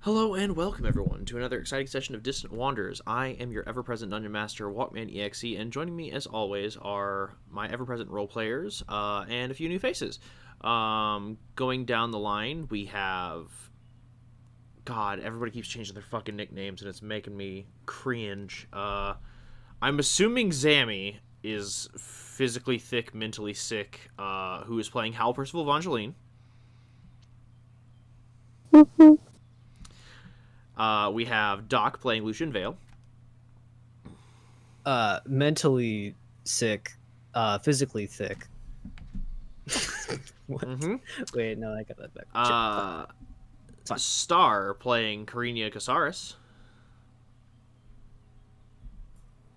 Hello and welcome everyone to another exciting session of Distant Wanderers. I am your ever-present Dungeon Master, Walkman EXE, and joining me as always are my ever-present role players and a few new faces. Going down the line, we have... God, everybody keeps changing their fucking nicknames and it's making me cringe. I'm assuming Zammy is physically thick, mentally sick, who is playing Hal Percival Evangeline. We have Doc playing Lucian Vale. Mentally sick, physically thick. What? Mm-hmm. Wait, no, I got that back. Fine. Star playing Karina Casares.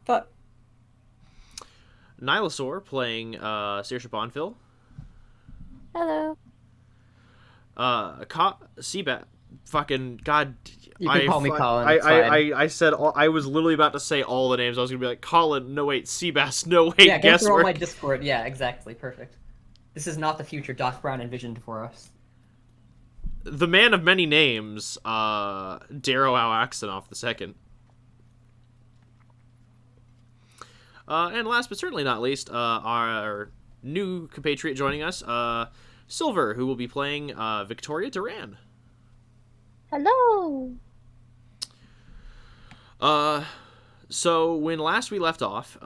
But Nilosaur playing Saoirse Bonfil. hello. Seabat. Fucking God. You can call me Colin. It's fine. I said I was literally about to say all the names. I was gonna be like Colin. No wait, Seabass. No wait. Yeah, go through all Guesswork. my Discord. Yeah, exactly. Perfect. This is not the future Doc Brown envisioned for us. The man of many names. Darrow Al-Axonoff the second. And last but certainly not least, our new compatriot joining us, Silver, who will be playing Victoria Duran. Hello. So when last we left off,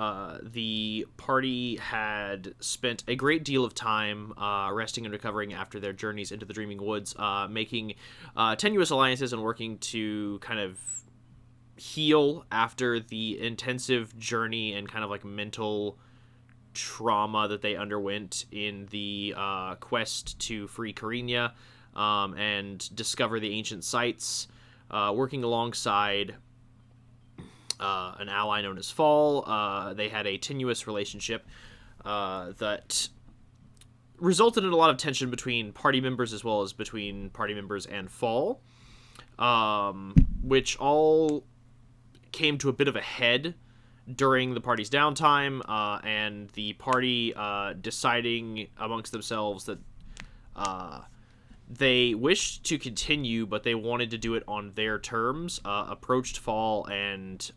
the party had spent a great deal of time resting and recovering after their journeys into the Dreaming Woods, making tenuous alliances and working to kind of heal after the intensive journey and kind of like mental trauma that they underwent in the quest to free Karina and discover the ancient sites, working alongside an ally known as Fall. They had a tenuous relationship that resulted in a lot of tension between party members as well as between party members and Fall, which all came to a bit of a head during the party's downtime, and the party deciding amongst themselves that they wished to continue, but they wanted to do it on their terms, approached Fall and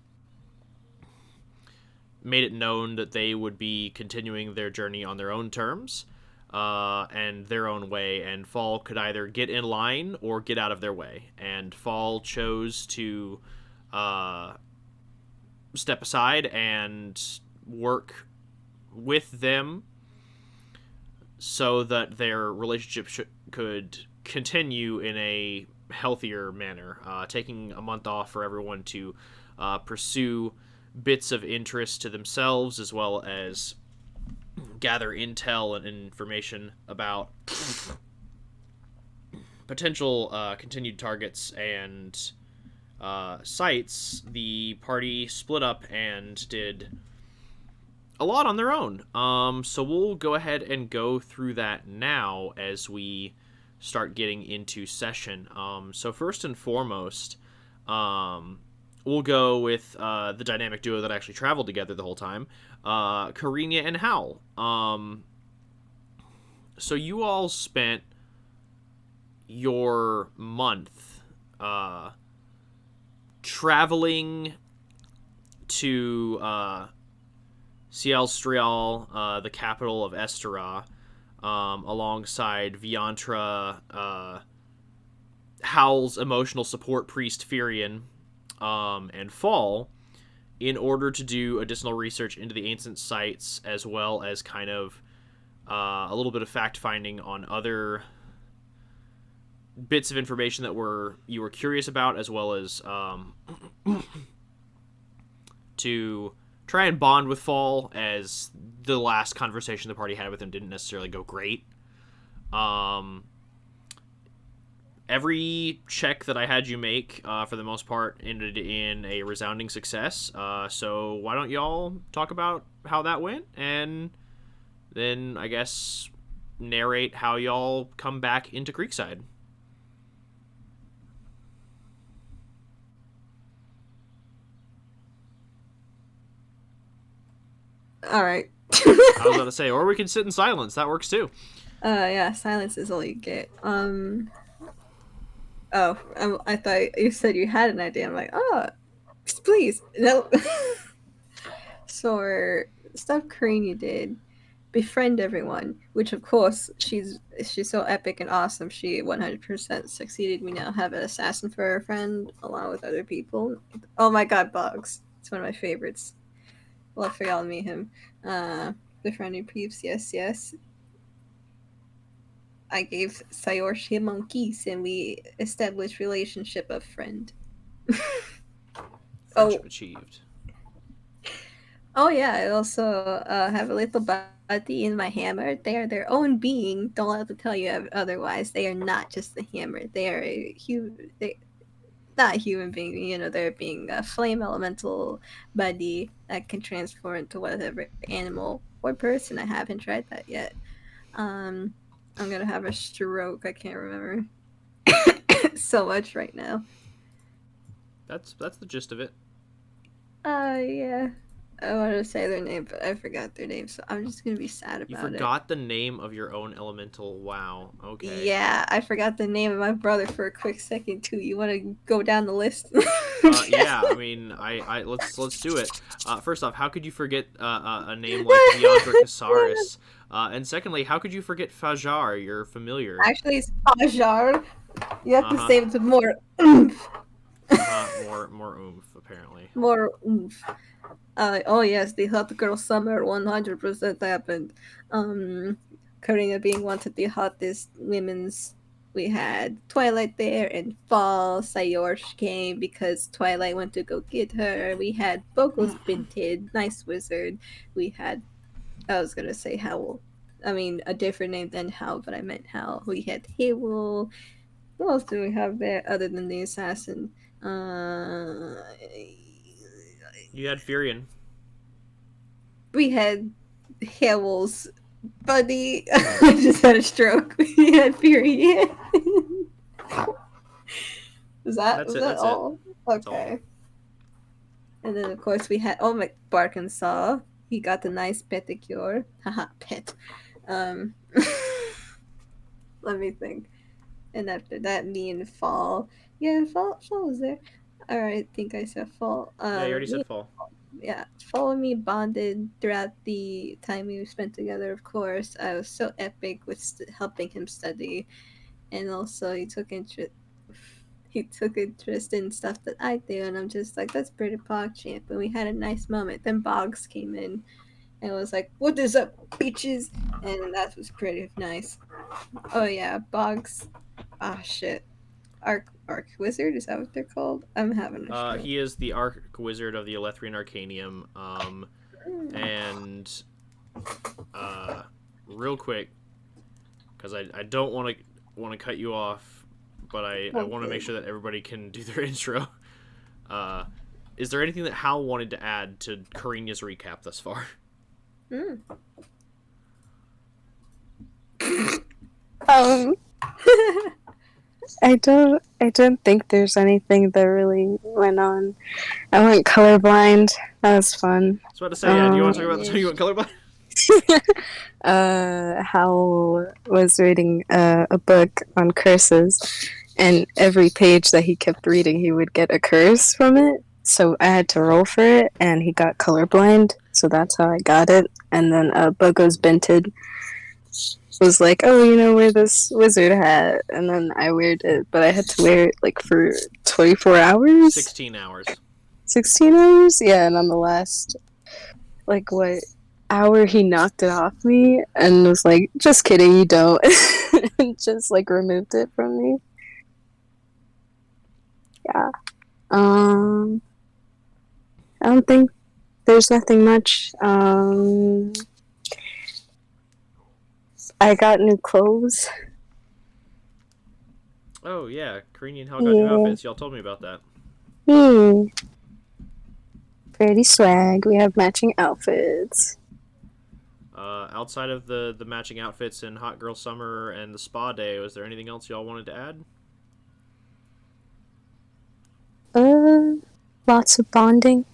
made it known that they would be continuing their journey on their own terms and their own way, and Fall could either get in line or get out of their way. And Fall chose to step aside and work with them so that their relationship could continue in a healthier manner, taking a month off for everyone to pursue bits of interest to themselves as well as gather intel and information about potential continued targets and sites. The party split up and did a lot on their own. So we'll go ahead and go through that now as we start getting into session. So first and foremost, we'll go with the dynamic duo that actually traveled together the whole time, Karina and Hal. So you all spent your month traveling to Ciel Strial, the capital of Estera, alongside Viantra, Hal's emotional support priest Firion, and Fall, in order to do additional research into the ancient sites, as well as kind of a little bit of fact-finding on other bits of information that you were curious about, as well as to try and bond with Fall, as the last conversation the party had with him didn't necessarily go great. Every check that I had you make, for the most part, ended in a resounding success. So why don't y'all talk about how that went, and then, I guess, narrate how y'all come back into Creekside. All right. I was about to say, or we can sit in silence. That works too. Yeah, silence is all you get. Oh, I thought you said you had an idea. I'm like, oh, please. No. So, stuff Karina did, befriend everyone, which of course she's so epic and awesome. She 100% succeeded. We now have an assassin for a friend along with other people. Oh my god, Bugs. It's one of my favorites. Love for y'all to meet him. Befriending peeps, yes, yes. I gave Sayorshi a monkeys and we established relationship of friend. Friendship achieved. Oh yeah, I also have a little buddy in my hammer. They are their own being. Don't have to tell you otherwise. They are not just a hammer. They are a human. They not a human being. You know, they're being a flame elemental buddy that can transform into whatever animal or person. I haven't tried that yet. I'm gonna have a stroke. I can't remember so much right now. That's the gist of it. Yeah. I wanted to say their name, but I forgot their name, so I'm just gonna be sad about it. You forgot the name of your own elemental. Wow. Okay. Yeah, I forgot the name of my brother for a quick second too. You want to go down the list? Yeah, I mean, I let's do it. First off, how could you forget a name like Deandra Casares? And secondly, how could you forget Fajar, your familiar? Actually, it's Fajar. You have to Uh-huh. say it with more oomph. More oomph, apparently. More oomph. Oh yes, the hot girl summer 100% happened. Karina being one of the hottest women's. We had Twilight there and fall. Sayorsh came because Twilight went to go get her. We had Bogo's Binted, nice wizard. We had, I was gonna say Howl. I mean, a different name than Howl, but I meant Howl. We had Hewell. What else do we have there other than the assassin? You had Furion. We had Hewell's buddy. I just had a stroke. We had Fury. Was that all? That's Okay. all. And then of course we had Barkensaw. He got the nice pedicure. Haha, pet. Let me think. And after that, me and Fall. Yeah, Fall was there. Alright, I think I said Fall. Yeah, you already said fall. Yeah, Fall and me bonded throughout the time we spent together, of course. I was so epic with helping him study. And also he took interest in stuff that I do, and I'm just like, that's pretty PogChamp. And we had a nice moment. Then Boggs came in and was like, what is up, bitches? And that was pretty nice. Oh yeah, Boggs. Ah, shit. Arc Wizard, is that what they're called? I'm having a stroke. He is the Arc Wizard of the Elethrian Arcanium. And real quick, because I don't want to cut you off, but I want to make sure that everybody can do their intro. Is there anything that Hal wanted to add to Karina's recap thus far? I don't think there's anything that really went on. I went colorblind. That was fun. I was about to say, yeah, do you want to talk about the time you went colorblind? Hal was reading a book on curses, and every page that he kept reading, he would get a curse from it. So I had to roll for it, and he got colorblind, so that's how I got it. And then Bogo's Binted was like, oh, wear this wizard hat. And then I wear it, but I had to wear it like for 24 hours? 16 hours. 16 hours? Yeah, and on the last, hour, he knocked it off me and was like, just kidding, you don't. And just removed it from me. Yeah. I don't think there's nothing much. I got new clothes. Oh, yeah. Karina and Hal got new outfits. Y'all told me about that. Pretty swag. We have matching outfits. Outside of the matching outfits in Hot Girl Summer and the spa day, was there anything else y'all wanted to add? Lots of bonding.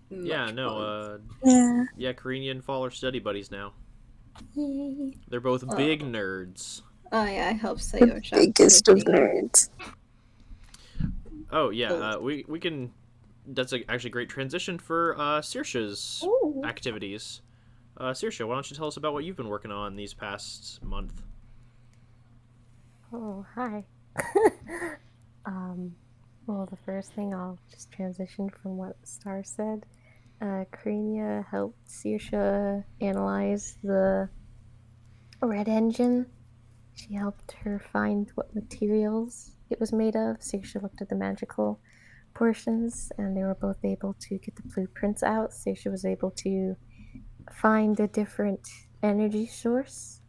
Yeah, no, Yeah, Karina and Fall are study buddies now. Yay. They're both big nerds. Oh yeah, I help The Sayosha biggest of with the nerds. Oh yeah, we can. That's actually a great transition for Saoirse's Ooh. activities. Saoirse, why don't you tell us about what you've been working on these past month? Oh, hi. um, well, the first thing I'll just transition from what Star said. Krania helped Saoirse analyze the red engine. She helped her find what materials it was made of. Saoirse looked at the magical portions, and they were both able to get the blueprints out. Saoirse was able to find a different energy source,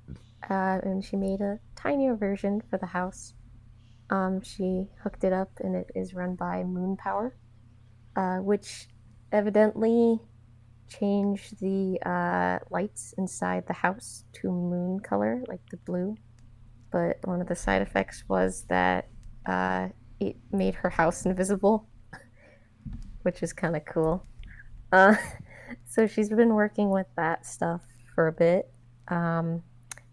and she made a tinier version for the house. She hooked it up, and it is run by moon power, which evidently changed the lights inside the house to moon color, like the blue. But one of the side effects was that uh, it made her house invisible, which is kind of cool. Uh, so she's been working with that stuff for a bit. Um,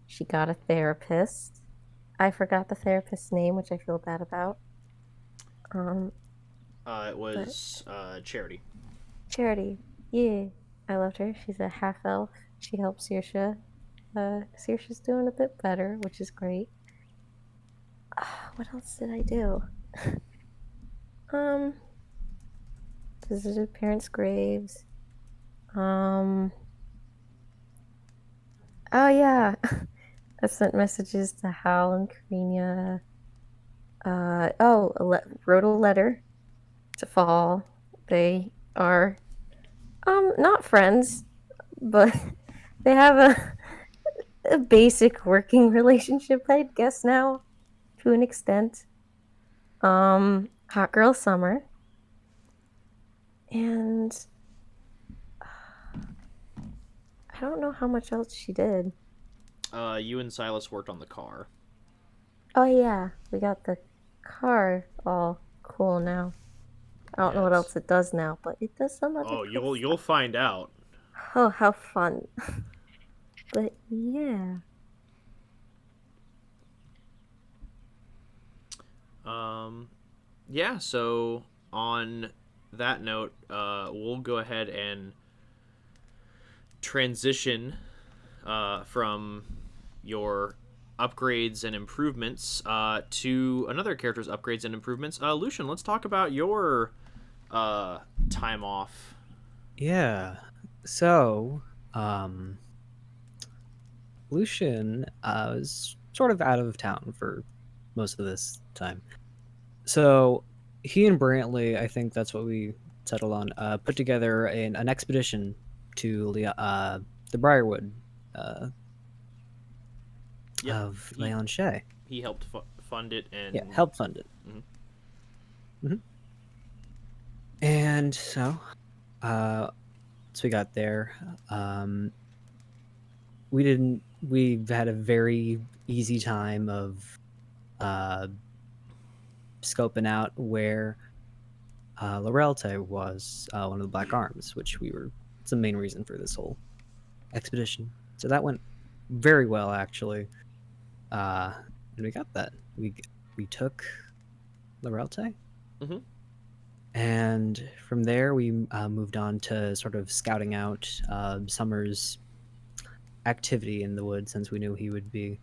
she got a therapist. I forgot the therapist's name, which I feel bad about. Um, It but was Charity. Charity, yeah, I loved her. She's a half elf. She helps Saoirse. Saoirse's doing a bit better, which is great. What else did I do? um, visited parents' graves. Um, oh yeah, I sent messages to Hal and Karina. Wrote a letter to Fall. They are not friends, but they have a basic working relationship, I guess now, to an extent. Hot Girl Summer. And I don't know how much else she did. You and Silas worked on the car. Oh yeah, we got the car all cool now. I don't know what Yes. else it does now, but it does some other Oh, cool you'll stuff. find out. Oh, how fun. But yeah. Yeah. So on that note, we'll go ahead and transition from your upgrades and improvements to another character's upgrades and improvements. Lucian, let's talk about your time off. Yeah. So, Lucian was sort of out of town for most of this time. So he and Brantley, I think that's what we settled on, put together an expedition to the Briarwood Yep. of He Leon Shea. he helped fund it and Yeah, help fund it. Mhm. And so, we got there. We've had a very easy time of scoping out where Lorelte was, one of the Black Arms, which it's the main reason for this whole expedition. So that went very well, actually. And we got that. We took Lorelte. Mhm. And from there, we moved on to sort of scouting out Summer's activity in the woods, since we knew he would be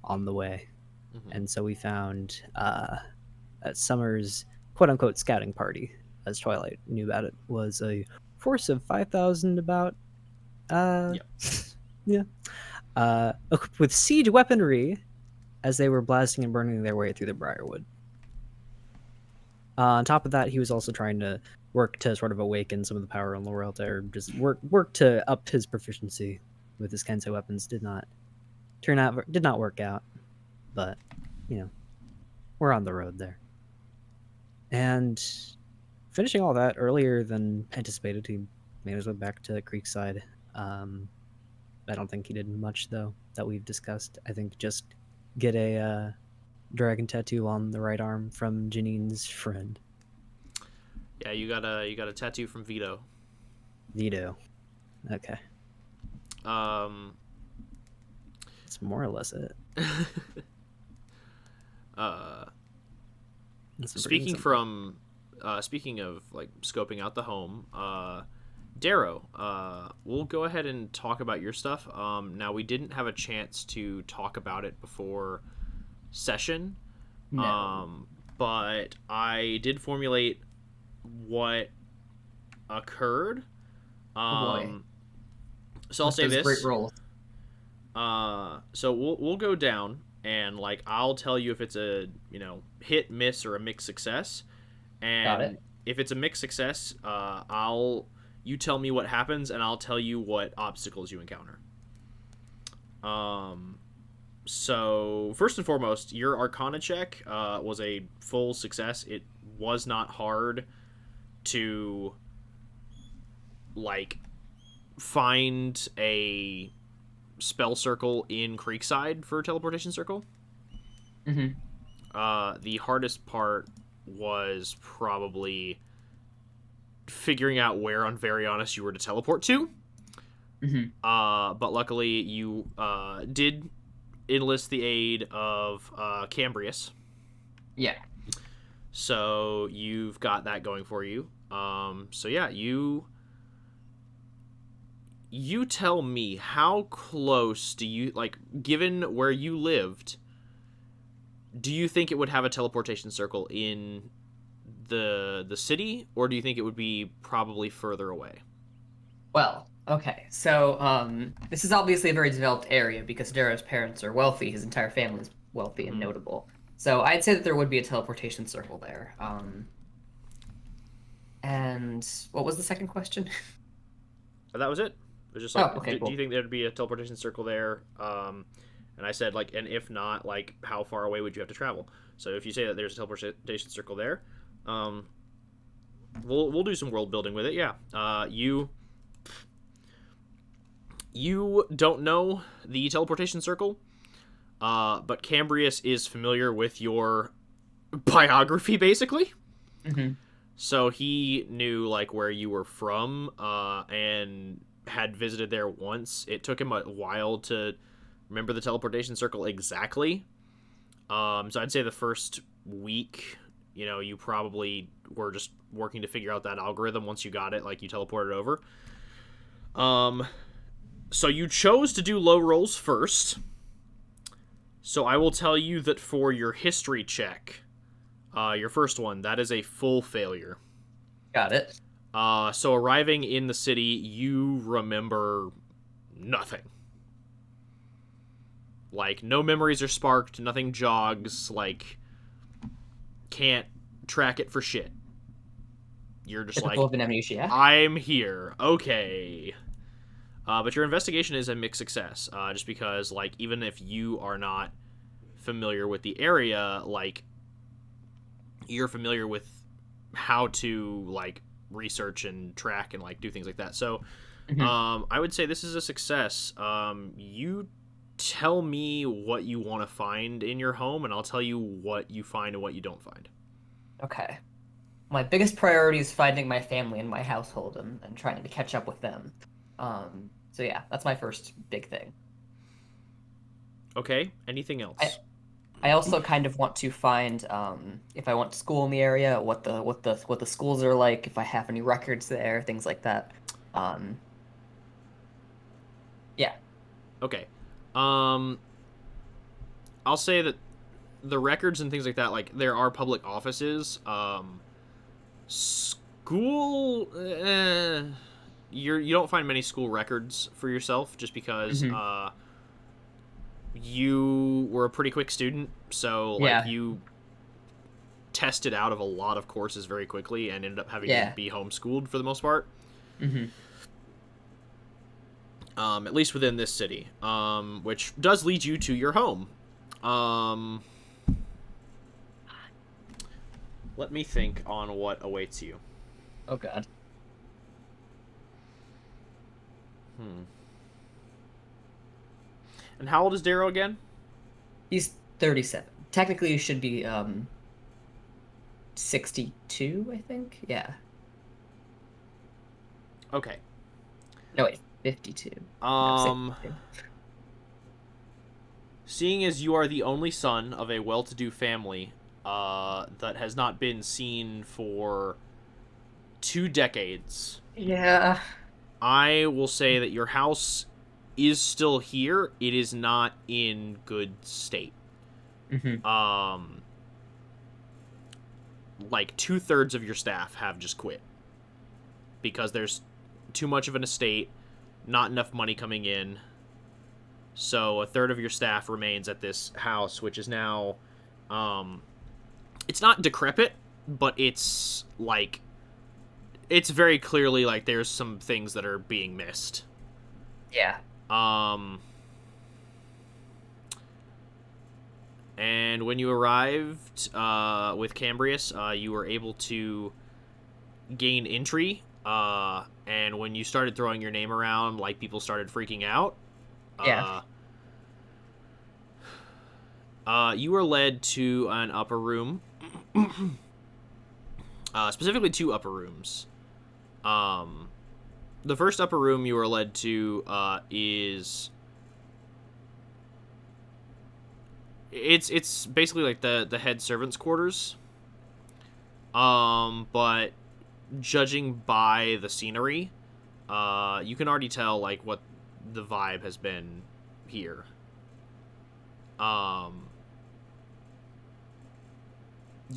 on the way. Mhm. And so we found that Summer's quote-unquote scouting party, as Twilight knew about it, was a force of 5,000 about. Yep. Yeah. Equipped with siege weaponry as they were blasting and burning their way through the Briarwood. On top of that, he was also trying to work to sort of awaken some of the power on Lorelte, or just work to up his proficiency with his Kensei weapons. Did not work out, but we're on the road there. And finishing all that earlier than anticipated, he made his way back to Creekside. I don't think he did much, though, that we've discussed. I think just get a dragon tattoo on the right arm from Janine's friend. Yeah, you got a tattoo from Vito. Vito. Okay. Um, That's more or less it. That's pretty Speaking simple. from, speaking of like scoping out the home, Darrow, we'll go ahead and talk about your stuff. Now we didn't have a chance to talk about it before session, No. but I did formulate what occurred. Oh boy. So I'll With say those great this. rolls. So we'll go down and like I'll tell you if it's a hit, miss, or a mixed success, Got and it. if it's a mixed success, you tell me what happens and I'll tell you what obstacles you encounter. So first and foremost, your Arcana check was a full success. It was not hard to like find a spell circle in Creekside for a teleportation circle. Mm-hmm. The hardest part was probably figuring out where on Very Honest you were to teleport to. Mm-hmm. But luckily you did enlist the aid of Cambrius. Yeah. So you've got that going for you. So yeah, you tell me, how close do you, like, given where you lived, do you think it would have a teleportation circle in the city, or do you think it would be probably further away? Well, okay. So, this is obviously a very developed area because Darrow's parents are wealthy. His entire family is wealthy and notable. So I'd say that there would be a teleportation circle there. And what was the second question? That was it. It was just Oh, like, okay, do you cool. think there'd be a teleportation circle there? And I said, like, and if not, like, how far away would you have to travel? So if you say that there's a teleportation circle there, we'll do some world building with it. Yeah. You don't know the teleportation circle, but Cambrius is familiar with your biography, basically. Mm-hmm. So he knew like where you were from, and had visited there once. It took him a while to remember the teleportation circle exactly. So I'd say the first week, you probably were just working to figure out that algorithm. Once you got it, like you teleported over. So you chose to do low rolls first. So I will tell you that for your history check, your first one, that is a full failure. Got it. So arriving in the city, you remember nothing. Like, no memories are sparked, nothing jogs, like, can't track it for shit. You're just Typical like, of an amnesia. I'm here. Okay. But your investigation is a mixed success, just because, like, even if you are not familiar with the area, like, you're familiar with how to, like, research and track and, like, do things like that. So, Mm-hmm. I would say this is a success. You tell me what you want to find in your home, and I'll tell you what you find and what you don't find. Okay. My biggest priority is finding my family and my household and trying to catch up with them. So yeah, that's my first big thing. Okay. Anything I else? I also kind of want to find if I went to school in the area, what the schools are like, if I have any records there, things like that. Um, yeah. Okay. Um, I'll say that the records and things like that, like there are public offices. School, you don't find many school records for yourself, just because Hmm. you were a pretty quick student, so like Yeah. you tested out of a lot of courses very quickly and ended up having to Yeah. be homeschooled for the most part. Hmm. At least within this city, which does lead you to your home. Um, Let me think on what awaits you. Oh God. And how old is Darrow again? He's 37. Technically, he should be 62, I think. Yeah. Okay. No, wait, 52. No, Um, 62. seeing as you are the only son of a well-to-do family that has not been seen for 2 decades, Yeah. I will say that your house is still here. It is not in good state. Mm-hmm. Like 2/3 of your staff have just quit because there's too much of an estate, not enough money coming in. So 1/3 of your staff remains at this house, which is now, it's not decrepit, but it's like, it's very clearly like there's some things that are being missed. Yeah. And when you arrived with Cambrius, you were able to gain entry. And when you started throwing your name around, like, people started freaking out. Yeah. You were led to an upper room. Specifically 2 upper rooms. The first upper room you were led to is... It's basically like the head servant's quarters. But judging by the scenery, you can already tell like what the vibe has been here.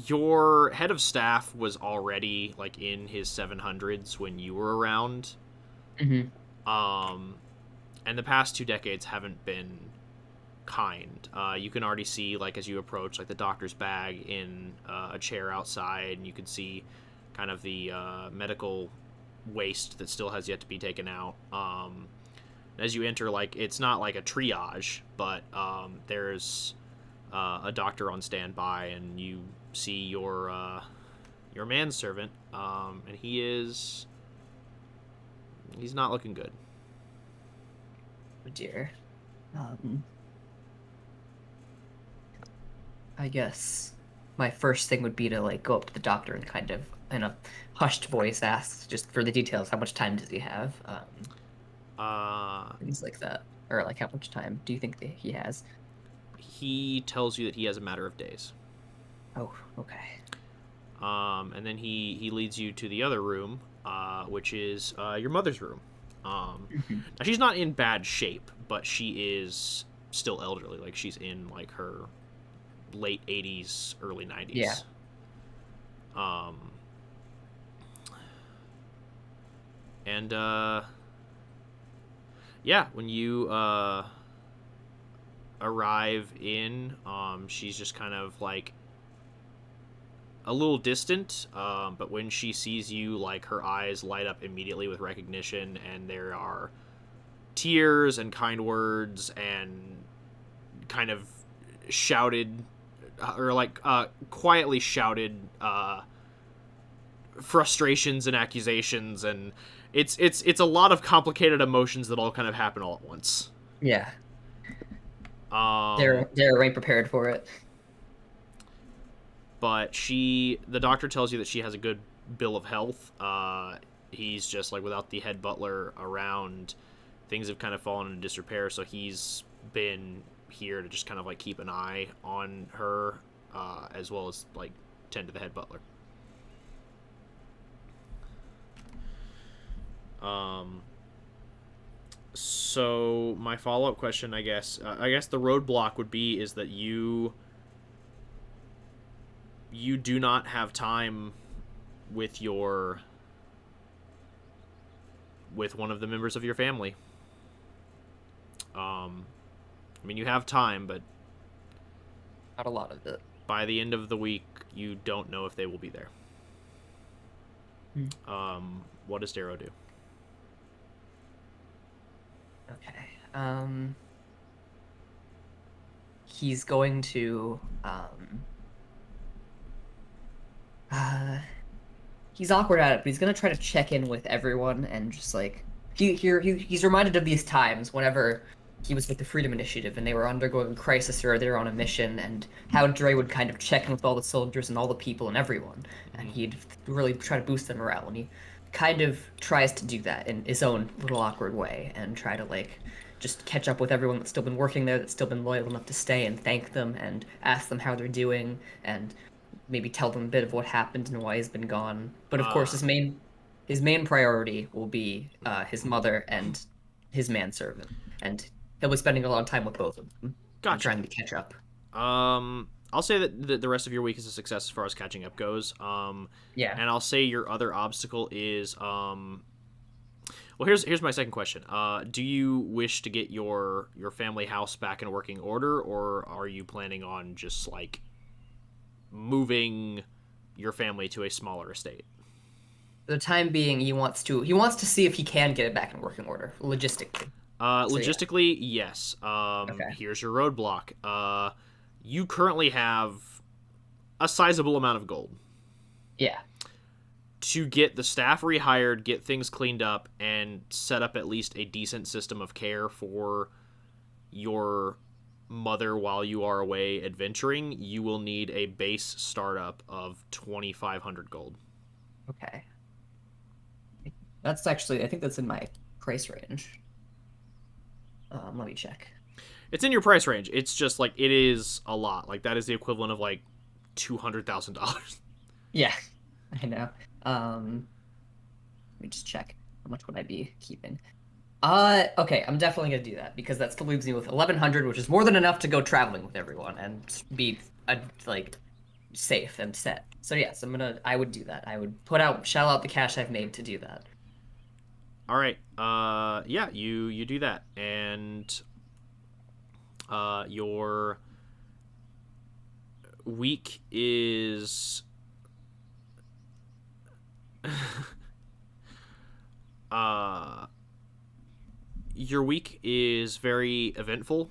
Your head of staff was already like in his 700s when you were around. Mm-hmm. And the past 2 decades haven't been kind. You can already see, like, as you approach, like, the doctor's bag in a chair outside, and you can see kind of the medical waste that still has yet to be taken out. As you enter, like, it's not like a triage, but there's a doctor on standby, and you see your manservant, and he's not looking good. Oh dear. I guess my first thing would be to like go up to the doctor and kind of in a hushed voice ask just for the details. How much time does he have? Things like that, or like how much time do you think that he has? He tells you that he has a matter of days. Oh, okay. And then he leads you to the other room, which is your mother's room. Now she's not in bad shape, but she is still elderly. Like, she's in like her late 80s, early 90s. Yeah. And yeah, when you arrive in, she's just kind of like a little distant, but when she sees you, like, her eyes light up immediately with recognition, and there are tears and kind words and kind of shouted, or like quietly shouted frustrations and accusations, and it's a lot of complicated emotions that all kind of happen all at once. Yeah. They're right prepared for it. But the doctor tells you that she has a good bill of health. He's just like, without the head butler around, things have kind of fallen into disrepair, so he's been here to just kind of like keep an eye on her, as well as like tend to the head butler. So my follow-up question, I guess the roadblock would be is that you do not have time with one of the members of your family. I mean, you have time, but Not a lot of it. by the end of the week, you don't know if they will be there. What does Darrow do? Okay. He's going to he's awkward at it, but he's gonna try to check in with everyone and just like he's reminded of these times whenever he was with the Freedom Initiative and they were undergoing a crisis or they were on a mission, and how Dre would kind of check in with all the soldiers and all the people and everyone, and he'd really try to boost their morale, and he kind of tries to do that in his own little awkward way and try to like just catch up with everyone that's still been working there, that's still been loyal enough to stay, and thank them and ask them how they're doing, and maybe tell them a bit of what happened and why he's been gone. But of course, his main priority will be his mother and his manservant, and he'll be spending a lot of time with both of them and Gotcha. trying to catch up. I'll say that the rest of your week is a success as far as catching up goes. Yeah. And I'll say your other obstacle is well, here's my second question. Do you wish to get your family house back in working order, or are you planning on just like moving your family to a smaller estate? For the time being, he wants to see if he can get it back in working order logistically. So, yeah. Logistically, yes. Okay. Here's your roadblock. You currently have a sizable amount of gold. Yeah. To get the staff rehired, get things cleaned up, and set up at least a decent system of care for your mother while you are away adventuring, you will need a base startup of 2,500 gold. Okay. That's actually, I think that's in my price range. Let me check. It's in your price range. It's just like it is a lot. Like that is the equivalent of like $200,000. Yeah, I know. Let me just check. How much would I be keeping? Okay, I'm definitely gonna do that because that still leaves me with 1,100, which is more than enough to go traveling with everyone and be like safe and set. So yes, I would do that. I would shell out the cash I've made to do that. All right. Yeah, you do that, and your week is your week is very eventful,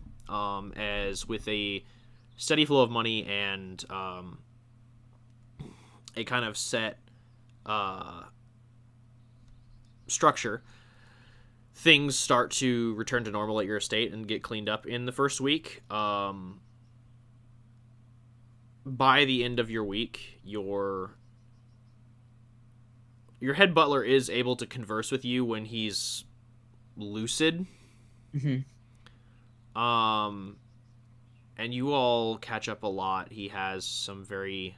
as with a steady flow of money and a kind of set structure, things start to return to normal at your estate and get cleaned up in the first week. By the end of your week, your head butler is able to converse with you when he's lucid. Mm-hmm. And you all catch up a lot. He has some very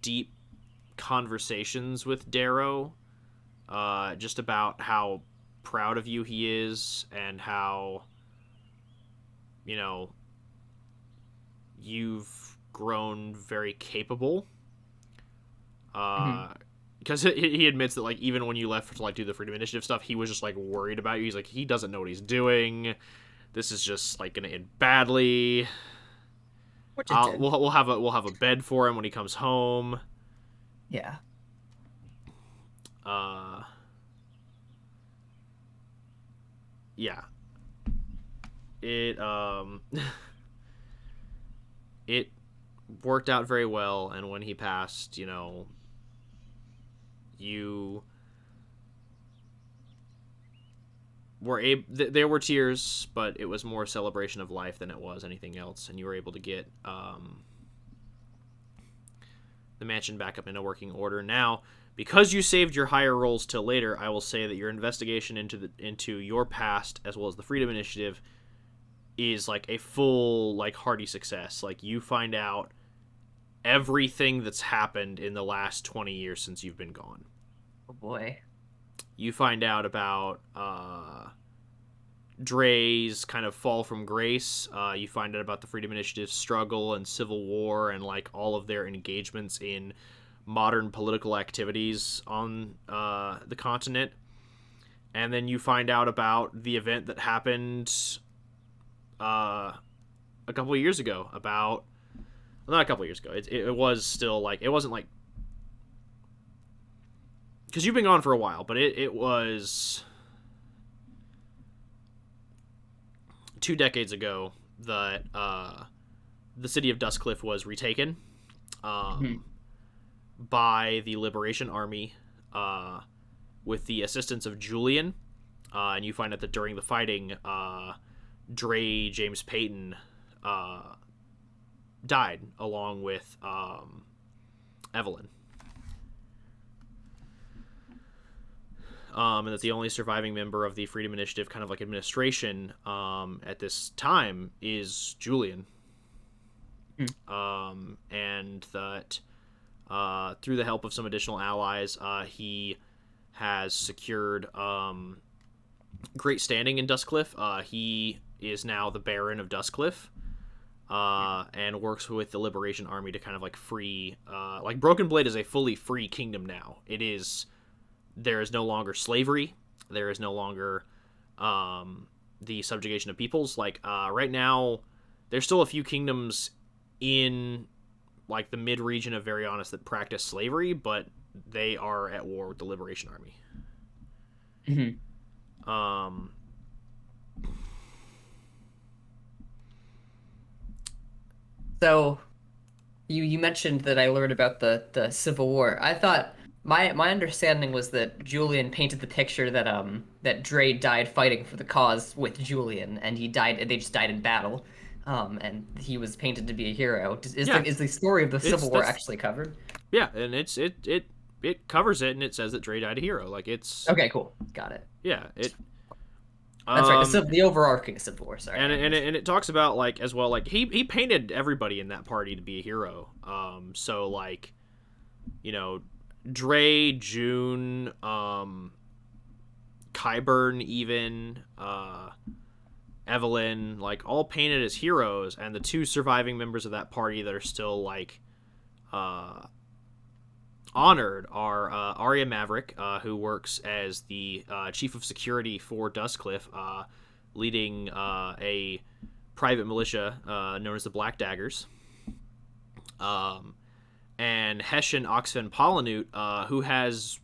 deep conversations with Darrow, just about how proud of you he is and how, you've grown very capable. Because he admits that, like, even when you left to, like, do the Freedom Initiative stuff, he was just, like, worried about you. He's like, he doesn't know what he's doing. This is just, like, gonna end badly. Which it did. We'll have a bed for him when he comes home. Yeah. Yeah. It it worked out very well, and when he passed, you were able. There were tears, but it was more a celebration of life than it was anything else, and you were able to get the mansion back up in a working order. Now, because you saved your higher rolls till later, I will say that your investigation into your past as well as the Freedom Initiative is like a full, like, hearty success. Like, you find out everything that's happened in the last 20 years since you've been gone. Oh boy. You find out about Dre's kind of fall from grace. You find out about the Freedom Initiative's struggle and civil war and, like, all of their engagements in modern political activities on the continent. And then you find out about the event that happened a couple of years ago. Not a couple of years ago. It was still, like, it wasn't like, because you've been gone for a while, but it was 2 decades ago that the city of Duskcliff was retaken by the Liberation Army with the assistance of Julian. And you find out that during the fighting, Dre James Payton died along with Evelyn. and that the only surviving member of the Freedom Initiative kind of like administration at this time is Julian. And that through the help of some additional allies, he has secured great standing in Duskcliff. He is now the Baron of Duskcliff, and works with the Liberation Army to kind of like free. Like Broken Blade is a fully free kingdom now. There is no longer slavery. There is no longer the subjugation of peoples. Like right now, there's still a few kingdoms in like the mid region of Varianus that practice slavery, but they are at war with the Liberation Army. So, you mentioned that I learned about the Civil War. I thought my understanding was that Julian painted the picture that that Dre died fighting for the cause with Julian, and he died. They just died in battle, and he was painted to be a hero. Is the story of the Civil War actually covered? Yeah, and it covers it, and it says that Dre died a hero. Like it's okay, cool, got it. Yeah, it. That's right. The overarching Civil War. Sorry, and it talks about like as well. Like he painted everybody in that party to be a hero. So like, you know, Dre, June, Kyburn, even Evelyn, like all painted as heroes, and the two surviving members of that party that are still like honored are Arya Maverick, who works as the chief of security for Duskcliff, leading a private militia known as the Black Daggers, and Hessian Oxfen Polynute, who has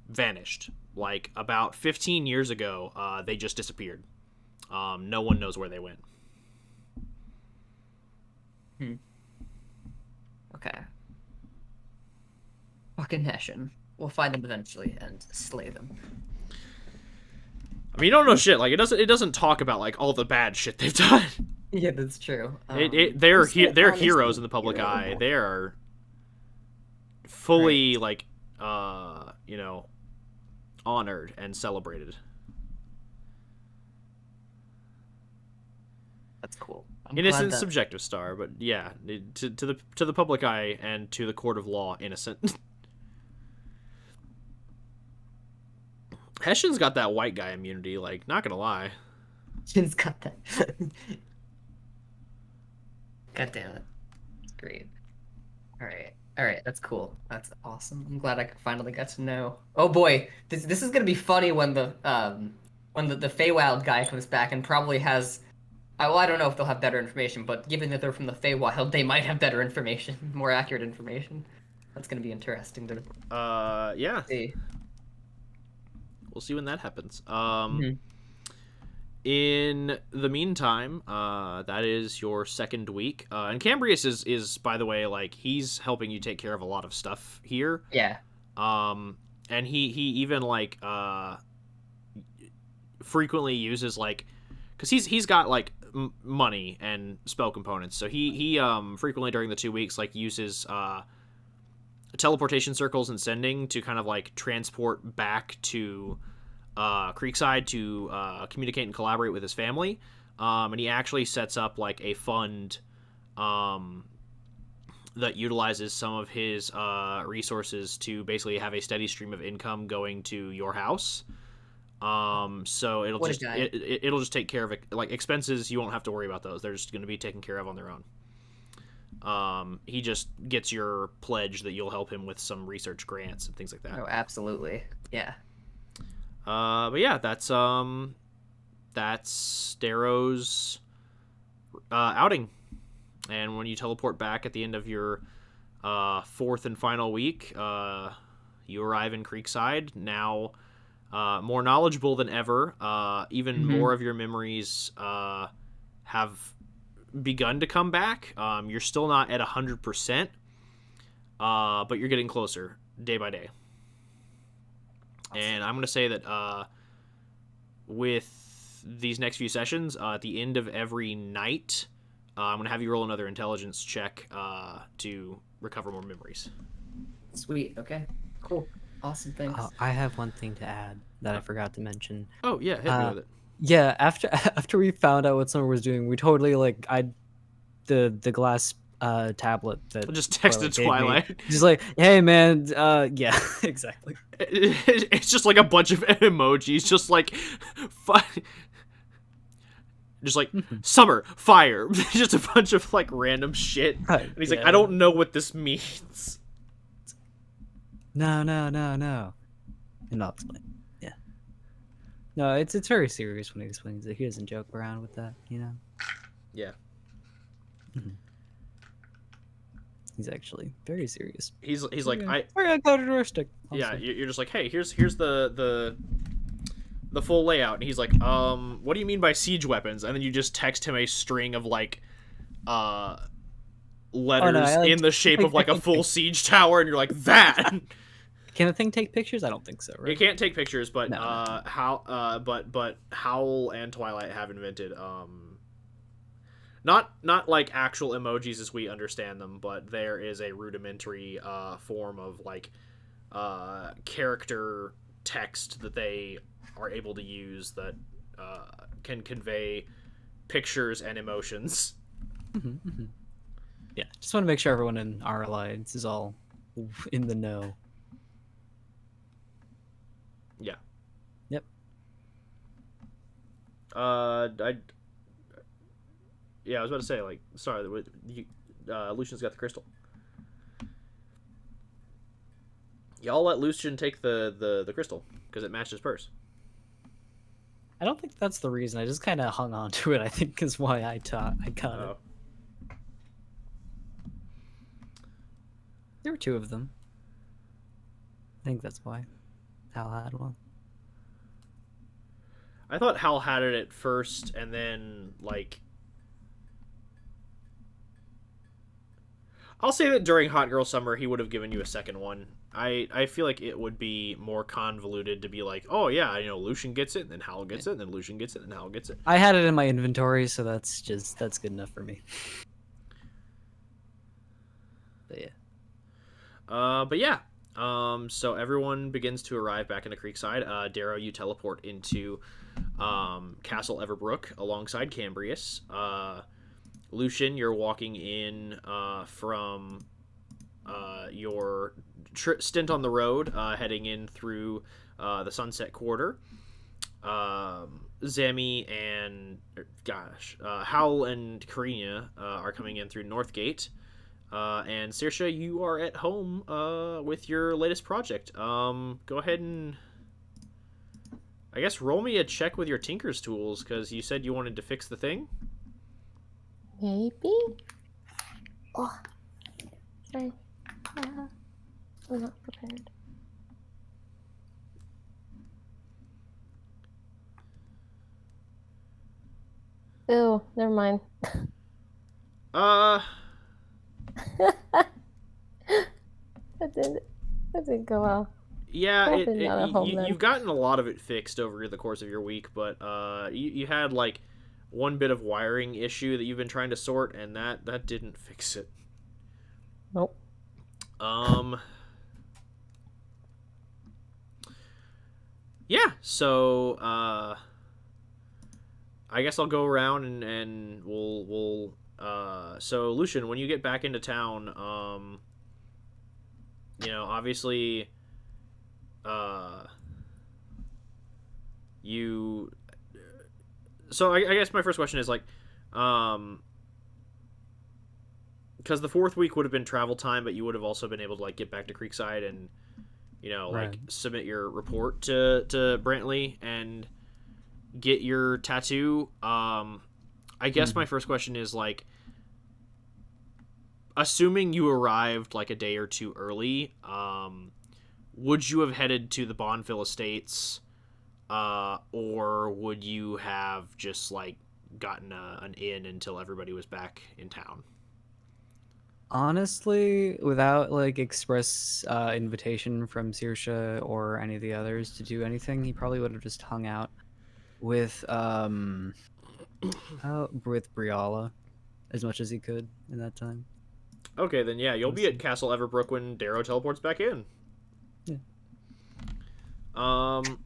vanished. Like about 15 years ago, they just disappeared. No one knows where they went. Okay. Fucking Hessian. We'll find them eventually and slay them. I mean, you don't know shit. Like it doesn't talk about like all the bad shit they've done. Yeah, that's true. They're heroes in the public eye. They are fully like you know, honored and celebrated. That's cool. Innocent, subjective star, but yeah, to the public eye and to the court of law, innocent. Hessian's got that white guy immunity, like, not gonna lie. Hessian's got that. God damn it. It's great. Alright, that's cool. That's awesome. I'm glad I finally got to know. Oh boy, this is gonna be funny when the Feywild guy comes back and probably has... Well, I don't know if they'll have better information, but given that they're from the Feywild, they might have better information, more accurate information. That's gonna be interesting to yeah. see. We'll see when that happens. In the meantime, that is your second week. And Cambrius is, by the way, like, he's helping you take care of a lot of stuff here. Yeah. And he even, like, frequently uses, like... Because he's got, like, money and spell components. So he frequently during the 2 weeks, like, uses teleportation circles and sending to kind of, like, transport back to... Creekside to communicate and collaborate with his family, and he actually sets up like a fund that utilizes some of his resources to basically have a steady stream of income going to your house. So it'll just take care of it. Like expenses, you won't have to worry about those. They're just going to be taken care of on their own. He just gets your pledge that you'll help him with some research grants and things like that. Oh, absolutely. Yeah. But yeah, that's Darrow's outing. And when you teleport back at the end of your fourth and final week, you arrive in Creekside, now more knowledgeable than ever. Even more of your memories have begun to come back. You're still not at 100%, but you're getting closer day by day. And I'm going to say that with these next few sessions, at the end of every night, I'm going to have you roll another intelligence check to recover more memories. Sweet. Okay. Cool. Awesome, thanks. I have one thing to add that I forgot to mention. Oh yeah, hit me Uh, with it. Yeah, after we found out what Summer was doing, we totally the glass tablet that I just Twilight texted gave me. Twilight. Just like, hey man, yeah, exactly. It's just like a bunch of emojis, just like, just like summer fire, just a bunch of like random shit. And he's like, I don't know what this means. No. And I'll explain. Yeah. No, it's very serious when he explains it. He doesn't joke around with that, you know. Yeah. He's actually very serious. He's like, We're gonna go to the stick. Yeah, you're just like, hey, here's the full layout, and he's like, what do you mean by siege weapons? And then you just text him a string of like letters in the shape of like a full siege tower, and you're like, that. Can the thing take pictures? I don't think so, right? It can't take pictures, but No. but Howl and Twilight have invented not like actual emojis as we understand them, but there is a rudimentary form of like character text that they are able to use that can convey pictures and emotions. Yeah, just want to make sure everyone in our alliance is all in the know. Yeah. Yep. Yeah, I was about to say, like, sorry, Lucian's got the crystal. Y'all let Lucian take the crystal because it matched his purse. I don't think that's the reason. I just kind of hung on to it. I think is why I got it. There were two of them. I think that's why Hal had one. I thought Hal had it at first, and then like. I'll say that during Hot Girl Summer, he would have given you a second one. I feel like it would be more convoluted to be like, oh yeah, you know, Lucian gets it, and then Hal gets it, and then Lucian gets it, and Hal gets it. I had it in my inventory, so that's good enough for me. But yeah. So everyone begins to arrive back into Creekside. Darrow, you teleport into Castle Everbrook alongside Cambrius. Lucian, you're walking in from your stint on the road, heading in through the Sunset Quarter. Zemi and Howl and Karina are coming in through Northgate. And Saoirse, you are at home with your latest project. Go ahead and I guess roll me a check with your Tinker's tools, because you said you wanted to fix the thing. Maybe? Oh, sorry. I'm not prepared. Ew, never mind. Uh, That didn't go well. yeah, Probably not at home, then. you've gotten a lot of it fixed over the course of your week, but you had like one bit of wiring issue that you've been trying to sort, and that didn't fix it. Nope. Yeah, so I guess I'll go around and we'll so Lucian, when you get back into town, you know, obviously you so I guess my first question is like because the fourth week would have been travel time, but you would have also been able to like get back to Creekside and, you know, like Right. submit your report to Brantley and get your tattoo. I guess my first question is like, assuming you arrived like a day or two early, would you have headed to the Bonfil Estates, or would you have just like gotten an inn until everybody was back in town? Honestly, without like express invitation from Saoirse or any of the others to do anything, he probably would have just hung out with Briala as much as he could in that time. Okay, then yeah, you'll be at Castle Everbrook when Darrow teleports back in. Yeah. Um.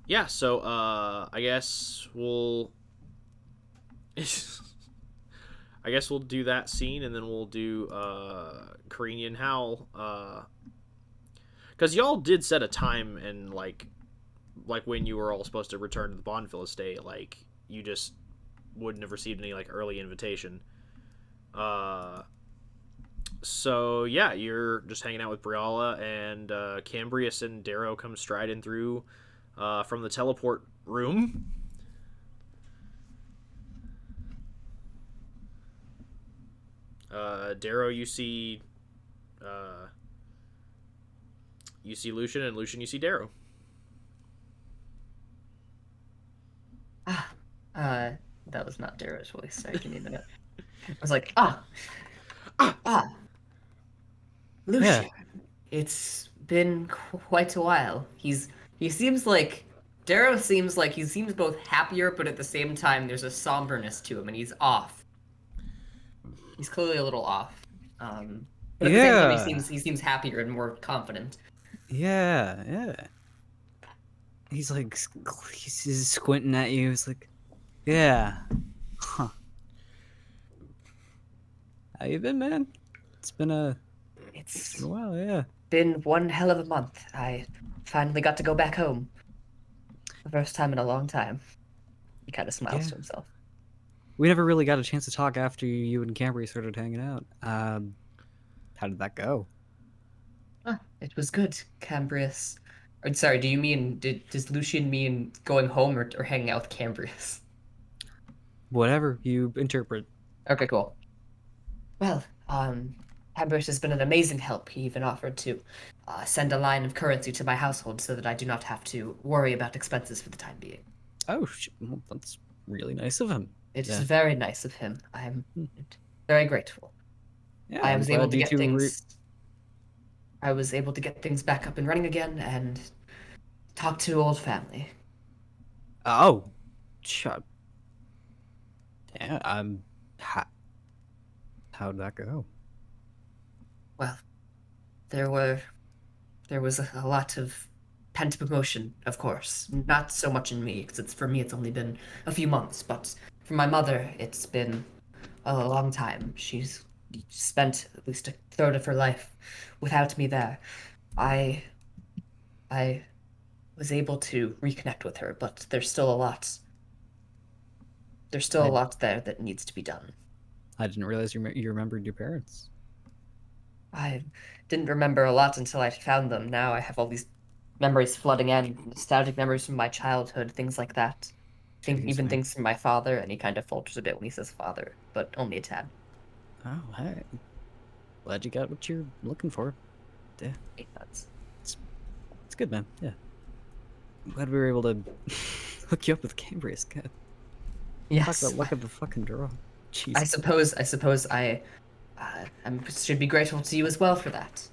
Yeah. So I guess we'll. I guess we'll do that scene, and then we'll do Karina and Hal. Because y'all did set a time, and like when you were all supposed to return to the Bonneville estate, like you just wouldn't have received any like early invitation. So yeah, you're just hanging out with Briala, and Cambrius and Darrow come striding through from the teleport room. Darrow, you see Lucian, and Lucian, you see Darrow. That was not Darrow's voice. Sorry, give me a minute. I was like, Lucian. Yeah. It's been quite a while. He seems like Darrow seems like he seems both happier, but at the same time there's a somberness to him, and he's off. He's clearly a little off. But at the same time, he seems happier and more confident. Yeah. He's like, he's squinting at you. He's like, yeah. Huh. How you been, man? It's been a while, yeah. Been one hell of a month. I finally got to go back home. The first time in a long time. He kind of smiles to himself. We never really got a chance to talk after you and Cambry started hanging out. How did that go? It was good, Cambrius. Or, sorry, does Lucian mean going home or hanging out with Cambrius? Whatever you interpret. Okay, cool. Well, Cambrius has been an amazing help. He even offered to send a line of currency to my household so that I do not have to worry about expenses for the time being. Oh, well, that's really nice of him. It's very nice of him. I am very grateful. Yeah, I was able to get things. I was able to get things back up and running again and talk to old family. Oh, shut. Yeah, how'd that go? Well, there was a lot of pent-up emotion, of course. Not so much in me, because for me it's only been a few months, but for my mother it's been a long time. She's spent at least a third of her life without me there. I was able to reconnect with her, but there's still a lot there that needs to be done. I didn't realize you remembered your parents. I didn't remember a lot until I found them. Now I have all these memories flooding in, nostalgic memories from my childhood, things like that. Even things from my father, and he kind of falters a bit when he says father, but only a tad. Oh, hey. Glad you got what you're looking for. Yeah. It's good, man. Yeah. I'm glad we were able to hook you up with Cambrius. God. Yes. Talk about luck of the fucking draw. Jesus. I suppose I should be grateful to you as well for that.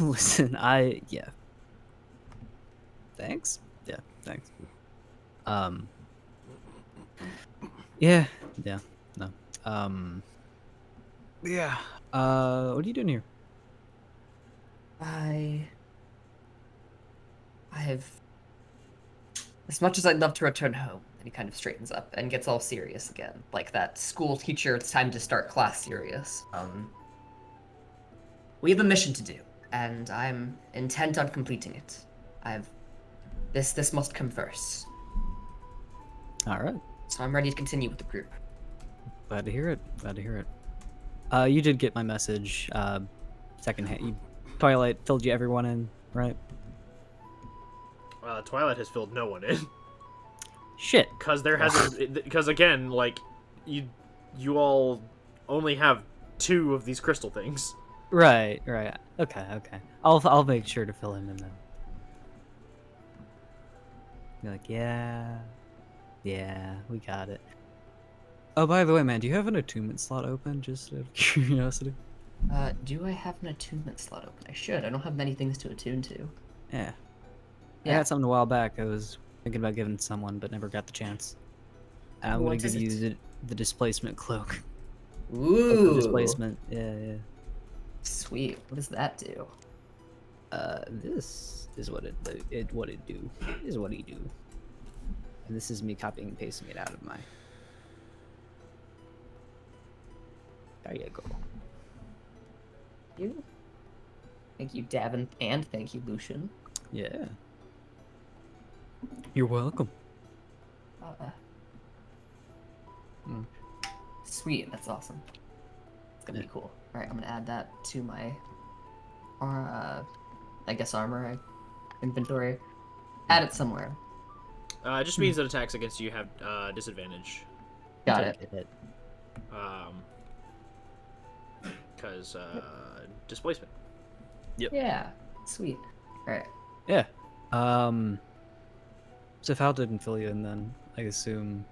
Listen, yeah. Thanks? Yeah, thanks. Yeah, no. Yeah. What are you doing here? I have, as much as I'd love to return home, and he kind of straightens up and gets all serious again, like that school teacher, it's time to start class serious. We have a mission to do, and I'm intent on completing it. This must come first. All right. So I'm ready to continue with the group. Glad to hear it. You did get my message. Secondhand. Twilight filled you everyone in, right? Twilight has filled no one in. Shit. Because there hasn't. Because again, like you all only have 2 of these crystal things. Right. Okay. I'll make sure to fill him in then. You're like, yeah, we got it. Oh, by the way, man, do you have an attunement slot open, just out of curiosity? Do I have an attunement slot open? I should. I don't have many things to attune to. Yeah. I got something a while back. I was thinking about giving someone, but never got the chance. And I'm going to give you the displacement cloak. Ooh. The displacement, yeah. Sweet. What does that do? This is what it do. Is what he do. And this is me copying and pasting it out of my. There you go. You. Thank you, Davin, and thank you, Lucian. Yeah. You're welcome. Sweet. That's awesome. It's gonna be cool. All right, I'm gonna add that to my, I guess armor inventory. Add it somewhere. It just means that attacks against you have disadvantage. Got it. Because displacement. Yeah. Sweet. All right. Yeah. So if Hal didn't fill you in, then I assume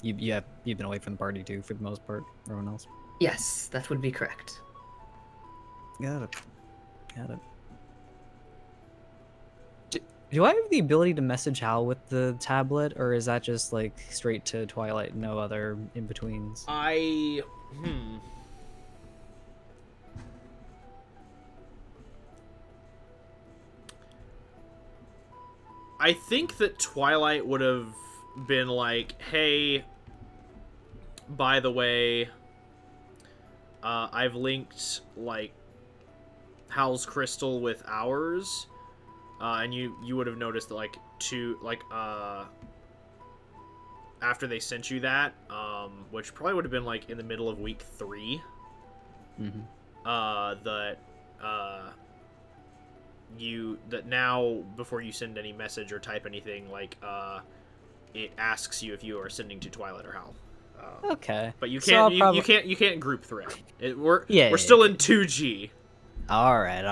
you've been away from the party too, for the most part. Everyone else. Yes, that would be correct. Got it. Do I have the ability to message Hal with the tablet, or is that just like straight to Twilight, no other in betweens? I think that Twilight would have been like, hey, by the way, I've linked, like, Hal's crystal with ours, and you would have noticed that, like, after they sent you that, which probably would have been, like, in the middle of week 3, that now, before you send any message or type anything, like, it asks you if you are sending to Twilight or Hal. Okay. But you So can't you can't group thread. We're still in 2G. All right.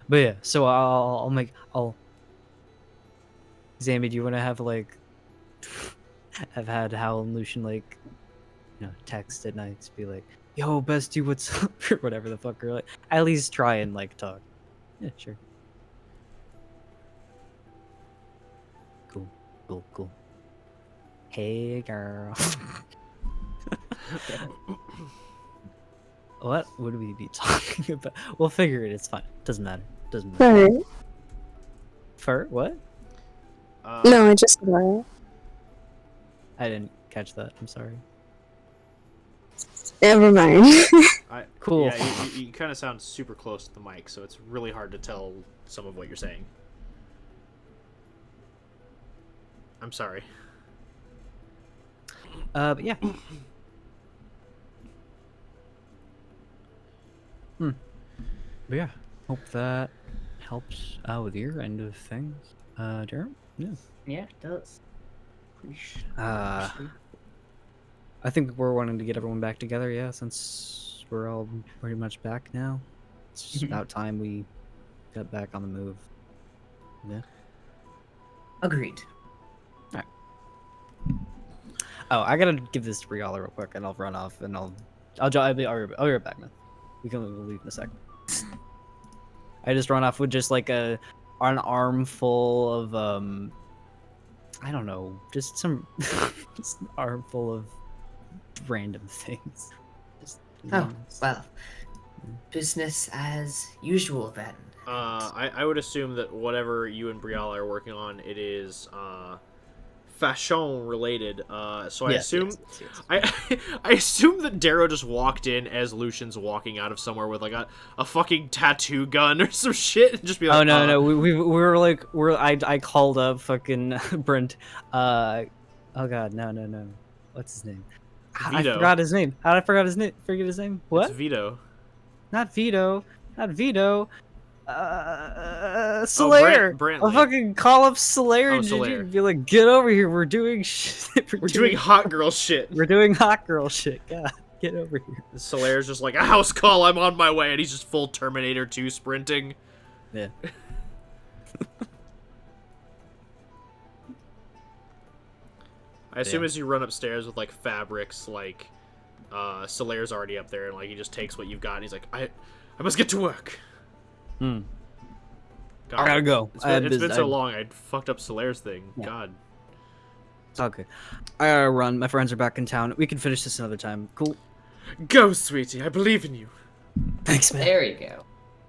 But yeah, so I'll Zammy, do you want to have like I've had Hal and Lucian like text at night to be like, yo bestie, what's up, or whatever the fuck, or like at least try and like talk. Yeah, sure. Cool. Hey girl. What would we be talking about? We'll figure it. It's fine. Doesn't matter. Alright. For what? No, I just said I didn't catch that. I'm sorry. never mind. Cool. Yeah, you kind of sound super close to the mic, so it's really hard to tell some of what you're saying. I'm sorry. But yeah. But yeah, hope that helps out with your end of things. Jeremy? Yeah. Yeah, it does. I think we're wanting to get everyone back together, yeah, since we're all pretty much back now. It's just about time we got back on the move. Yeah. Agreed. Alright. Oh, I gotta give this to Briala real quick, and I'll run off, and I'll be right back, man. We'll leave in a sec. I just run off with just like an armful of I don't know, just some just an armful of random things. Just, Oh, well. Business as usual then. I would assume that whatever you and Briala are working on, it is fashion related. So I assume yes. I assume that Darrow just walked in as Lucian's walking out of somewhere with like a fucking tattoo gun or some shit, and just be like, oh no, we were like I called up fucking Brent. Oh god, no. What's his name? Vito. I forgot his name. How did I forget his name? What? It's Vito. Not Vito. Solaire. Brantley. I'll fucking call up Solaire and Solaire. be like, get over here. We're doing shit. We're doing hot girl shit. We're doing hot girl shit. God, get over here. Solaire's just like, a house call, I'm on my way, and he's just full Terminator 2 sprinting. Yeah. I assume as you run upstairs with like fabrics, like Solaire's already up there, and like he just takes what you've got, and he's like, I must get to work. God, I gotta go. It's been so long. I fucked up Solaire's thing. Yeah. God. It's all good. I gotta run. My friends are back in town. We can finish this another time. Cool. Go, sweetie. I believe in you. Thanks, man. There you go.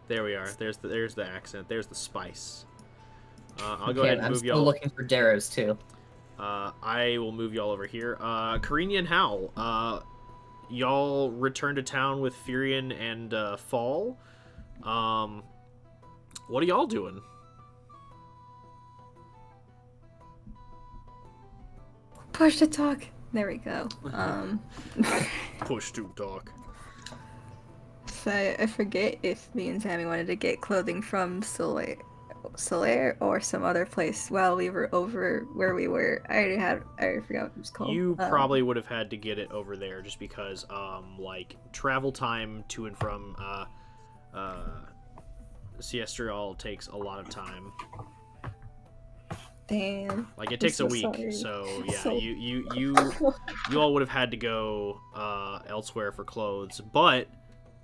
There we are. There's the accent. There's the spice. I'll go Okay, ahead and I'm move still y'all. looking for Darrows too. I will move y'all over here. Karina and Hal, y'all return to town with Furion and Fall. What are y'all doing? Push to talk. There we go. Push to talk. So I forget if me and Sammy wanted to get clothing from Solaire or some other place while we were over where we were. I already forgot what it was called. You probably would have had to get it over there just because, like, travel time to and from, Siestrial takes a lot of time. Damn. Like, it takes a so week, sorry. so, yeah, So- you all would have had to go, elsewhere for clothes, but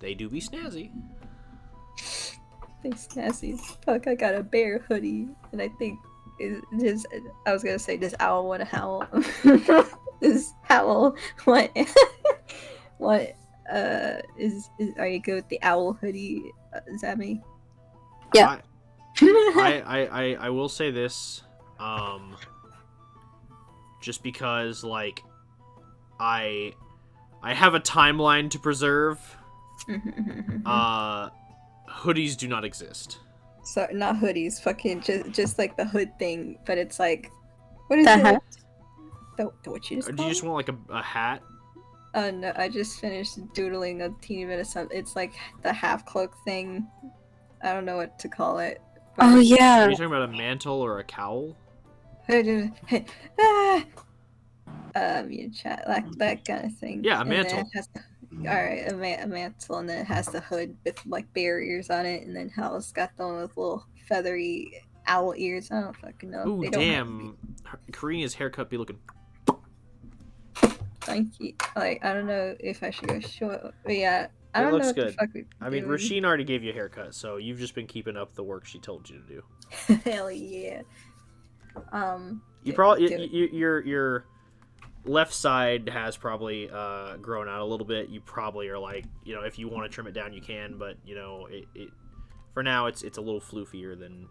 they do be snazzy. Thanks, Cassie. Fuck, I got a bear hoodie, and I think I was gonna say, does Owl want to howl? Does Owl what? What? Are you good with the Owl hoodie, Sammy? Yeah. I will say this, just because, like, I have a timeline to preserve. Hoodies do not exist. So not hoodies, fucking just like the hood thing, but it's like, what is The it? hat? The what you just Do called? you just want, like, a hat? Oh no, I just finished doodling a teeny bit of something. It's like the half cloak thing. I don't know what to call it. Oh Are yeah. you talking about a mantle or a cowl? You chat like that kind of thing. Yeah, a And then mantle. it has alright, a mantle, and then it has the hood with like bear ears on it, and then Hal's got the one with little feathery owl ears. I don't fucking know. Ooh, They don't have to damn. Karina's haircut be looking... be funky. Like, I don't know if I should go short. But yeah, I It don't looks know what good. the fuck we're I mean, doing. Rasheen already gave you a haircut, so you've just been keeping up the work she told you to do. Hell yeah. You do- probably... do it. Your left side has probably grown out a little bit. You probably are like, you know, if you want to trim it down, you can, but, you know, it for now, it's a little floofier than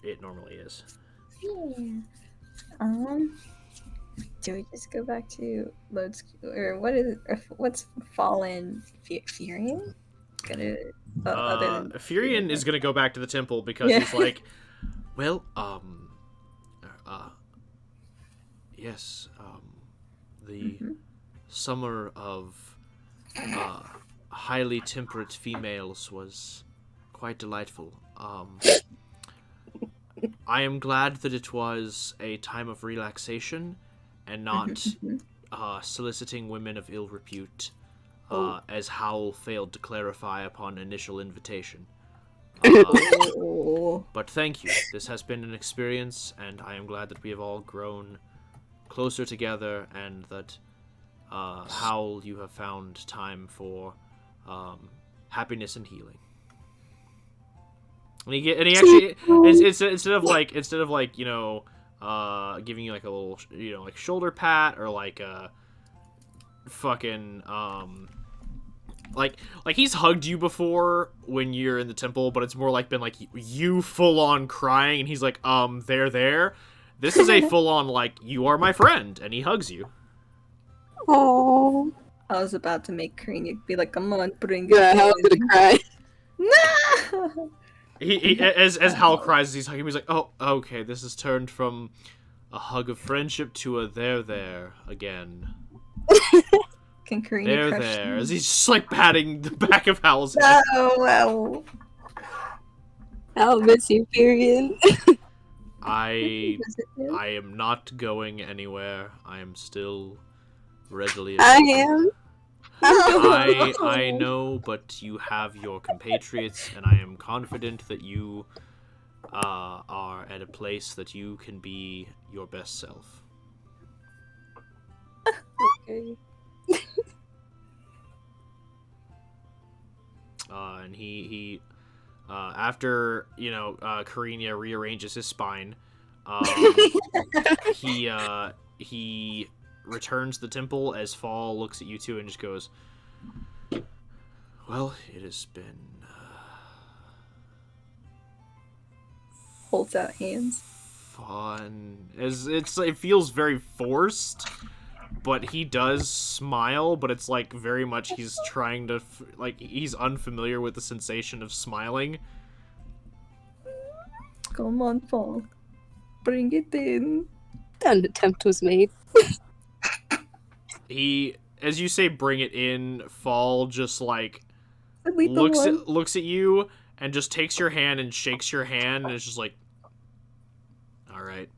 it normally is. Yeah. Do we just go back to load school, or what's Fallen Furion gonna other than Furion is gonna go back to the temple because Yeah. he's like, well, yes, the Mhm. summer of highly temperate females was quite delightful. I am glad that it was a time of relaxation and not soliciting women of ill repute, as Howl failed to clarify upon initial invitation. Oh. But thank you. This has been an experience, and I am glad that we have all grown closer together, and that, Howl, you have found time for happiness and healing. And he actually, instead of like you know, giving you like a little, you know, like shoulder pat or like a fucking like he's hugged you before when you're in the temple, but it's more like been like you full on crying, and he's like, there. This is a full on like, you are my friend, and he hugs you. Oh. I was about to make Karina be like, come on, bring Yeah, I was it. gonna cry. No! He as Hal cries as he's hugging him, he's like, oh, okay, this has turned from a hug of friendship to a there again. Can Karina crush There, him? as he's just like patting the back of Hal's head. Oh, well. I'll miss you, Furion. I Does it do? am not going anywhere. I am still readily I available. am. I'm I know, but you have your compatriots, and I am confident that you are at a place that you can be your best self. Okay. And he after, you know, Karina rearranges his spine, he returns to the temple as Fall looks at you two and just goes, Well, it has been Holds out hands. fun. It feels very forced, but he does smile. But it's like very much he's trying to he's unfamiliar with the sensation of smiling. Come on, Paul. Bring it in. An attempt was made. He, as you say, bring it in. Fall just like Looks looks at you and just takes your hand and shakes your hand and it's just like, all right.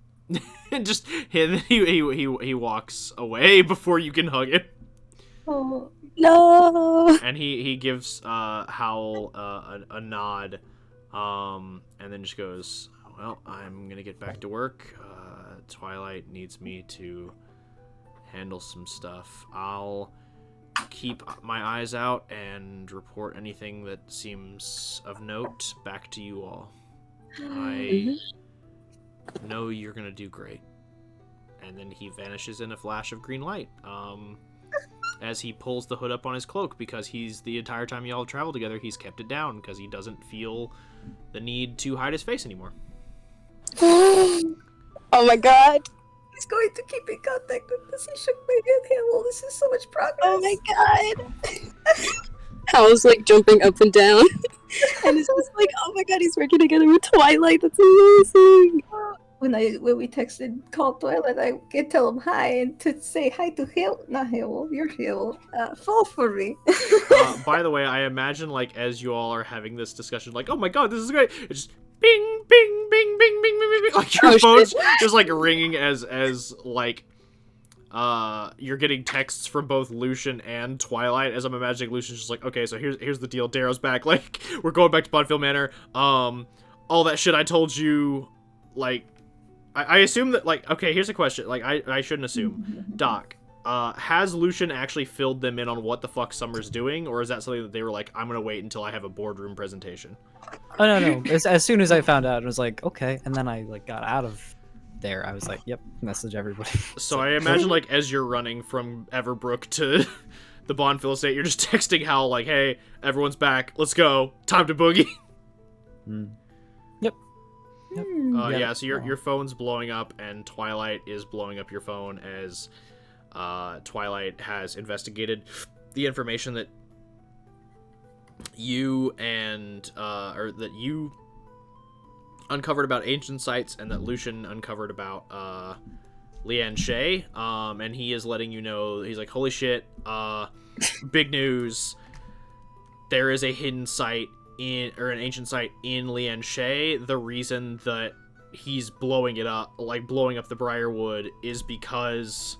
And just he walks away before you can hug him. Oh, No. And he gives Howl a nod, and then just goes, well, I'm gonna get back to work. Twilight needs me to handle some stuff. I'll keep my eyes out and report anything that seems of note back to you all. I know you're gonna do great. And then he vanishes in a flash of green light. As he pulls the hood up on his cloak, because he's the entire time y'all have traveled together, he's kept it down because he doesn't feel the need to hide his face anymore. Oh my god. he's going to keep in contact with us. He shook my hand. Well, this is so much progress. Oh my god. Howl's like jumping up and down. And it's just like, oh my god, he's working together with Twilight. That's amazing. When we called Twilight, I can tell him hi and to say hi to Hale. Not Hale, you're Hale. Fall for me. By the way, I imagine like as you all are having this discussion, like, oh my god, this is great. It's just bing, bing, bing, bing, bing, bing, bing. Like your phone's just like ringing as like you're getting texts from both Lucian and Twilight. As I'm imagining Lucian's just like, okay, so here's the deal. Darrow's back. Like we're going back to Bonfield Manor. All that shit I told you, like. I assume that, like, okay, here's a question. Like, I shouldn't assume. Doc, has Lucian actually filled them in on what the fuck Summer's doing? Or is that something that they were like, I'm gonna wait until I have a boardroom presentation? Oh, no. As soon as I found out, it was like, okay. And then I, like, got out of there. I was like, yep, message everybody. So I imagine, like, as you're running from Everbrook to the Bonfield estate, you're just texting Hal, like, hey, everyone's back. Let's go. Time to boogie. Yep. Yeah, so your phone's blowing up, and Twilight is blowing up your phone as Twilight has investigated the information that you and or that you uncovered about ancient sites, and that Lucian uncovered about Leanne Shea, and he is letting you know. He's like, holy shit, big news! There is a hidden site or an ancient site in Leanne Shea. The reason that he's blowing it up, like blowing up the Briarwood, is because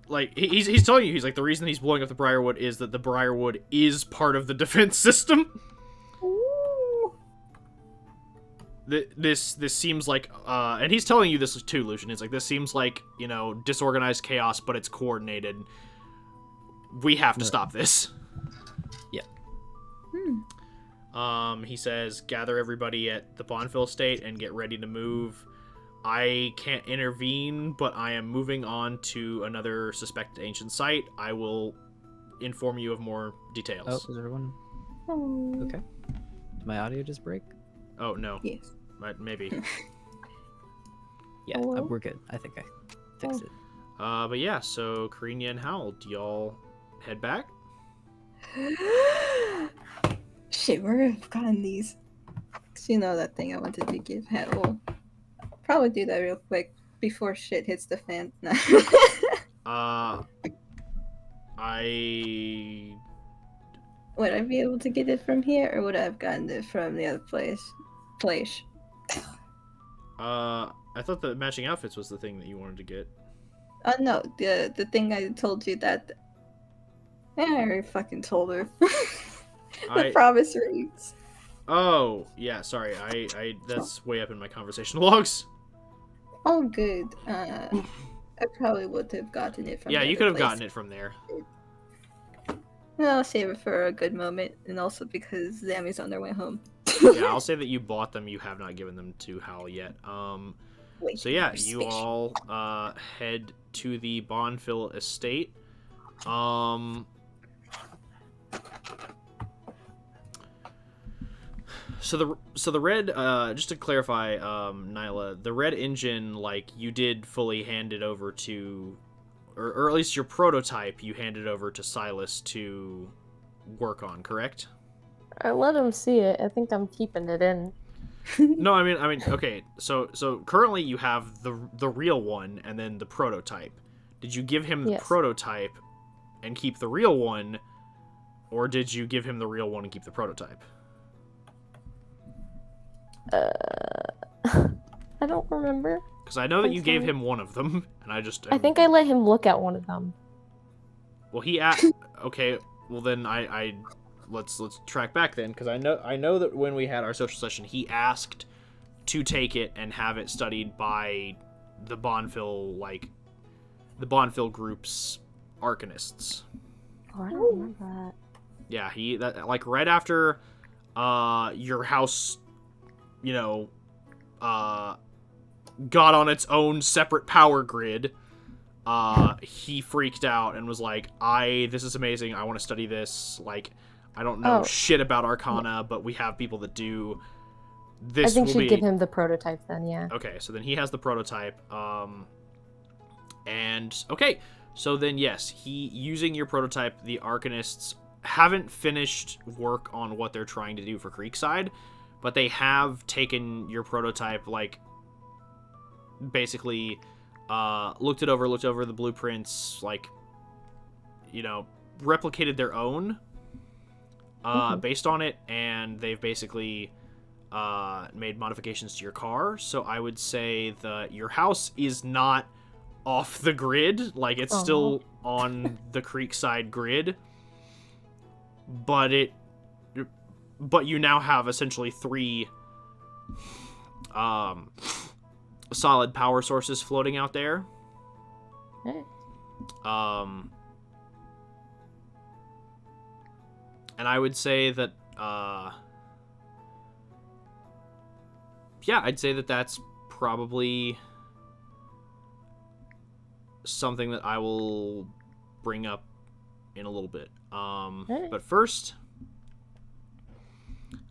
like he's telling you, he's like, the reason he's blowing up the Briarwood is that the Briarwood is part of the defense system. Ooh. This seems like and he's telling you this too, Lucian. It's like, this seems like, you know, disorganized chaos, but it's coordinated. We have to stop this. Yeah. He says, gather everybody at the Bonfield estate and get ready to move. I can't intervene, but I am moving on to another suspected ancient site. I will inform you of more details. Oh, is everyone okay? Did my audio just break? Oh, no. Yes. Maybe. Yeah, Hello? we're good. I think I fixed it. But yeah, so Karina and Howell, do y'all head back? Shit, where have gotten these? 'Cause you know that thing I wanted to give Hal. Probably do that real quick before shit hits the fan. No. I Would I be able to get it from here, or would I have gotten it from the other place? I thought the matching outfits was the thing that you wanted to get. Oh no, the thing I told you that. I already fucking told her. The promise rings. Oh, yeah, sorry. I that's way up in my conversation logs. Oh, good. I probably would have gotten it from. Yeah, the you other could have place. gotten it from there. Well, I'll save it for a good moment, and also because Zammy's on their way home. Yeah, I'll say that you bought them. You have not given them to Hal yet. Wait, So yeah, there's you fish. all head to the Bonfield estate. So the red, just to clarify, Nyla, the red engine, like, you did fully hand it over to, or at least your prototype, you handed over to Silas to work on, correct? I let him see it. I think I'm keeping it in. No, I mean, okay. So currently you have the real one and then the prototype. Did you give him the Yes. prototype and keep the real one, or did you give him the real one and keep the prototype? I don't remember. Because I know that I'm you gave sorry. him one of them, and I just I think I let him look at one of them. Well, okay. Well, then I let's track back then, because I know that when we had our social session, he asked to take it and have it studied by the Bonfil group's arcanists. Oh, I don't remember that. Yeah, that like right after your house, got on its own separate power grid. He freaked out and was like, this is amazing. I want to study this. Like, I don't know shit about Arcana, but we have people that do. This I think will she'd be... give him the prototype then, yeah. Okay, so then he has the prototype. Okay, so then yes, using your prototype, the Arcanists haven't finished work on what they're trying to do for Creekside, but they have taken your prototype, like, basically looked over the blueprints, like, replicated their own based on it, and they've basically made modifications to your car. So I would say that your house is not off the grid, like, it's still on the Creekside grid, but you now have essentially 3 solid power sources floating out there. Hey. And I would say that I'd say that that's probably something that I will bring up in a little bit. But first,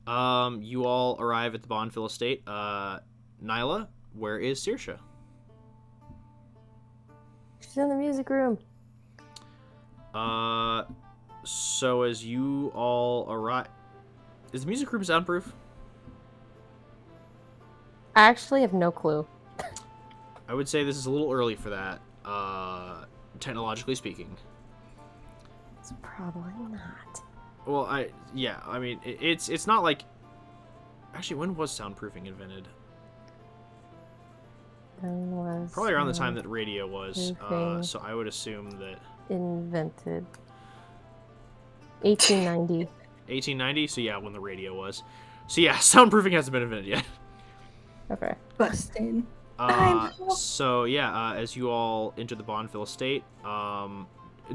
you all arrive at the Bonfil estate. Nyla, where is Saoirse? She's in the music room. So as you all arrive, is the music room soundproof? I actually have no clue. I would say this is a little early for that, technologically speaking. It's probably not. Well, I mean, it's not like... Actually, when was soundproofing invented? When was Probably around the time that radio was, soundproofing so I would assume that... invented? 1890. 1890? So yeah, when the radio was. So yeah, soundproofing hasn't been invented yet. Okay. Busted. So yeah, as you all enter the Bonfil estate,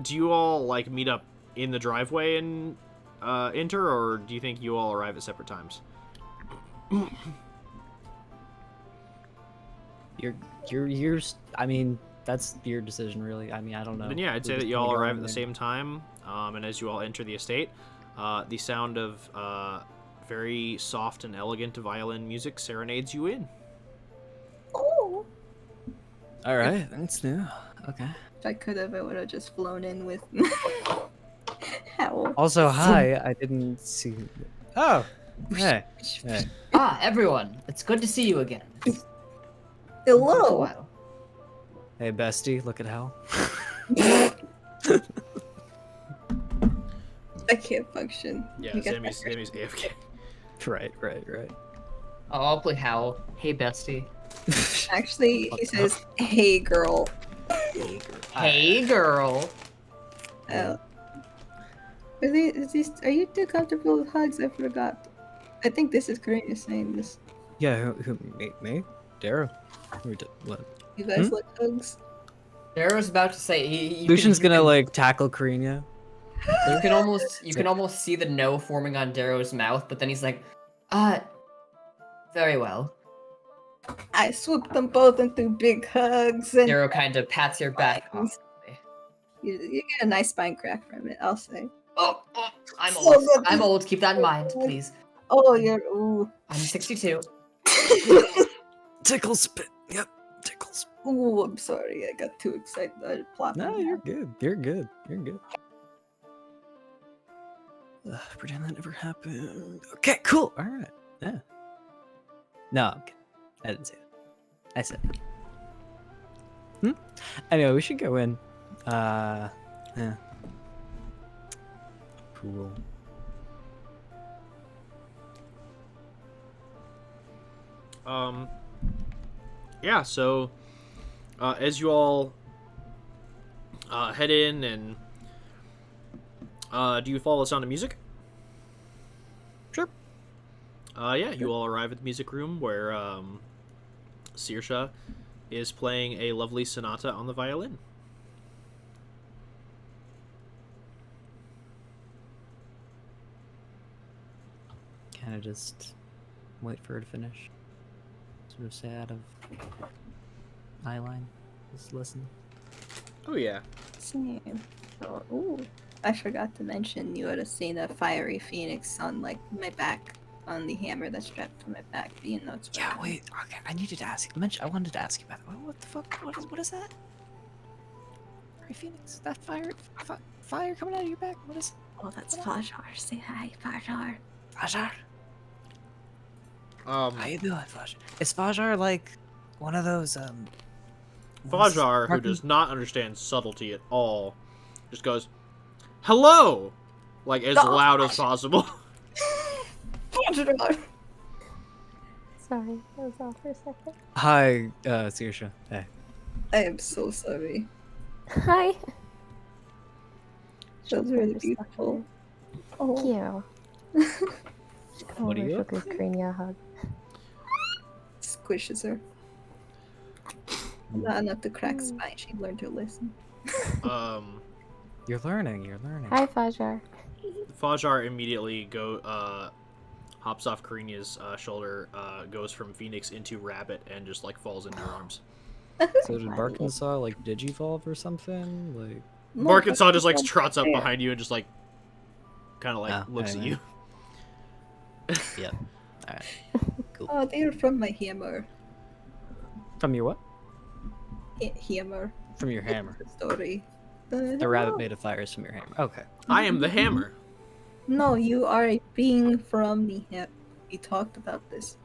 do you all, like, meet up in the driveway and enter, or do you think you all arrive at separate times? You're I mean, that's your decision, really. I mean, I don't know. Then yeah, I'd say that you all arrive at the same time, and as you all enter the estate, the sound of very soft and elegant violin music serenades you in. Oh. All right, that's new. Okay. If I could have, I would have just flown in with Howl. Also, hi. I didn't see. Oh. Hey. Hey. Everyone, it's good to see you again. Hello. Wow. Hey, bestie. Look at Hal. I can't function. Yeah, You got Sammy's AFK. Right. Oh, I'll play Howl. Hey, bestie. Actually, he says, "Hey, girl." Hey, girl. Oh. Are you too comfortable with hugs? I forgot. I think this is Karina saying this. Yeah. Me? Dara? What? You guys like hugs? Dara was about to say he Lucian's gonna like tackle Karina. You can almost see the no forming on Darrow's mouth, but then he's like, very well. I swooped them both into big hugs and Darrow kind of pats your back. You get a nice spine crack from it, I'll say. I'm So old. good. I'm old. Keep that in mind, please. Oh, you're ooh. I'm 62. Tickles. Yep, tickles. Ooh, I'm sorry. I got too excited. I plopped No, my you're hand. good. You're good. You're good. Pretend that never happened. Okay, cool. All right. Yeah. No, I'm kidding. I didn't say that. I said that. Anyway, we should go in. Yeah. Cool. Yeah, so as you all head in and do you follow the sound of music? Sure. Yeah, you all arrive at the music room where Saoirse is playing a lovely sonata on the violin. Kind of just wait for her to finish. Sort of stay out of eye line. Just listen. Oh yeah. Same. Oh, ooh. I forgot to mention you would have seen a fiery phoenix on like my back on the hammer that's strapped to my back. But you know it's Yeah, fine. wait. Okay, I needed to ask. I wanted to ask you about that. What the fuck? What is that? Fiery Phoenix? That fire coming out of your back? What is? Oh, that's Fajar. Say hi, Fajar. Fajar? Um, How you doing, Fajar? Is Fajar like one of those Fajar, who Martin- does not understand subtlety at all, just goes, "Hello!" like as No. loud as possible. Fajar. Sorry, I was off for a second. Hi, Saoirse. Hey. I am so sorry. Hi. That was really beautiful. Oh, Thank you. Come What are over, you she'll up give Krania a hug. squishes her. Not enough to crack spine. She learned to listen. You're learning. Hi, Fajar. Fajar immediately hops off Karina's shoulder, goes from Phoenix into Rabbit, and just like falls into her arms. So did Barkinsaw like digivolve or something? Like No, Barkinsaw just like Barkinsaw trots up there. behind you and just like kind of like Oh, looks at anyway. you. Yep. Alright. Cool. Oh, they're from my hammer. From your what? Hammer. From your hammer. The story. The rabbit made of fire is from your hammer. Okay. I am the hammer. No, you are a being from the hammer. We talked about this.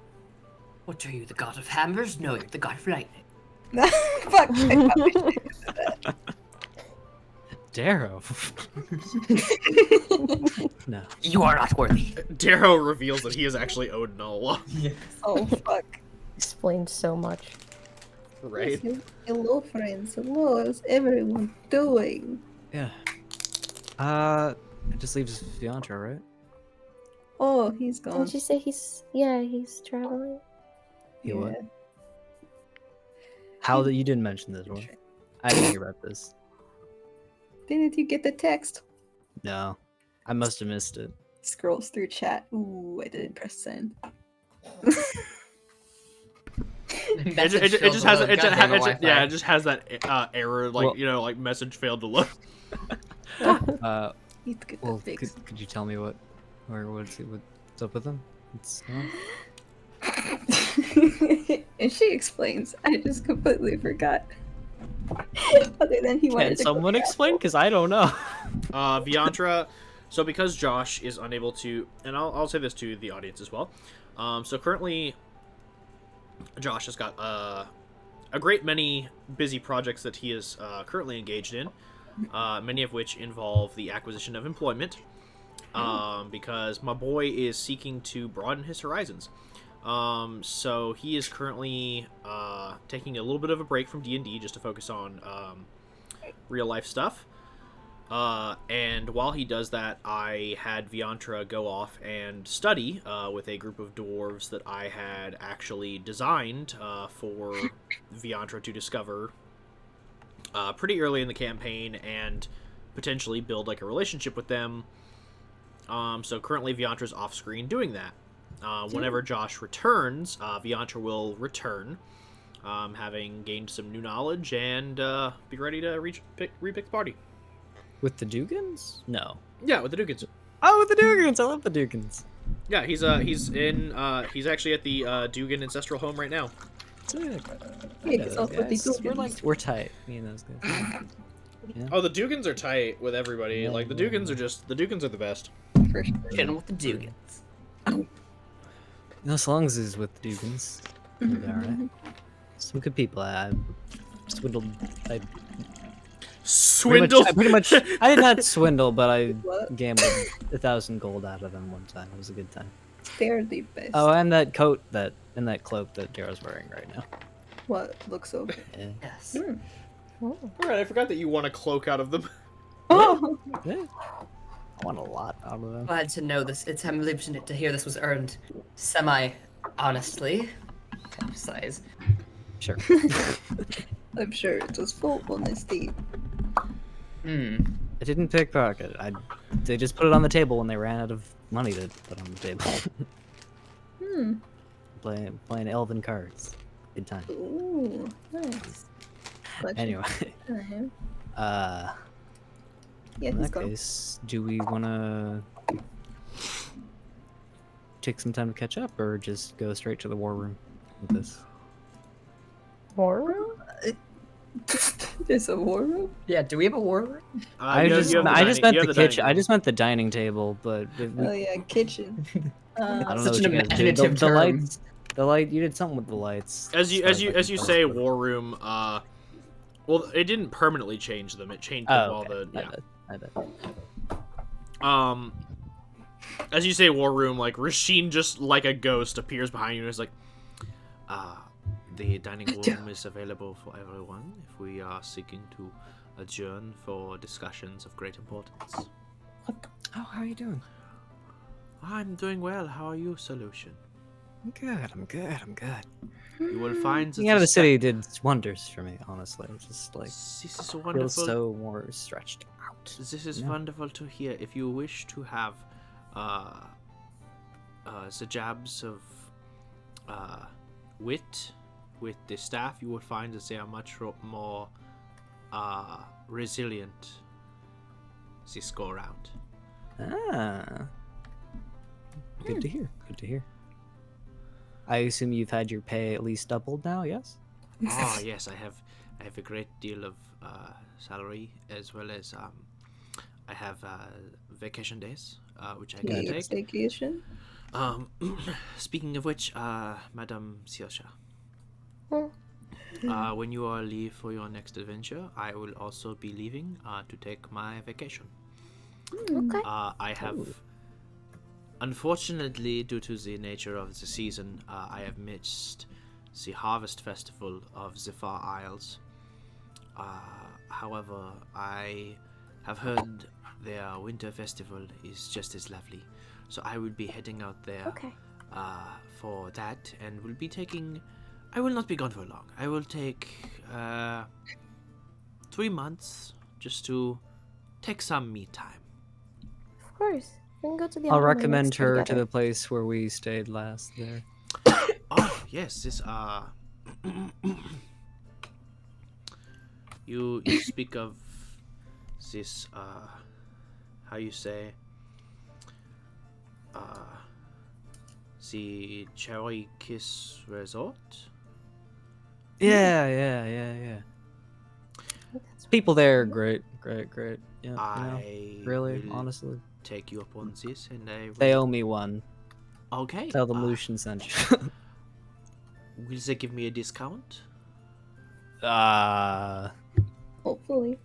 What are you, the god of hammers? No, you're the god of lightning. Fuck. I probably shouldn't have said that. Darrow. No. You are not worthy. Darrow reveals that he is actually Odin all along. Oh, fuck. Explained so much. Right? Hello, friends. Hello. How's everyone doing? Yeah. It just leaves Viantra, right? Oh, he's gone. Didn't you say he's traveling? He what? How that you didn't mention this one? I didn't hear about this. Didn't you get the text? No. I must have missed it. Scrolls through chat. Ooh, I didn't press send. It just has it just has that error like Well- like message failed to load. Need to get Well, that fixed. could you tell me what's up with them? It's, And she explains. I just completely forgot. Other than he wanted Can to go someone back. explain? Because I don't know. Viantra, so because Josh is unable to, and I'll say this to the audience as well. So currently, Josh has got a great many busy projects that he is currently engaged in, many of which involve the acquisition of employment, because my boy is seeking to broaden his horizons. So he is currently taking a little bit of a break from D&D just to focus on real life stuff. And while he does that, I had Viantra go off and study with a group of dwarves that I had actually designed for Viantra to discover pretty early in the campaign and potentially build like a relationship with them. So currently Viantra's off screen doing that. Whenever Josh returns, Viantra will return, having gained some new knowledge and be ready to repick the party. With the Dugans? No. Yeah, with the Dugans. Oh, with the Dugans! I love the Dugans. Yeah, he's actually at the Dugan ancestral home right now. Sick. Yeah, because also the Dugans. We're tight. Me and those guys. Oh, the Dugans are tight with everybody. Yeah, Like the yeah, Dugans are the Dugans are the best. For sure. Chilling with the Dugans. No, as long as he's with the Dugans, we'll be alright. Some good people. I swindled. Swindle. Pretty much. I did not swindle, but I What? gambled 1,000 gold out of them one time. It was a good time. They're the best. Oh, and that coat and that cloak that Darrow's wearing right now. What looks so good. Yeah. Yes. Oh. Alright, I forgot that you won a cloak out of them. Oh! Yeah. I want a lot out of them. Glad to know this. It's I'm relieved to hear this was earned semi-honestly. Size. Sure. I'm sure it was full honesty. Hmm. I didn't pickpocket. They just put it on the table when they ran out of money to put on the table. Hmm. playing elven cards. Good time. Ooh, nice. Gotcha. Anyway, Uh-huh. uh, Yeah, in he's that gone. case, do we want to take some time to catch up, or just go straight to the war room with this? War room? There's a war room? Yeah. Do we have a war room? I just meant the kitchen. I just meant the dining table, but if we, Oh yeah, kitchen. I don't know Such what an you guys did. imaginative The term. lights, the light. You did something with the lights. As you far say, I war room. Well, it didn't permanently change them. It changed them while okay. the I bet. As you say, war room, like Rasheen just like a ghost appears behind you and is like, the dining room is available for everyone if we are seeking to adjourn for discussions of great importance. Oh, how are you doing? I'm doing well. How are you, Sir Lucian? I'm good. I'm good. You will find that Getting out of the city did wonders for me, honestly. It's just like This is feel wonderful. so more stretched out. This is Yeah. wonderful to hear. If you wish to have the jabs of wit with the staff, you will find that they are much more resilient this go around. Ah. Good to hear. Good to hear. I assume you've had your pay at least doubled now, yes? Ah, yes, I have a great deal of salary, as well as I have vacation days, which I can take. Vacation? Speaking of which, Madame Siosha, Hmm. when you are leave for your next adventure, I will also be leaving to take my vacation. Okay. I have, unfortunately, due to the nature of the season, I have missed the harvest festival of the Far Isles. However, I have heard their winter festival is just as lovely, so I will be heading out there Okay. for that, and will be taking. I will not be gone for long. I will take 3 months just to take some me time. Of course. We can go to the I'll other one recommend next door her to together. the place where we stayed last there. Oh yes, this you speak of this how you say the Cherry Kiss Resort? Yeah. That's People there are great. Yeah, you know, I really, will honestly. take you up on this, and I will... They owe me one. Okay. Tell them Lucian sent you. Will they give me a discount? Hopefully.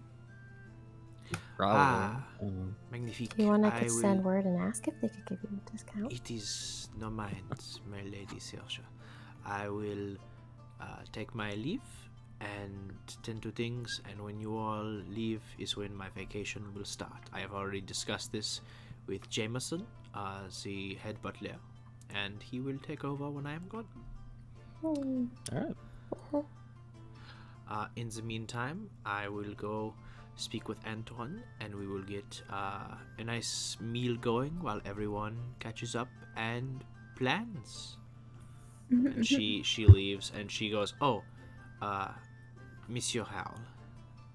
Probably. Magnifique. You want I I could will... send word and ask if they could give you a discount? It is no mind, my lady Saoirse. I will take my leave and tend to things, and when you all leave is when my vacation will start. I have already discussed this with Jameson, the head butler, and he will take over when I am gone. Hmm. All right. In the meantime, I will go speak with Antoine, and we will get a nice meal going while everyone catches up and plans. And she leaves, and she goes, "Oh, Monsieur Howell,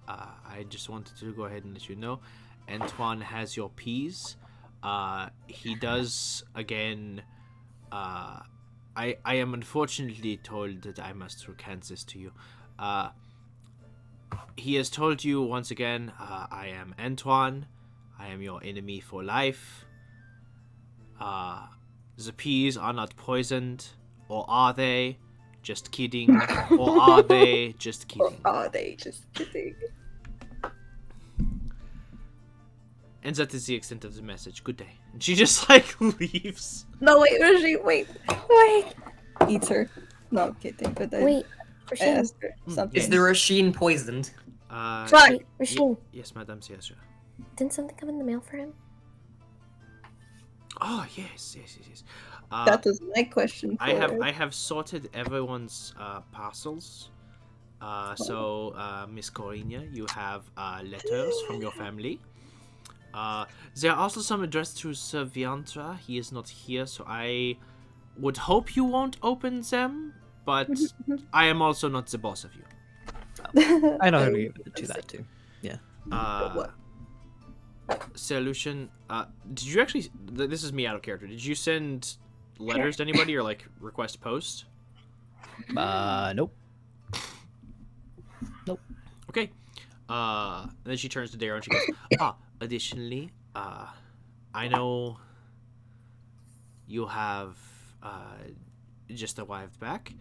I just wanted to go ahead and let you know, Antoine has your peas. He does again. I am unfortunately told that I must recant this to you. He has told you once again, I am Antoine. I am your enemy for life. The peas are not poisoned, or are they? Just kidding. Or are they? Just kidding. Or are they just kidding? And that is the extent of the message. Good day. And she just like leaves. No, wait, Rashi, wait. Eats her. No, I'm kidding. But then Wait, I Rasheen. asked her something. Is the Rasheen poisoned? Fuck! Wait, Rasheen. Yes, Madame Sierra. Didn't something come in the mail for him? Oh yes. That was my question. For I have sorted everyone's parcels. So Miss Corina, you have letters from your family. There are also some addressed to Sir Viantra. He is not here, so I would hope you won't open them. But I am also not the boss of you. I know how to do that too. Sir Lucian, did you actually? This is me out of character. Did you send letters to anybody or like request post? Nope. Okay. Then she turns to Darrow and she goes, additionally, I know you have just arrived back,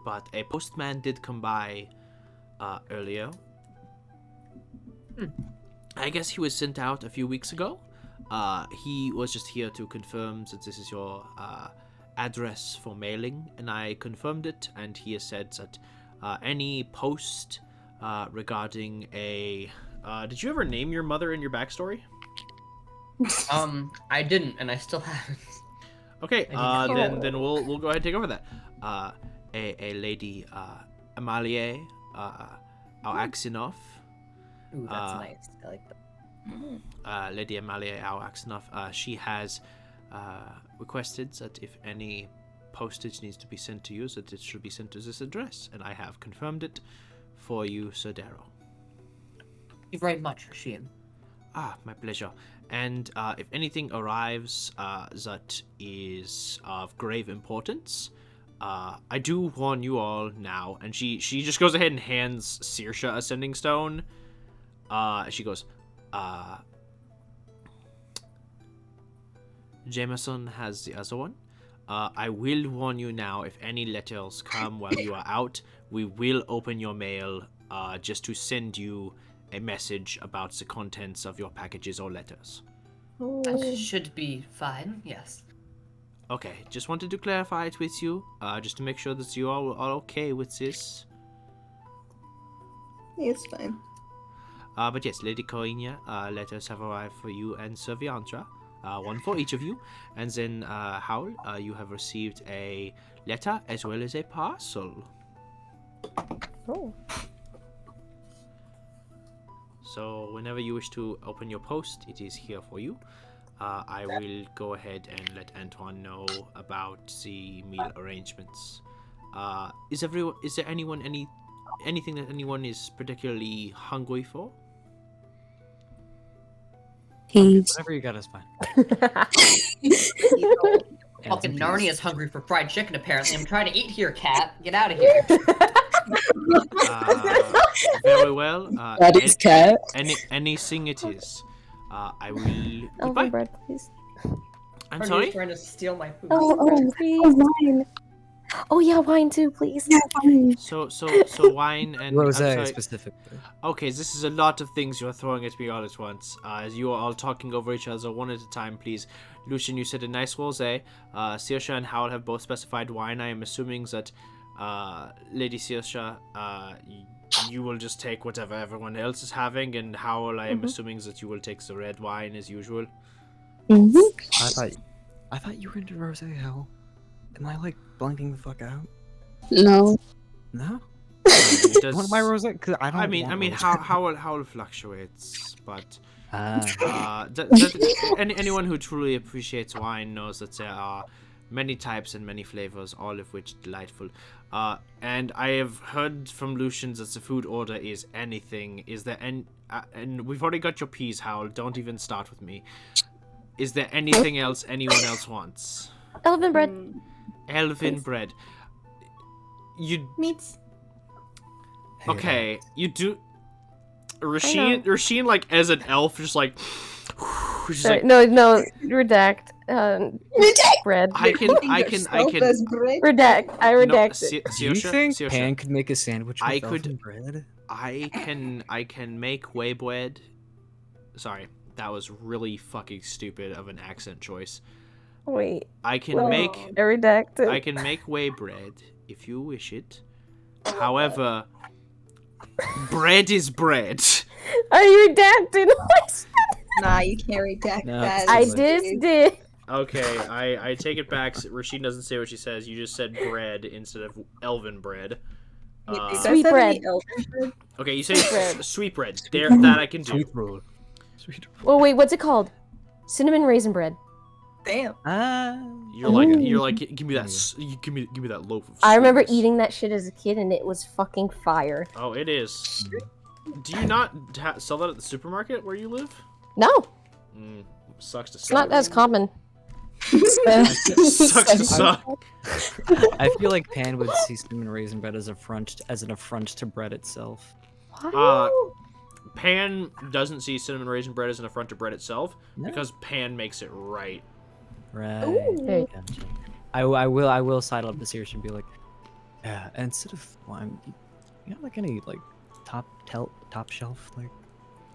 but a postman did come by earlier. I guess he was sent out a few weeks ago. He was just here to confirm that this is your address for mailing, and I confirmed it, and he has said that any post regarding a... did you ever name your mother in your backstory? I didn't, and I still haven't. Okay, I then we'll go ahead and take over that. A lady, Amalie Al-Axinoff. Ooh, that's nice. I like that. Lady Amalie Al-Axinoff, she has requested that if any postage needs to be sent to you, that it should be sent to this address, and I have confirmed it for you, Sir Darrow. Thank you very much, Rasheen. My pleasure. And if anything arrives that is of grave importance, I do warn you all now. And she just goes ahead and hands Saoirse a sending stone. She goes, Jameson has the other one. I will warn you now, if any letters come while you are out, we will open your mail just to send you a message about the contents of your packages or letters. That should be fine, yes. Okay, just wanted to clarify it with you, just to make sure that you all are okay with this. It's fine. But yes, Lady Corina, letters have arrived for you and Sir Viantra. One for each of you. And then, Howl, you have received a letter as well as a parcel. Oh. So, whenever you wish to open your post, it is here for you. I will go ahead and let Antoine know about the meal arrangements. Is there anything that anyone is particularly hungry for? Peas. Whatever you got is fine. Fucking Narnia's hungry for fried chicken, apparently. I'm trying to eat here, cat. Get out of here. Very well. That is cat. Anything it is. I will. Oh, Goodbye. bread, please. I'm Narnia's sorry. trying to steal my food. Wine. Oh yeah, wine too, please. Yeah, wine. So wine and I'm Rose sorry. specifically. Okay, this is a lot of things you're throwing at me all at once. As you are all talking over each other one at a time, please. Lucian, you said a nice rosé. Saoirse and Howl have both specified wine. I am assuming that Lady Saoirse, you will just take whatever everyone else is having, and Howl, I am assuming that you will take the red wine as usual. Mm-hmm. I thought you were into rosé, Hell. Am I like blanking the fuck out? No. No. Does, What my rosé? Cause I don't. I mean, rosé. Howl fluctuates, but Ah. anyone who truly appreciates wine knows that there are many types and many flavors, all of which delightful. And I have heard from Lucian that the food order is anything. Is there any... and we've already got your peas, Howl. Don't even start with me. Is there anything else anyone else wants? Elven bread. Elven Please. bread. You... Meats. Okay, you do... know. Rasheen, like, as an elf, just like... She's Sorry, like, no, redact. Bread. I can... As bread. Redact. I No, redacted. Do you think Saoirse, Pan could make a sandwich with I could- elven bread? I can make whey bread. Sorry, that was really fucking stupid of an accent choice. Wait. I can Well, make I redacted. I can make whey bread if you wish it. However, bread is bread. Are you redacting? Nah, you can't redact No, that. I Like- just did. Okay, I take it back. Rasheen doesn't say what she says. You just said bread instead of elven bread. Wait, you guys Sweet have bread. any elven bread? Okay, you say Sweet bread. sweet bread. There, that I can do. Sweet roll. Sweet Oh wait, what's it called? Cinnamon raisin bread. Damn. You're like Ooh. give me that give me that loaf of. I remember sweetness." eating that shit as a kid, and it was fucking fire. Oh, it is. Do you not sell that at the supermarket where you live? No, Sucks to it's suck. not as common. Sucks to suck. I feel like Pan would see cinnamon raisin bread as an affront to bread itself. Pan doesn't see cinnamon raisin bread as an affront to bread itself No. because Pan makes it right. Right. Hey. Gotcha. I will sidle up to Sirius and be like, yeah. And instead of wine, you know, like any like top shelf, like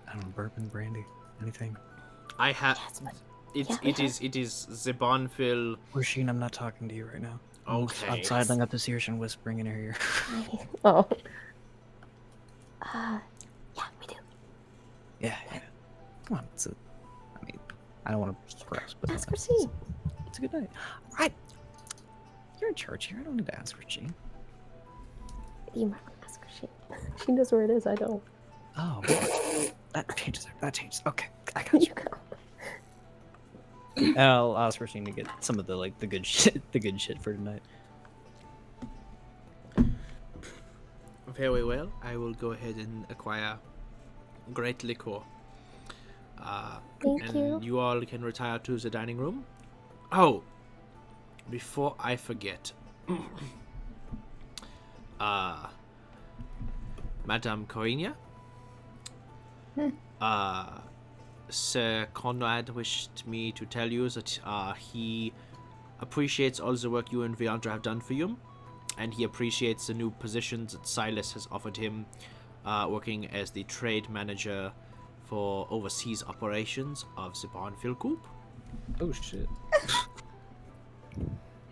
I don't know, bourbon, brandy, anything. I have. Yeah, It is the Bonfil. Rasheen, I'm not talking to you right now. I'm Okay. sidling up to Sirius and whispering in her ear. Oh. Yeah, we do. Yeah. Come on, I mean, I don't want to stress, but Ask Rasheen. it's a good night. All right. You're in charge here. I don't need to ask Rasheen. You might ask Rasheen. She knows where it is. I don't. Oh, that changes. That changes. Okay, I got you. You go. And I'll ask Rasheen to get some of the good shit, for tonight. Very well. I will go ahead and acquire great liquor. Thank And you. you all can retire to the dining room. Oh, before I forget, Madame Corinia, Sir Conrad wished me to tell you that he appreciates all the work you and Viandra have done for you, and he appreciates the new positions that Silas has offered him, working as the trade manager for overseas operations of the Barnfield Group. Oh shit.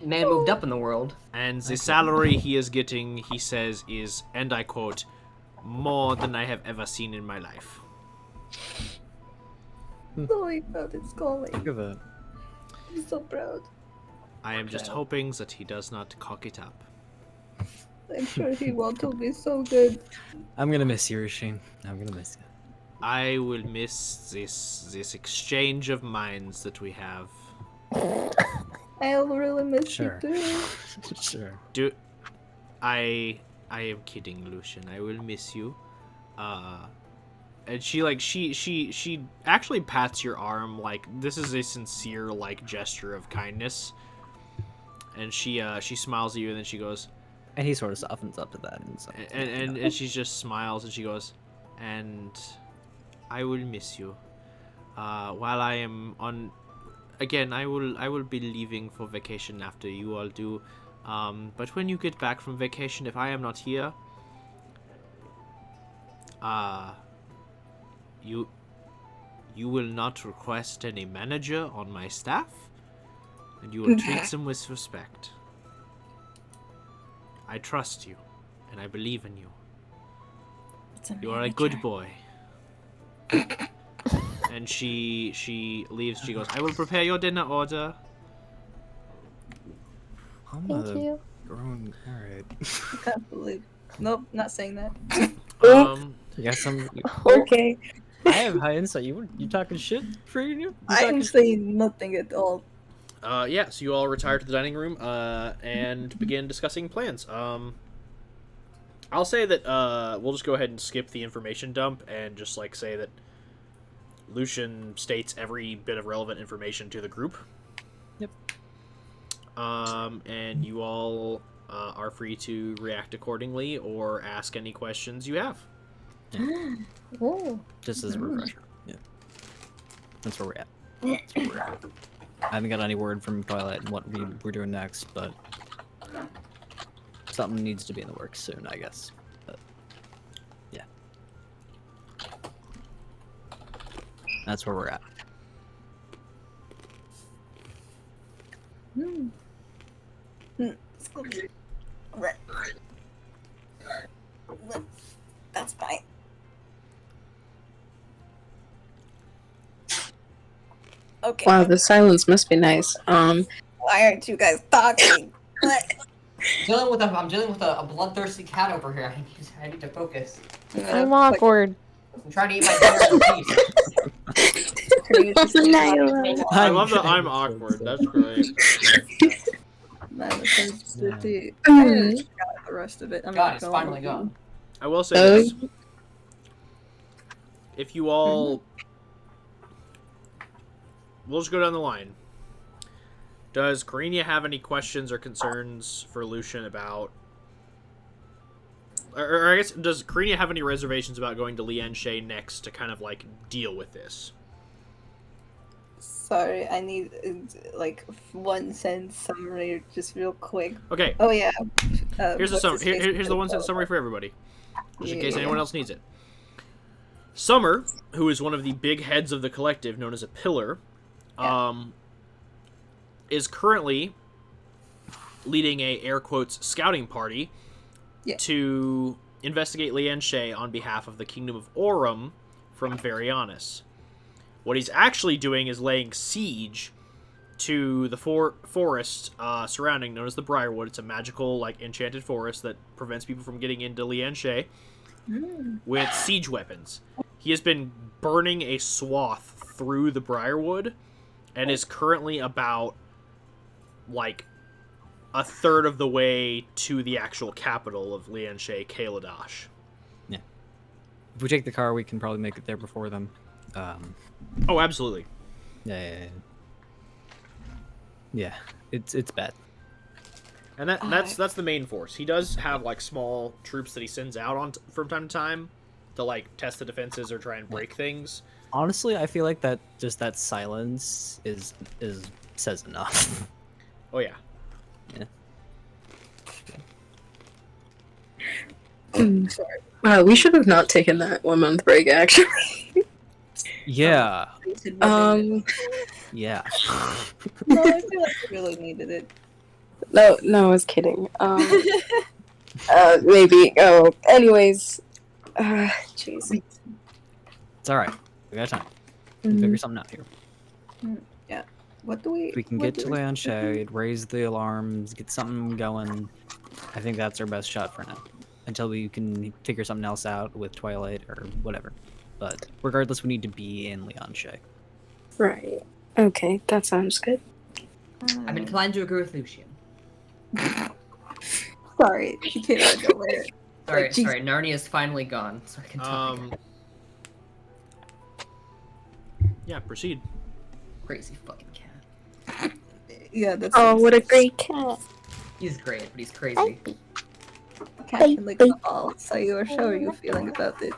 Man moved up in the world. And the salary he is getting, he says, is, and I quote, more than I have ever seen in my life. Oh my god, it's calling. Look at that. I'm so proud. I am just hoping that he does not cock it up. I'm sure he won't. He'll be so good. I'm gonna miss you, Rasheen. I'm gonna miss you. I will miss this exchange of minds that we have. I'll really miss Sure. you too. Sure. I am kidding, Lucian. I will miss you. And she actually pats your arm, like this is a sincere gesture of kindness. And she smiles at you, and then she goes, And he sort of softens up to that, and she just smiles, and she goes, and I will miss you. While I am on, again, I will be leaving for vacation after you all do. But when you get back from vacation, if I am not here, you will not request any manager on my staff, and you will treat them with respect. I trust you, and I believe in you. You are a good boy. And she leaves. She goes, I will prepare your dinner order. I'm Thank you. grown. All right. I can't believe. Nope, not saying that. You got some. Okay. I have high insight. You talking shit for you? I'm saying nothing at all. Yeah, so you all retire to the dining room and begin discussing plans. I'll say that we'll just go ahead and skip the information dump and just like say that Lucian states every bit of relevant information to the group. Yep. And you all are free to react accordingly or ask any questions you have. Ooh. Just as a refresher. Yeah. That's where we're at. That's where we're at. I haven't got any word from Twilight and what we're doing next, but something needs to be in the works soon, I guess. But yeah. That's where we're at. That's fine. Okay. Wow, the silence must be nice. Why aren't you guys talking? What? I'm dealing with a bloodthirsty cat over here. I need to focus. I'm awkward. I'm trying to eat my dinner in peace. Nyla. I love that I'm awkward. That's great. Man, sensitivity. Mm. I just forgot the rest of it. I'm God, not it's gonna finally lie. gone. I will say Oh. this. If you all... We'll just go down the line. Does Karina have any questions or concerns for Lucian about... Or I guess, does Karina have any reservations about going to Lian Shay next to kind of, like, deal with this? Sorry, I need like 1 sentence summary, just real quick. Okay, Oh yeah. here's the what's his face? here's the 1 sentence summary for everybody, just in case Yeah. anyone else needs it. Summer, who is one of the big heads of the collective, known as a pillar, is currently leading a air quotes scouting party to investigate Lian Shay on behalf of the Kingdom of Aurum from Varianus. What he's actually doing is laying siege to the forest surrounding, known as the Briarwood. It's a magical, like, enchanted forest that prevents people from getting into Lian Shay with siege weapons. He has been burning a swath through the Briarwood and is currently about, like, a third of the way to the actual capital of Lian Shay, Kaladesh. Yeah. If we take the car, we can probably make it there before them. Oh, absolutely. Yeah. Yeah, it's bad. And that's the main force. He does have like small troops that he sends out on from time to time to like test the defenses or try and break things. Honestly, I feel like that silence is says enough. Oh yeah. Wow, we should have not taken that 1 month break, actually. Yeah. No, Yeah. I feel like I really needed it. No, I was kidding. Maybe. Oh, anyways. Jeez. It's all right. We got time. We can figure something out here. What do we? If we can what get do to we- Lian Shade, raise the alarms, get something going. I think that's our best shot for now. Until we can figure something else out with Twilight or whatever. But regardless, we need to be in Lian Shay. Right. Okay, that sounds good. I'm inclined to agree with Lucian. Sorry, you can't go there. Sorry, Narnia's finally gone, so I can talk again. Yeah, proceed. Crazy fucking cat. Yeah, that's. Oh, what a great cat. He's great, but he's crazy. Cat can lick the ball. So how are you feeling about this?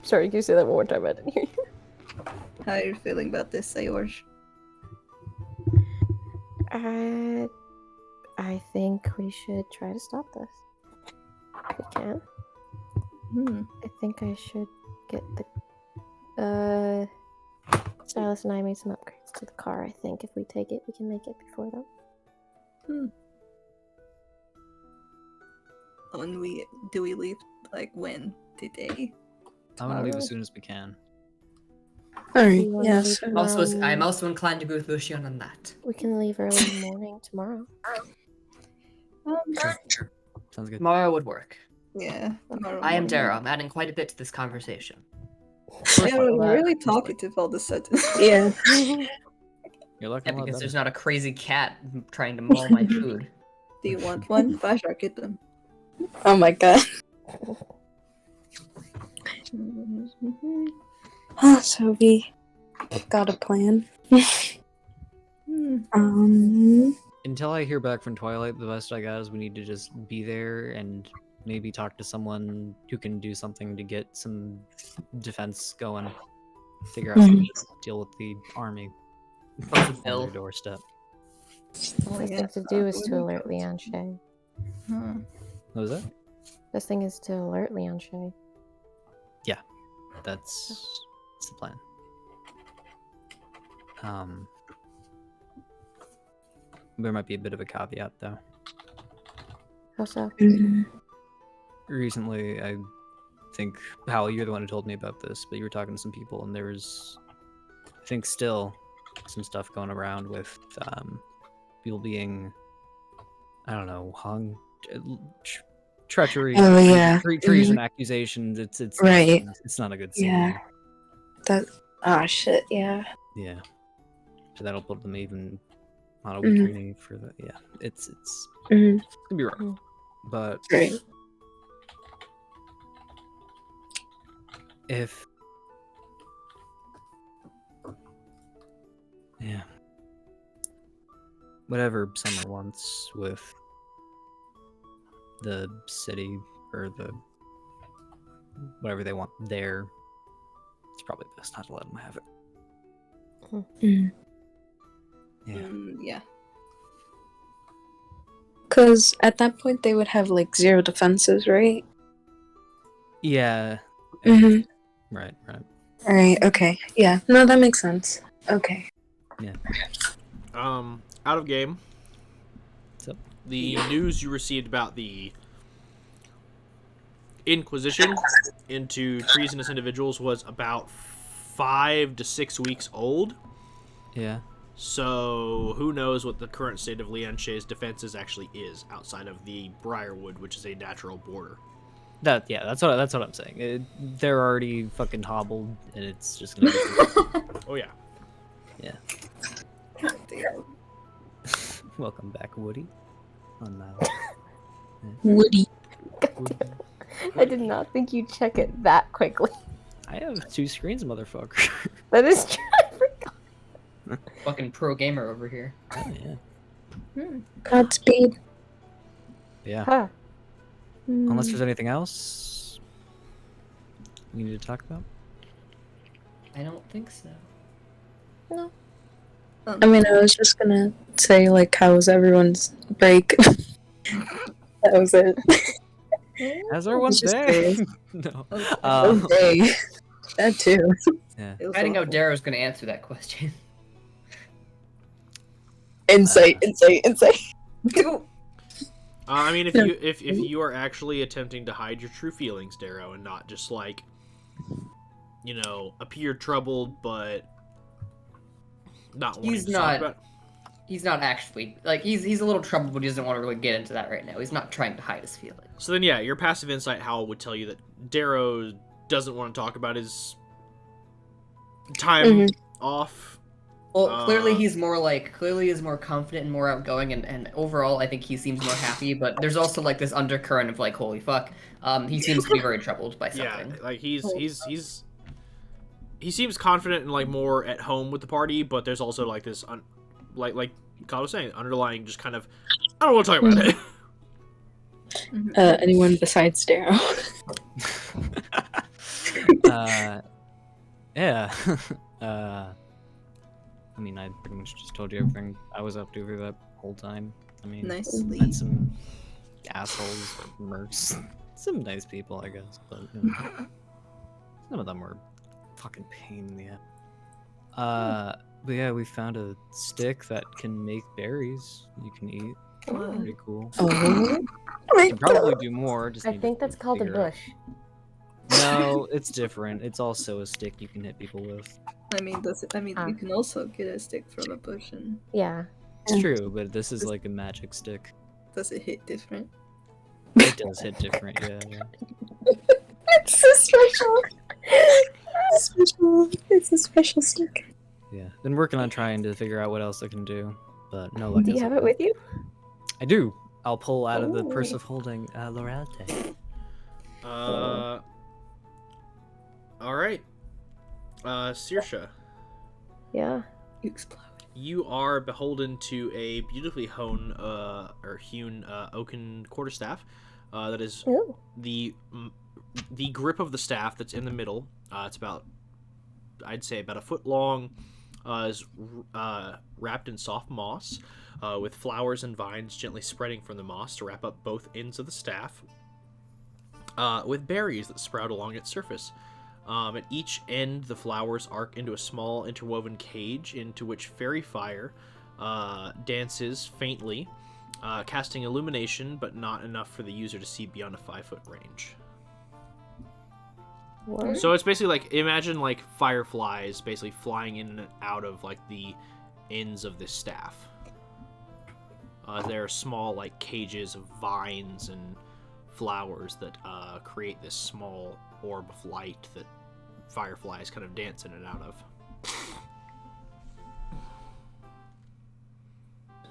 Sorry, can you say that one more time? I didn't hear you. How are you feeling about this, Sayorsh? I think we should try to stop this. If we can. I think I should get the Silas and I made some upgrades to the car. I think if we take it, we can make it before them. When do we leave? Like when? Today? I'm gonna leave Tomorrow? as soon as we can. Alright, You wanna yes. leave I'm also inclined to agree with Lucian on that. We can leave early in the morning tomorrow. Sounds good. Tomorrow would work. Yeah. I am Dara. I'm adding quite a bit to this conversation. Yeah, we're really talkative all of a sudden. Yeah. You're looking Yeah, a lot because better. there's not a crazy cat trying to maul my food. Do you want one? Flash rock get them. Oh my god. So we got a plan. Until I hear back from Twilight, the best I got is we need to just be there and maybe talk to someone who can do something to get some defense going. Figure out how to deal with the army What's the on bill? their doorstep. Best thing to do is to alert Leon Shay. What was that? Best thing is to alert Leon Shay. That's the plan. There might be a bit of a caveat though. How so? Recently, I think, Hal, you're the one who told me about this, but you were talking to some people, and there was, I think, still some stuff going around with people being, I don't know, hung, treachery, Oh, yeah. treason accusations. It's Right. It's not a good scene. Yeah. That. Oh shit. Yeah. Yeah. So that'll put them even on a weaker knee for the. Yeah. It's gonna be rough, but Right. if. Yeah. Whatever Summer wants with the city or the whatever they want there, it's probably best not to let them have it. Yeah. Yeah. Because at that point they would have like 0 defenses, right? Yeah. Mhm. Right. All right. Okay. Yeah. No, that makes sense. Okay. Yeah. Out of game. What's up? The news you received about the Inquisition into treasonous individuals was about 5 to 6 weeks old. Yeah. So who knows what the current state of Leon Shay's defenses actually is outside of the Briarwood, which is a natural border. That's what I'm saying. They're already fucking hobbled, and it's just gonna. Be... Oh yeah. Yeah. Welcome back, Woody. On Woody. I did not think you'd check it that quickly. I have 2 screens, motherfucker. That is true. I forgot. Fucking pro gamer over here. Oh, yeah. Godspeed. Yeah. Huh. Unless there's anything else we need to talk about. I don't think so. No. I mean, I was just gonna say, like, how was everyone's break? That was it. How's everyone's just day? curious. No. Okay. That too. Yeah. It was I didn't know awful. Darrow's gonna answer that question. Insight. I mean, if you are actually attempting to hide your true feelings, Darrow, and not just like, appear troubled but not wanting He's to talk not- about. He's not actually like he's a little troubled, but he doesn't want to really get into that right now. He's not trying to hide his feelings. So then, yeah, your passive insight, Hal, would tell you that Darrow doesn't want to talk about his time off. Well, clearly he's more confident and more outgoing, and overall, I think he seems more happy. But there's also like this undercurrent of like, holy fuck, he seems to be very troubled by something. Yeah, like he seems confident and like more at home with the party, but there's also like this like Kyle was saying, underlying just kind of, I don't want to talk about it. Anyone besides Darrow? Yeah. I mean, I pretty much just told you everything I was up to for that whole time. I mean, Nicely. had some assholes, mercs, some nice people, I guess, but some of them were fucking pain in the ass. But yeah, we found a stick that can make berries you can eat. Pretty cool. Oh my You can probably do more. Just I need think to that's called a figure out- bush. No, it's different. It's also a stick you can hit people with. I mean, you can also get a stick from a bush, and Yeah. It's true, but this is like a magic stick. does it hit different? It does hit different, yeah. It's so special. It's a special stick. Yeah, been working on trying to figure out what else I can do, but no luck. Do you as have of it with you? I do. I'll pull out of the Ooh. purse of holding Loralte. All right. Saoirse, Yeah. You explode. you are beholden to a beautifully hewn oaken quarterstaff. That is Ooh. the grip of the staff that's in the middle. It's about, I'd say, about a foot long. Is wrapped in soft moss, with flowers and vines gently spreading from the moss to wrap up both ends of the staff. With berries that sprout along its surface. At each end, the flowers arc into a small interwoven cage into which fairy fire dances faintly, casting illumination, but not enough for the user to see beyond a 5-foot range. What? So it's basically like, imagine like fireflies basically flying in and out of like the ends of this staff. There are small like cages of vines and flowers that create this small orb of light that fireflies kind of dance in and out of.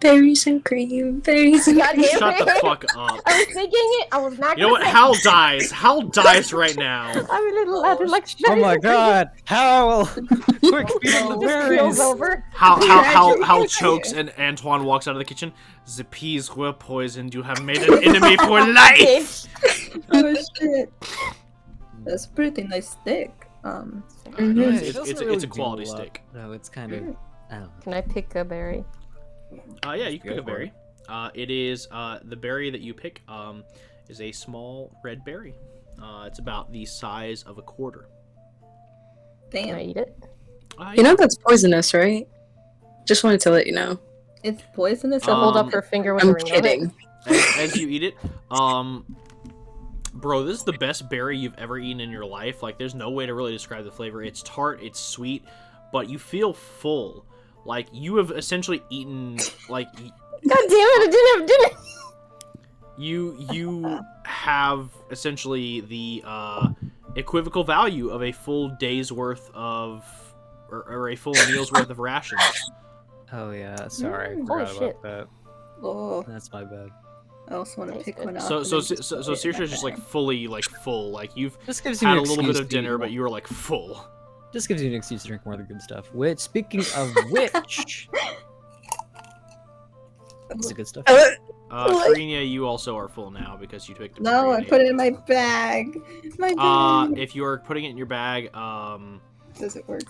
Berries and cream, berries and God damn it. Shut the fuck up. I was thinking it. I was not You know gonna what? say Hal dies. Hal dies right now. I'm a little louder, like Oh my god! Howl! Quick, feed him the Just berries! keels over. Hal chokes and Antoine walks out of the kitchen. The peas were poisoned. You have made an enemy for life. Oh shit. That's a pretty nice stick. It's a quality stick. No, it's kind of. I don't know. Can I pick a berry? Yeah, you can Go pick a for berry. It is the berry that you pick is a small red berry. It's about the size of a quarter. Can I Damn. eat it? You know that's poisonous, right? Just wanted to let you know. It's poisonous. So hold Um, up her finger with a I'm ring kidding. As you eat it, bro, this is the best berry you've ever eaten in your life. Like, there's no way to really describe the flavor. It's tart, it's sweet, but you feel full. Like, you have essentially eaten, like, God damn it! I didn't have dinner. you have essentially the equivocal value of a full day's worth of, or a full meal's worth of rations. Oh yeah, sorry, I Holy forgot shit. about that. Oh, That's my bad. I also want to Tastes pick good. one up. So and so then so just so put it in my Saoirse is just like bag. fully like full. Like, you've Just gives you had an a little bit excuse of to eat dinner, but more. you were like full. Just gives you an excuse to drink more of the good stuff. Which, speaking of which, that's the good stuff. Karina, you also are full now because you picked a No, berry I and put ate it in my bag. My bag. If you are putting it in your bag, Does it work?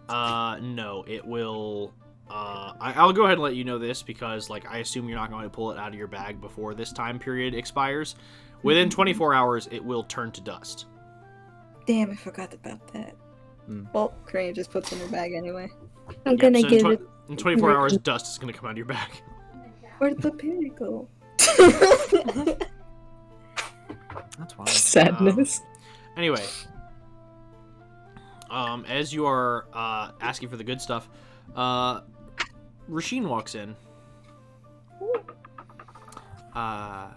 no, it will. I'll go ahead and let you know this because, like, I assume you're not going to pull it out of your bag before this time period expires. Within 24 hours, it will turn to dust. Damn, I forgot about that. Hmm. Well, Crane just puts it in her bag anyway. I'm Yeah, gonna so give it. in 24 hours, dust is going to come out of your bag. Where'd the berry go? That's fine. Sadness. Anyway, as you are asking for the good stuff, Rasheen walks in. My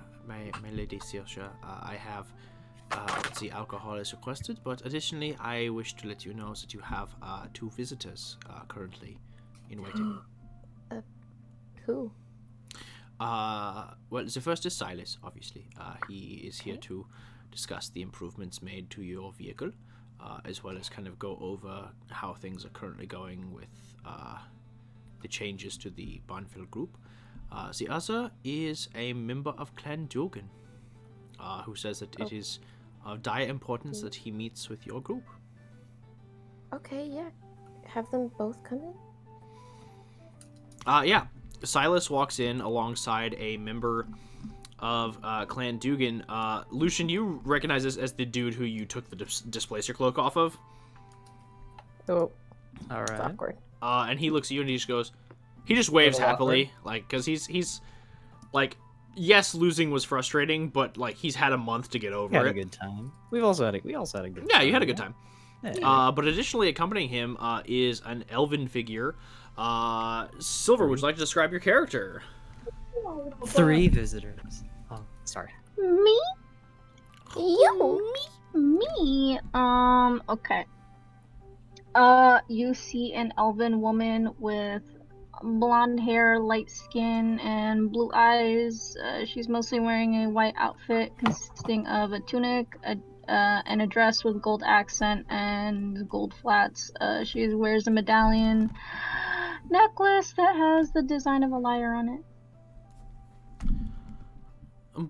lady Saoirse, I have, let's see, alcohol is requested, but additionally, I wish to let you know that you have 2 visitors currently in waiting. Who? Well, the first is Silas, obviously. He is here to discuss the improvements made to your vehicle, as well as kind of go over how things are currently going with the changes to the Bonfil group. The other is a member of Clan Dugan, who says that it is of dire importance that he meets with your group. Okay, yeah. Have them both come in? Yeah. Silas walks in alongside a member of Clan Dugan. Lucian, you recognize this as the dude who you took the displacer cloak off of. Oh, All it's right. awkward. And he looks at you and he just goes, he just waves Little happily, like, because he's like, yes, losing was frustrating, but like he's had a month to get We over had a it. good time. We also had a good time. Yeah, you had a good time. Yeah. But additionally accompanying him is an elven figure. Silver, would you like to describe your character? 3 visitors. Oh, sorry. Me? You? Me? Okay. You see an elven woman with blonde hair, light skin, and blue eyes. She's mostly wearing a white outfit consisting of a tunic, and a dress with gold accent and gold flats. She wears a medallion necklace that has the design of a lyre on it.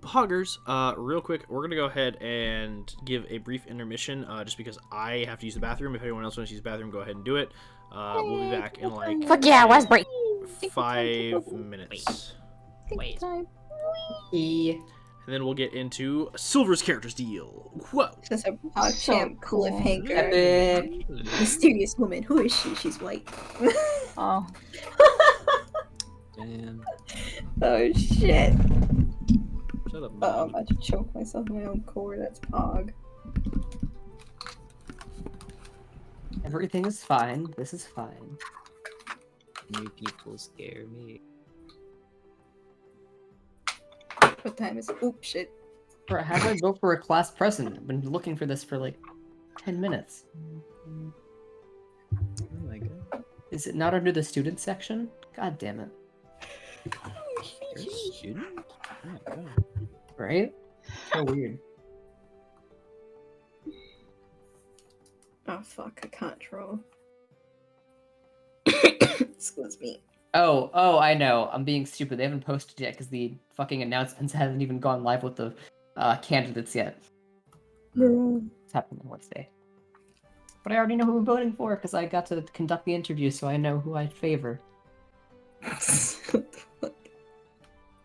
Poggers, real quick, we're going to go ahead and give a brief intermission just because I have to use the bathroom. If anyone else wants to use the bathroom, go ahead and do it. We'll be back in like Fuck yeah, was break. 5 minutes. Wait. Time. E. And then we'll get into Silver's characters deal. Whoa. Just a PogChamp cool. cliffhanger. Epic. Mysterious woman. Who is she? She's white. Oh. Damn. Oh shit. Shut up, Oh, I'm Mom. about to choke myself in my own core. That's Pog. Everything is fine. This is fine. New people scare me. What time is it? Oop, shit. How do I vote for a class president? I've been looking for this for like 10 minutes. Oh my god. Is it not under the student section? God damn it. You're a student? Oh my god. Right? So weird. Oh fuck, I can't troll. Excuse me. Oh, I know. I'm being stupid. They haven't posted yet because the fucking announcements haven't even gone live with the candidates yet. It's happening on Wednesday. But I already know who I'm voting for because I got to conduct the interview, so I know who I favor. What the fuck?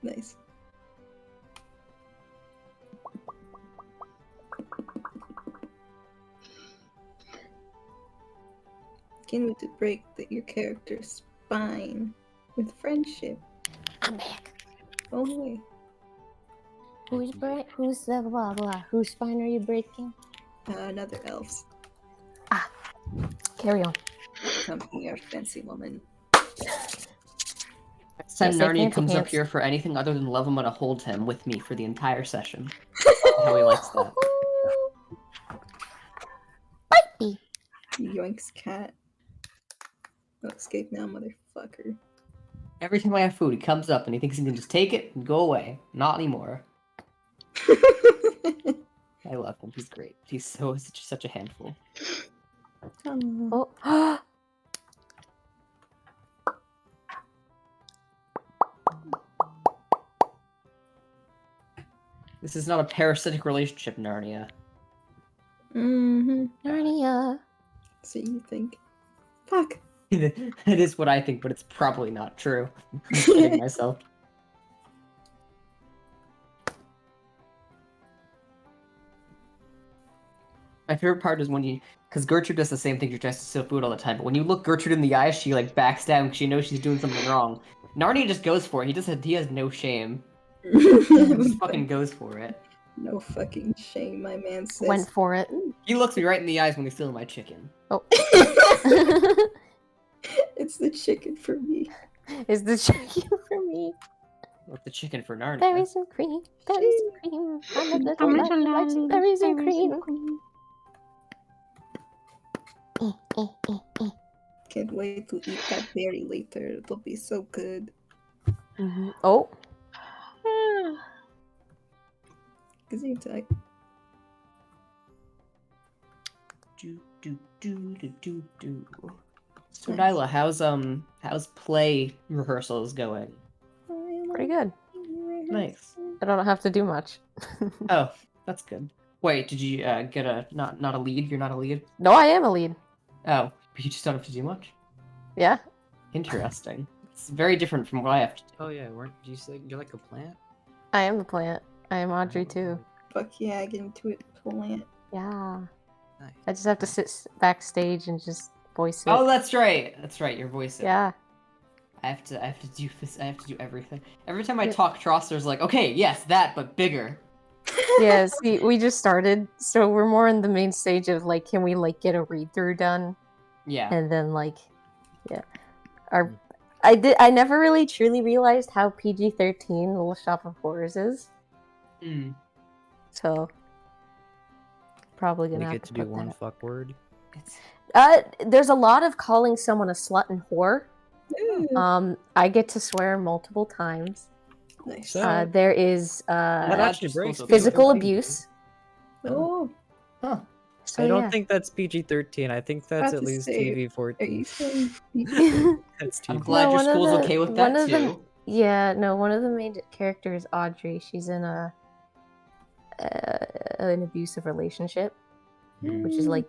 Nice. Begin with the break your character's spine with friendship. I'm back. Only. Who's the blah blah? Whose spine are you breaking? Another elf's. Carry on. Come here, fancy woman. Next time Yes, I Narnia fancy comes up pants. here for anything other than love, I'm gonna hold him with me for the entire session. How he likes that. Bite. Yoinks cat. Oh, escape now, motherfucker. Every time I have food, he comes up and he thinks he can just take it and go away. Not anymore. I love him. He's great. He's such a handful. Oh. Oh. This is not a parasitic relationship, Narnia. Mm-hmm. Narnia. So you think. Fuck. It is what I think, but it's probably not true. I'm kidding myself. My favorite part is when you, because Gertrude does the same thing. She tries to steal food all the time, but when you look Gertrude in the eyes, she like backs down because she knows she's doing something wrong. Narnia just goes for it. He has no shame. He just fucking goes for it. No fucking shame, my man says. Went for it. He looks me right in the eyes when he's stealing my chicken. Oh. It's the chicken for me. Is the chicken for me? With the chicken for Narnia. Berries and cream. Berries and cream. I'm a little lad who likes berries and cream. Can't wait to eat that berry later. It'll be so good. Mm-hmm. Oh. Gesundheit. Do. So Nyla, how's play rehearsals going? Pretty good. Nice. I don't have to do much. Oh, that's good. Wait, did you get a not a lead? You're not a lead? No, I am a lead. Oh, but you just don't have to do much? Yeah. Interesting. It's very different from what I have to do. Oh yeah, weren't you say you're like a plant? I am the plant. I am Audrey too. Fuck yeah, get into it, plant. Yeah. Nice. I just have to sit backstage and just voice it. Oh, that's right. That's right. Your voice. Yeah. I have to do this. I have to do everything. Every time I talk, Trosser's like, okay, yes, that, but bigger. Yeah, see, we just started, so we're more in the main stage of like, can we like get a read through done? Yeah. And then like, yeah. I never really truly realized how PG-13 Little Shop of Horrors is. Mm. So probably We gonna have get to to do put one that. fuck word. There's a lot of calling someone a slut and whore. I get to swear multiple times. Nice. So, There is that actually breaks physical PG-13. abuse. Oh, Huh. So I don't yeah. think that's PG-13. I think that's About at to least say, are you TV-14. saying That's I'm TV. glad No, your one of school's the- okay with one that of the- too. Yeah, no, one of the main characters, Audrey, she's in an abusive relationship, which is like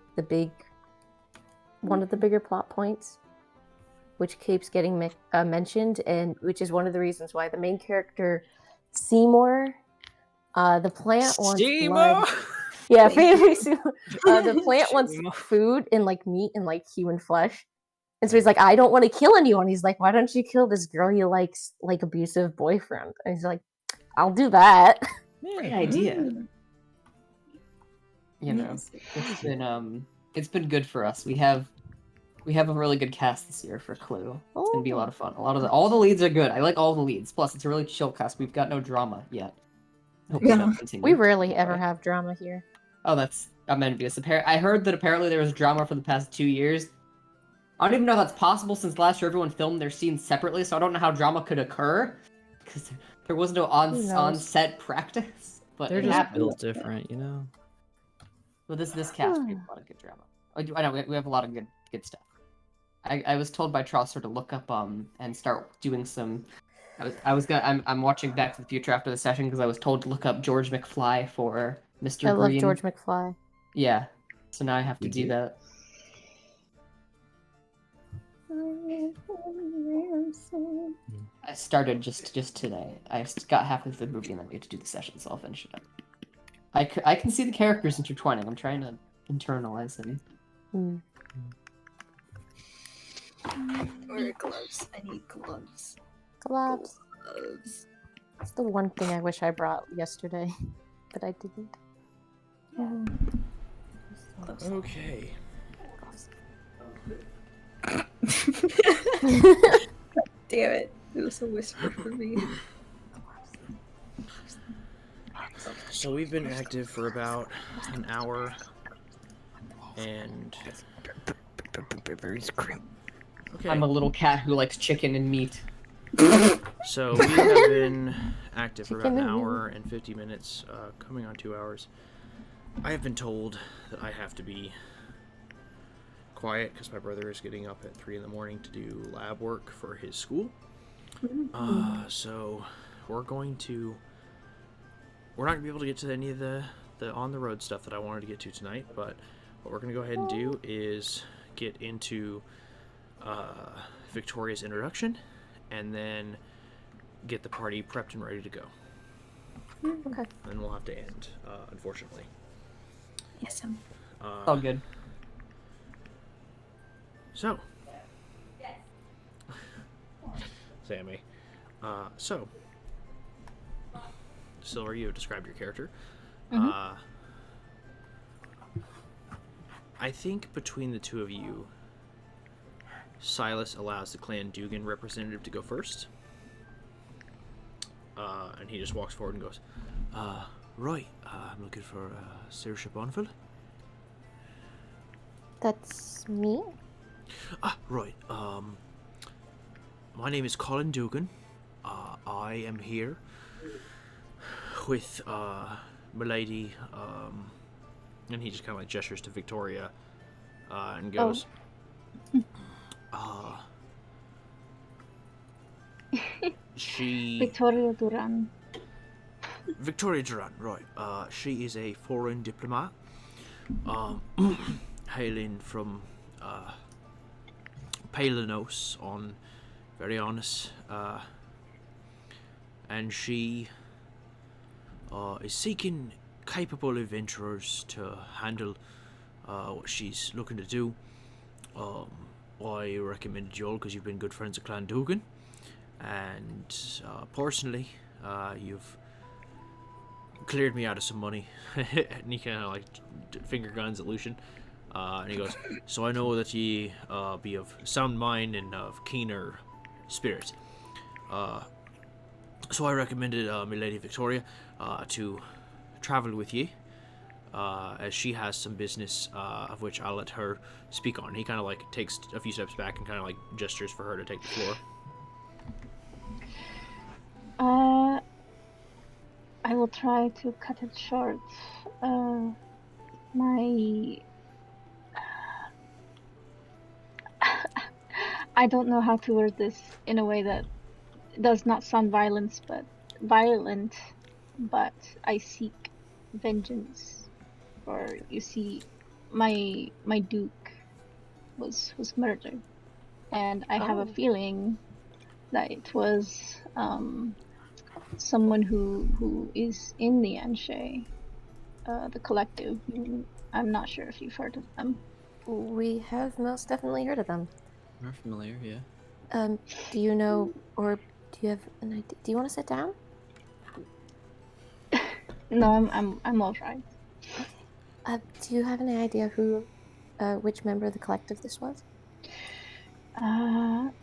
one of the bigger plot points, which keeps getting mentioned, and which is one of the reasons why the main character, Seymour, the plant wants blood. Yeah, the plant wants food and like meat and like human flesh. And so he's like, I don't want to kill anyone. He's like, why don't you kill this girl you like abusive boyfriend? And he's like, I'll do that. Great idea. You know, Yes. it's been good for us. We have a really good cast this year for Clue. It's gonna be a lot of fun. All the leads are good. I like all the leads. Plus, it's a really chill cast. We've got no drama yet. I hope Yeah. that'll continue. We rarely ever have drama here. Oh, I'm envious. I heard that apparently there was drama for the past 2 years. I don't even know if that's possible since last year everyone filmed their scenes separately, so I don't know how drama could occur because there was no on-set practice. But They're it just happened. built different, you know? But this cast, we have a lot of good drama. I know we have a lot of good stuff. I was told by Trosser to look up and start doing some. I'm watching Back to the Future after the session because I was told to look up George McFly for Mr. I Green. love George McFly. Yeah, so now I have to do do? that. I started just today. I got halfway through the movie and then we had to do the session, so I'll finish it up. I can see the characters intertwining. I'm trying to internalize them. Mm. Or gloves. I need gloves. Gloves. Gloves. That's the one thing I wish I brought yesterday, but I didn't. Okay. Damn it. It was a whisper for me. So we've been active for about an hour, and okay. I'm a little cat who likes chicken and meat. So we have been active for about Chicken an and hour and 50 minutes, coming on 2 hours. I have been told that I have to be quiet because my brother is getting up at 3 in the morning to do lab work for his school. So we're not going to be able to get to any of the on the road stuff that I wanted to get to tonight, but what we're going to go ahead and do is get into Victoria's introduction and then get the party prepped and ready to go. Okay. And we'll have to end, unfortunately. Yes, All good. So, Sammy. So, Silver, you have described your character. I think between the two of you, Silas allows the Clan Dugan representative to go first. And he just walks forward and goes, right, I'm looking for Saoirse Bonfield. That's me? Right. My name is Colin Dugan. I am here with Milady, and he just kind of like gestures to Victoria, and goes, she... Victoria Duran. Victoria Duran, right. She is a foreign diplomat, hailing from Palanos on Very Honest, and she is seeking capable adventurers to handle what she's looking to do. I recommended you all because you've been good friends of Clan Dugan, and personally, you've cleared me out of some money. And he kind of like finger guns at Lucian, and he goes, so I know that ye be of sound mind and of keener spirit. So I recommended my Lady Victoria to travel with ye as she has some business of which I'll let her speak on. He kind of like takes a few steps back and kind of like gestures for her to take the floor. I will try to cut it short. I don't know how to word this in a way that does not sound violent, but I seek vengeance. Or you see, my Duke was murdered, and I have a feeling that it was someone who is in the Anshe, the collective. I'm not sure if you've heard of them. We have most definitely heard of them. We're familiar, yeah. Do you know, or do you have an idea? Do you want to sit down? No, I'm all right. Okay. Do you have any idea who, which member of the collective this was? I'm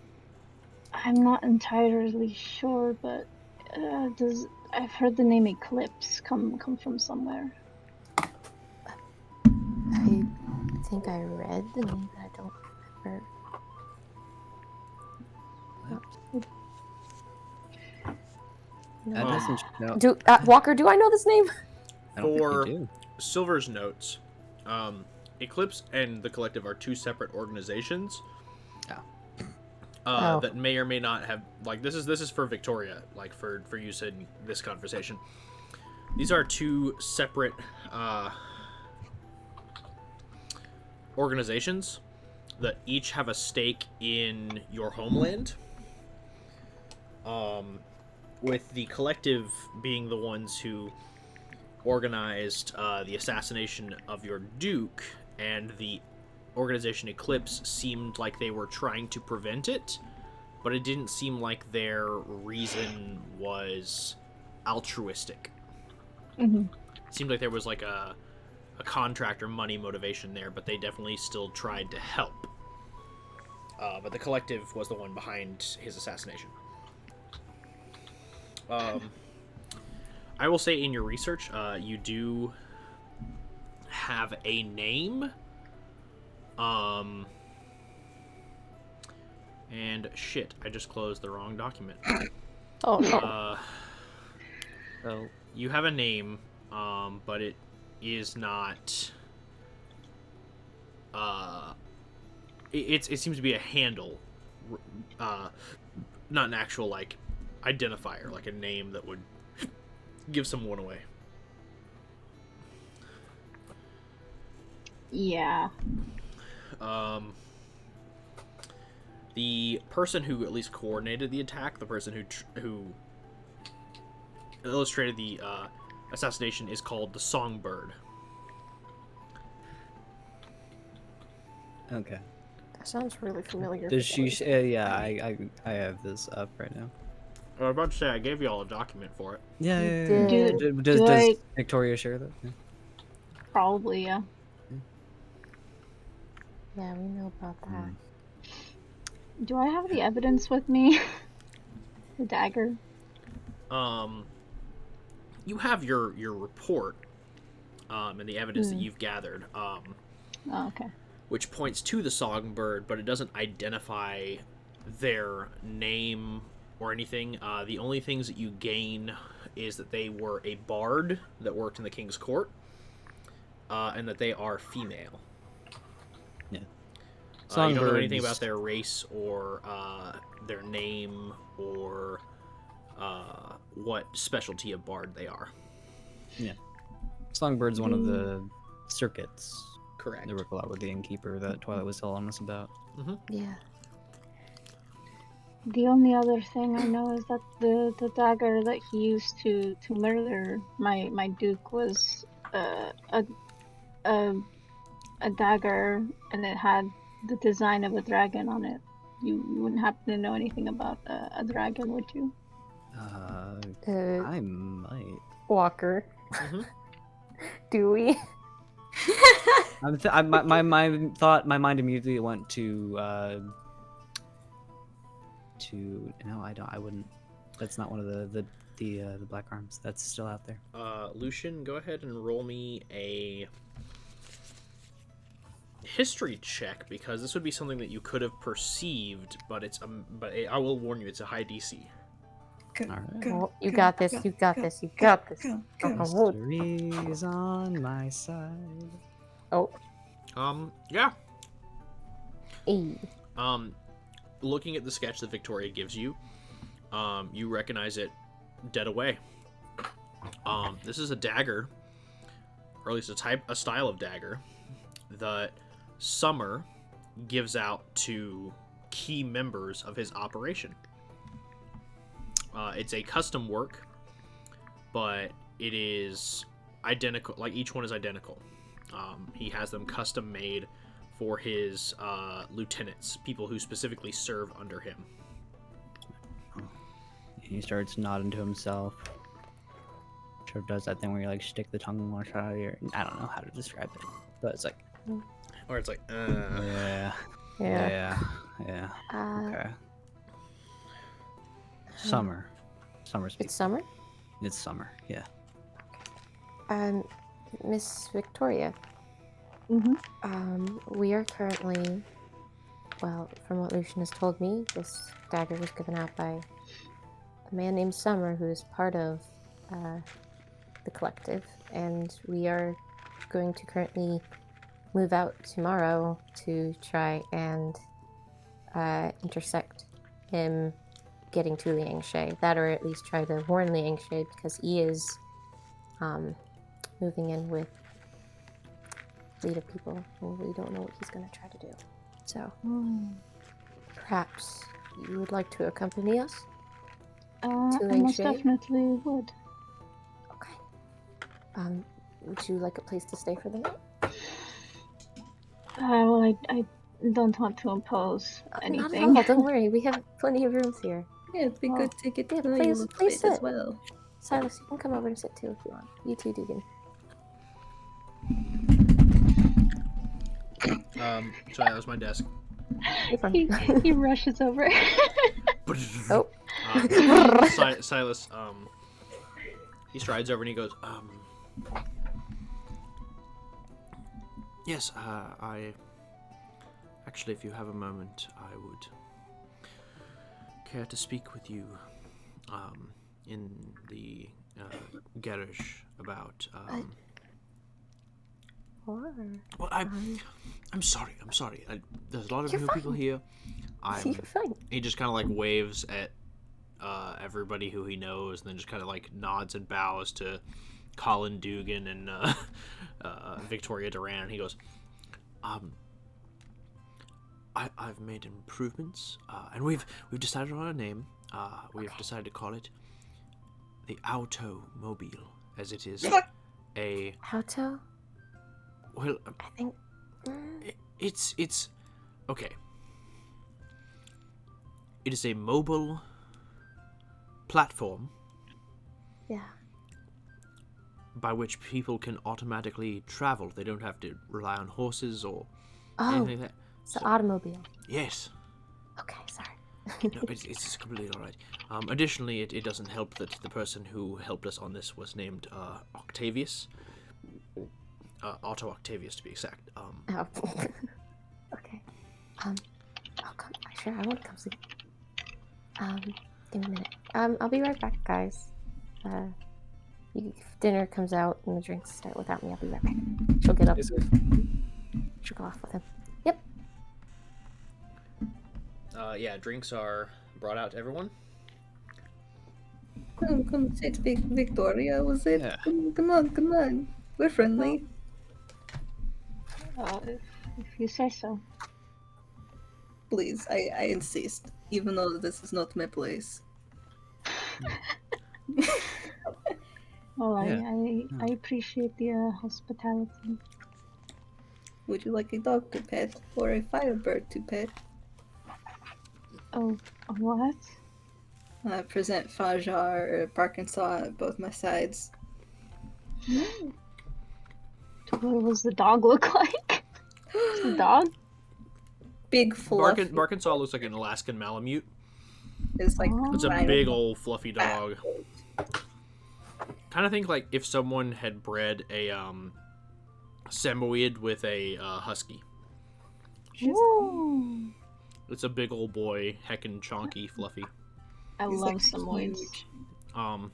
not entirely sure, but I've heard the name Eclipse come from somewhere. I think I read the name, but I don't remember. No. Walker, do I know this name? I don't think For you do. Silver's notes, Eclipse and the Collective are two separate organizations. That may or may not have, like, this is for Victoria, like for use in this conversation. These are two separate organizations that each have a stake in your homeland. With the Collective being the ones who organized the assassination of your Duke, and the organization Eclipse seemed like they were trying to prevent it, but it didn't seem like their reason was altruistic. Mm-hmm. It seemed like there was like a contract or money motivation there, but they definitely still tried to help. But the Collective was the one behind his assassination. I will say in your research, you do have a name. And shit, I just closed the wrong document. Oh no. So you have a name, but it is not. It seems to be a handle, not an actual like identifier, like a name that would give someone away. Yeah. The person who at least coordinated the attack, the person who illustrated the assassination, is called the Songbird. Okay. That sounds really familiar. Does she? Yeah, I have this up right now. I was about to say I gave you all a document for it. Yeah. You did. Does Victoria share that? Yeah. Probably, yeah. Yeah, we know about that. Do I have the evidence with me? The dagger? You have your report, and the evidence that you've gathered, Oh, okay. which points to the Songbird, but it doesn't identify their name or anything. The only things that you gain is that they were a bard that worked in the King's Court, and that they are female. Yeah. You don't know anything about their race or their name or what specialty of bard they are. Yeah. Songbird's one of the circuits. Correct. They work a lot with the innkeeper that Twilight was telling us about. Mm-hmm. Yeah. The only other thing I know is that the dagger that he used to murder my Duke was a dagger, and it had the design of a dragon on it. You wouldn't happen to know anything about a dragon, would you? I might. Walker. Mm-hmm. Do we? my mind immediately went to no, I don't. I wouldn't. That's not one of the the black arms that's still out there. Lucian, go ahead and roll me a history check, because this would be something that you could have perceived, but I will warn you, it's a high DC. Go, All right. go, Oh, you go, got this. go, You got go, this. You go, got this. go, go. Oh, History's on my side. oh. Yeah. E. Looking at the sketch that Victoria gives you, you recognize it dead away. This is a dagger, or at least a style of dagger that Summer gives out to key members of his operation. It's a custom work, but it is identical. Like, each one is identical. He has them custom made for his lieutenants, people who specifically serve under him. He starts nodding to himself. Sort of does that thing where you like stick the tongue wash out of your. I don't know how to describe it, but it's like. Or it's like, Yeah. Yeah. Yeah. Uh, Okay. Summer. Summer's It's summer. It's summer. Yeah. Miss Victoria. We are currently, well, from what Lucian has told me, this dagger was given out by a man named Summer, who is part of the collective, and we are going to currently move out tomorrow to try and intersect him getting to Liangshe. That, or at least try to warn Liangshe, because he is moving in with fleet of people, and we don't know what he's going to try to do. So, perhaps you would like to accompany us? I most Liangshe? definitely would. Okay. Would you like a place to stay for the night? Well, I don't want to impose Not anything. at all. Don't worry. We have plenty of rooms here. Yeah, it'd be Oh. good to get to Yeah, know you a please- little please bit as sit. well. Silas, you can come over and sit too if you want. You too, Dugan. Sorry, that was my desk. You're fine. He rushes over. Oh. Silas, he strides over and he goes, yes, I actually, if you have a moment, I would care to speak with you, in the, garage about, Or... well, I'm sorry, there's a lot of You're new people fine. here. You're fine. He just kind of like waves at everybody who he knows, and then just kind of like nods and bows to Colin Dugan and Victoria Duran. He goes, I've made improvements, and we've decided on a name. We've decided to call it the Automobile, as it is a Auto? well. I think... It's okay. It is a mobile platform Yeah. by which people can automatically travel. They don't have to rely on horses or Oh, anything like that. it's an automobile. Yes. Okay, sorry. No, it's completely all right. Additionally, it doesn't help that the person who helped us on this was named Octavius. Otto Octavius, to be exact. Oh. Okay. I'll come. Sure, I want to come see. Give me a minute. I'll be right back, guys. If dinner comes out and the drinks start without me, I'll be right back. She'll get up. She'll go off with him. Yep. Yeah, drinks are brought out to everyone. Come sit, Victoria, was it? Yeah. Come on. We're friendly. If you say so. Please, I insist, even though this is not my place. Well, Yeah. I appreciate the hospitality. Would you like a dog to pet or a firebird to pet? Oh, what? I present Fajar, Parkinsaw at both my sides. What does the dog look like? It's a dog? Big fluffy. Barkinsaw looks like an Alaskan Malamute. It's like Oh. It's a giant big old fluffy dog. kind of think like if someone had bred a Samoyed with a husky. Ooh, It's a big old boy, heckin' chonky, fluffy. I He's, love like, Samoyeds. huge. And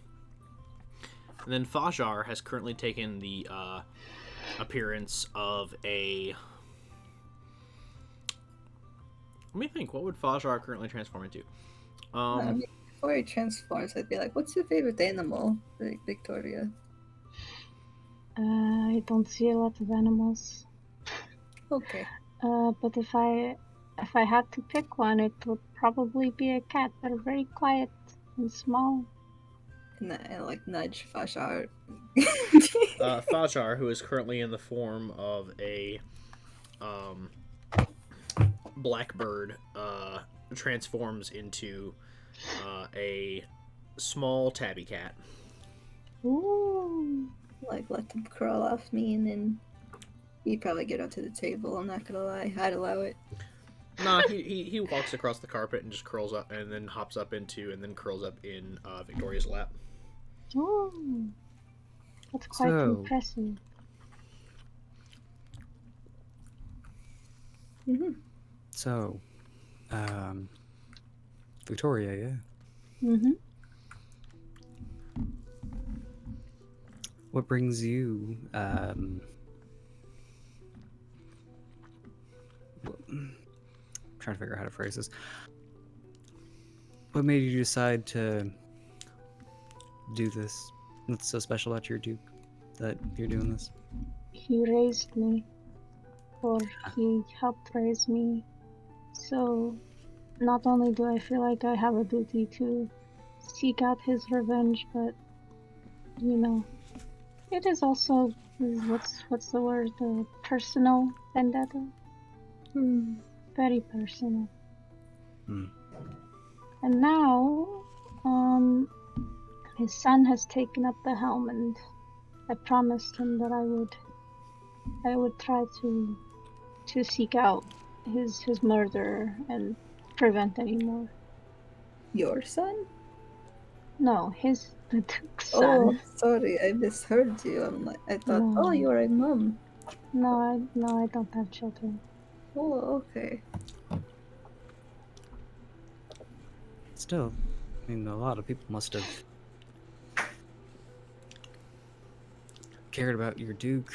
then Fajar has currently taken the appearance of a. Let me think. What would Fajar currently transform into? I mean, before he transforms, I'd be like, "What's your favorite animal, Victoria?" I don't see a lot of animals. Okay. But if I had to pick one, it would probably be a cat. They're very quiet and small. And I like nudge Fajar. Fajar, who is currently in the form of a blackbird, transforms into a small tabby cat. Ooh. Like, let them crawl off me, and then he'd probably get up to the table. I'm not gonna lie, I'd allow it. Nah, he walks across the carpet and just curls up, and then hops up into, and then curls up in Victoria's lap. Ooh. That's quite So- impressive. Mm-hmm. So, Victoria, yeah. Mm-hmm. What brings you, trying to figure out how to phrase this. What made you decide to do this? What's so special about your Duke that you're doing this? He raised me, or he helped raise me. So, not only do I feel like I have a duty to seek out his revenge, but you know, it is also what's the word? Personal vendetta. Very personal. Hmm. And now, his son has taken up the helm, and I promised him that I would try to seek out his murderer and prevent any more. Your son? No, the Duke's Oh, son. sorry, I misheard you. I thought, No. oh, you're a mom. No, I don't have children. Oh, okay. Still, I mean, a lot of people must have cared about your Duke.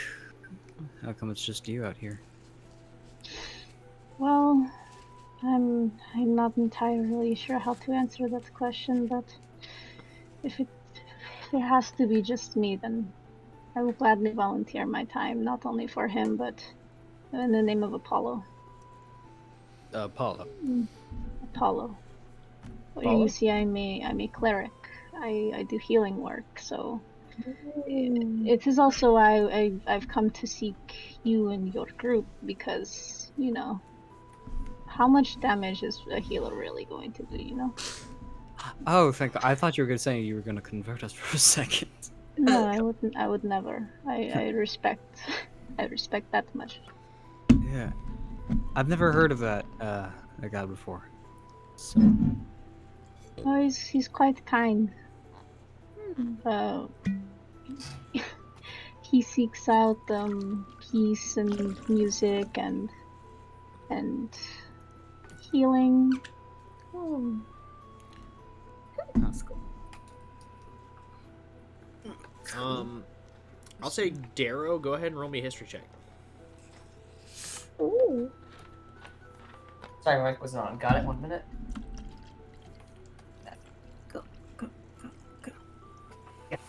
How come it's just you out here? Well, I'm not entirely sure how to answer that question, but if it has to be just me, then I will gladly volunteer my time, not only for him, but in the name of Apollo. Paula. Apollo. Well, Apollo? you see, I'm a cleric. I do healing work, so it is also why I've come to seek you and your group, because, you know, how much damage is a healer really going to do, you know? Oh, thank God. I thought you were going to say you were going to convert us for a second. No, I wouldn't. I would never. I respect. I respect that much. Yeah. I've never heard of that a god before. So, Oh, he's quite kind. He seeks out peace and music and healing. Oh, that's I'll say Darrow, go ahead and roll me a history check. ooh. Sorry, my mic wasn't on. Got it? 1 minute. Go, go, go, go. Yes.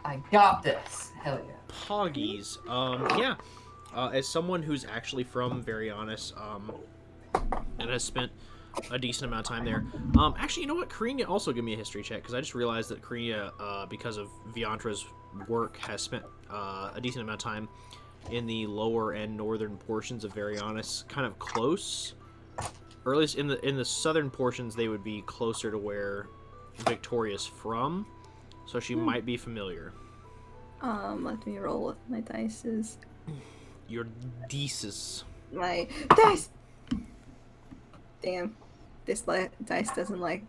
I got this. Hell yeah. Poggies. Yeah. As someone who's actually from Varianus, and has spent a decent amount of time there. Actually, you know what? Karina also give me a history check, because I just realized that Karina, because of Viantra's work, has spent a decent amount of time in the lower and northern portions of Varianus, kind of close. Or at least in the southern portions, they would be closer to where Victoria's from, so she might be familiar. Let me roll with my dices. Your dices. My dice! Damn. This dice doesn't like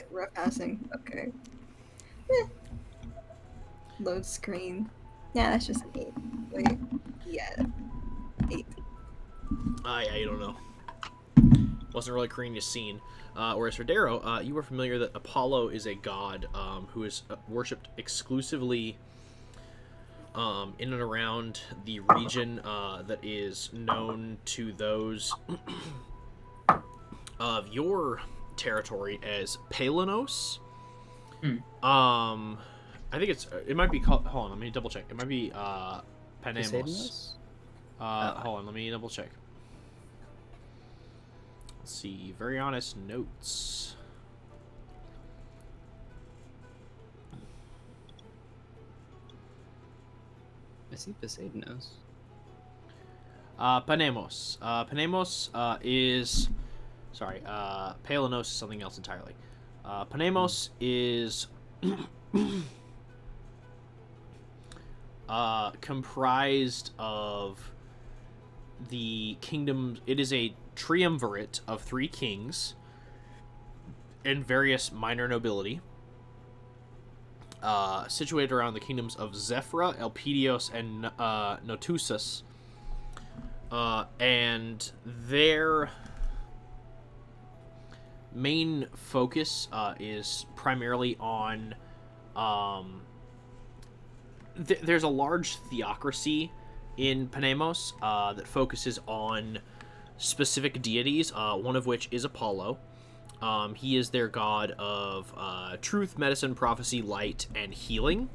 Rough passing. Okay. Load screen. Yeah, that's just an 8. Wait. Yeah. 8. Yeah, you don't know. Wasn't really Karina's scene. Whereas for Darrow, you were familiar that Apollo is a god who is worshipped exclusively in and around the region that is known to those of your territory as Palanos. I think it might be called. Hold on, let me double check. It might be Panemos. Hold on, let me double check. Let's see. Very honest notes. I see Poseidonos. Panemos. Panemos is. Sorry, Palanos is something else entirely. Panemos is comprised of the kingdom. It is a triumvirate of 3 kings and various minor nobility, situated around the kingdoms of Zephyra, Elpidios, and Notussus. And their main focus is primarily on there's a large theocracy in Panemos that focuses on specific deities, one of which is Apollo. He is their god of truth, medicine, prophecy, light, and healing.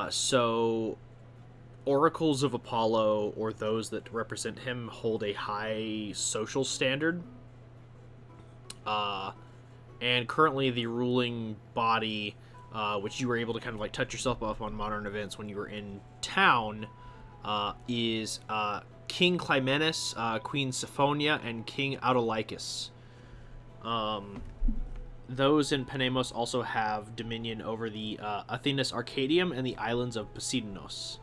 So oracles of Apollo, or those that represent him, hold a high social standard. And currently the ruling body, which you were able to kind of like touch yourself up on modern events when you were in town, is King Clymenus, Queen Syphonia, and King Autolycus. Those in Panemos also have dominion over the Athenas Arcadium and the islands of Poseidonos.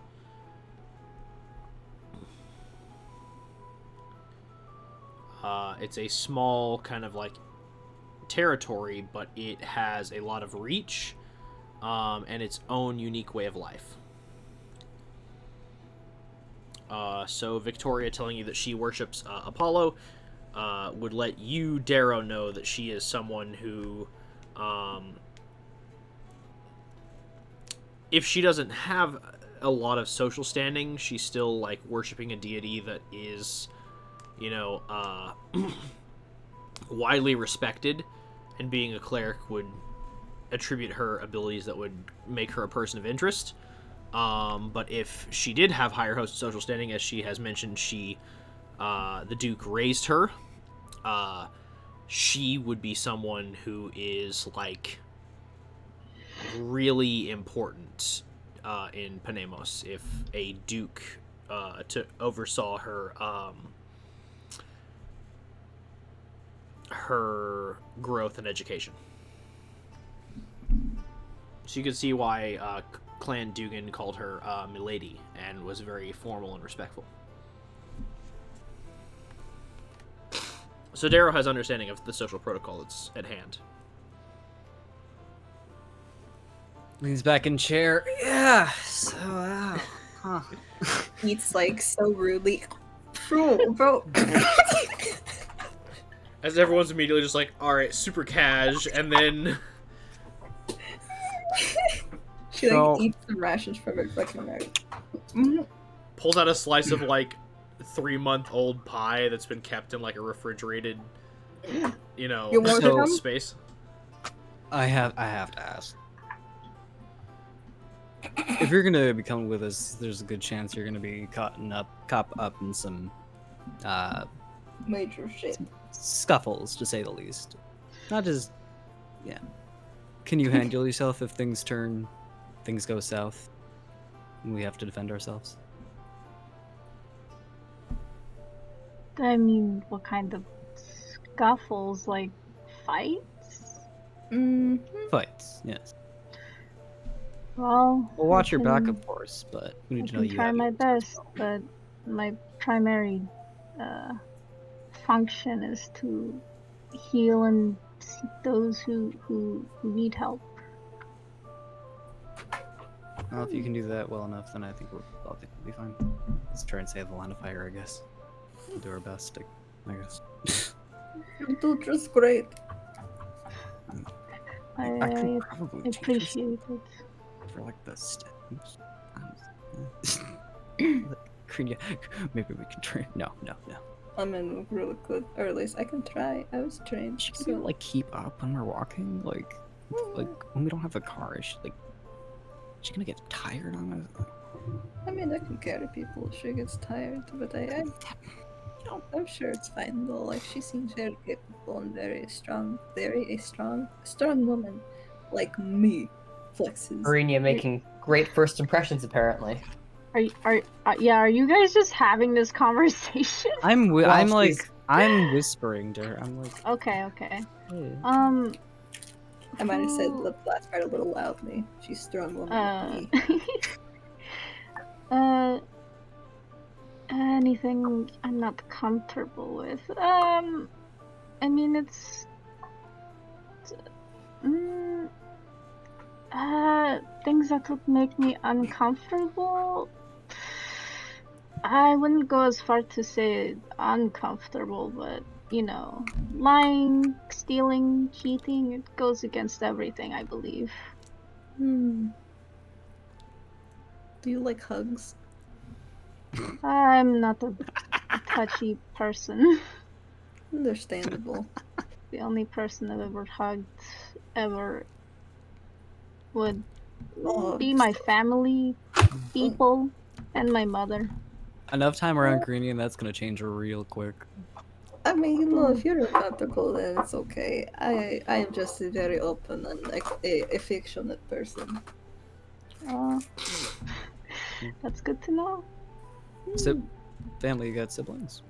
It's a small kind of like territory, but it has a lot of reach and its own unique way of life. So Victoria telling you that she worships Apollo would let you, Darrow, know that she is someone who, if she doesn't have a lot of social standing, she's still like worshipping a deity that is, you know, widely respected, and being a cleric would attribute her abilities that would make her a person of interest. But if she did have higher social standing, as she has mentioned, the Duke raised her, she would be someone who is like really important in Panemos if a Duke oversaw her growth and education. So you can see why Clan Dugan called her Milady and was very formal and respectful. So Darrow has understanding of the social protocol that's at hand. Leans back in chair. Yeah. So, huh. Eats like so rudely. Bro. As everyone's immediately just like, alright, super cash, and then she like eats some rations from her fucking mouth. Pulls out a slice of like 3-month-old pie that's been kept in like a refrigerated, you know, space. I have to ask. If you're gonna be coming with us, there's a good chance you're gonna be caught up in some major shit. Scuffles, to say the least. Not just, yeah. Can you handle yourself if things go south, and we have to defend ourselves? I mean, what kind of scuffles? Like fights? Fights, yes. Well, We'll watch your back, of course, but we need to know you. I can try my best, but my primary function is to heal and seek those who need help. Well, if you can do that well enough, then I think we'll be fine. Let's try and save the line of fire, I guess. We'll do our best, I guess. You do just great. I could I probably teach us appreciate it. for like the stems. Maybe we can train. No. I mean, really good. Or at least I can try. I was trained. She So can like keep up when we're walking, like when we don't have the car. Is she gonna get tired on us? I mean, I can carry people if she gets tired, but I'm sure it's fine though. Like she seems very capable and very strong. Very strong woman, like me, flexes. Verinia making great first impressions, apparently. Are you guys just having this conversation? I'm she's- I'm whispering to her. I'm like, Okay. hey. I might have said who- the last part a little loudly. She's strong woman like me. Anything I'm not comfortable with. I mean, it's things that would make me uncomfortable. I wouldn't go as far to say uncomfortable, but you know, lying, stealing, cheating, it goes against everything, I believe. Do you like hugs? I'm not a touchy person. Understandable. The only person I've ever hugged ever would Oh, be my family, people, and my mother. Enough time around Greenie, and that's gonna change real quick. I mean, if you're uncomfortable, then it's okay. I am just a very open and like a affectionate person. That's good to know. Family, you got siblings?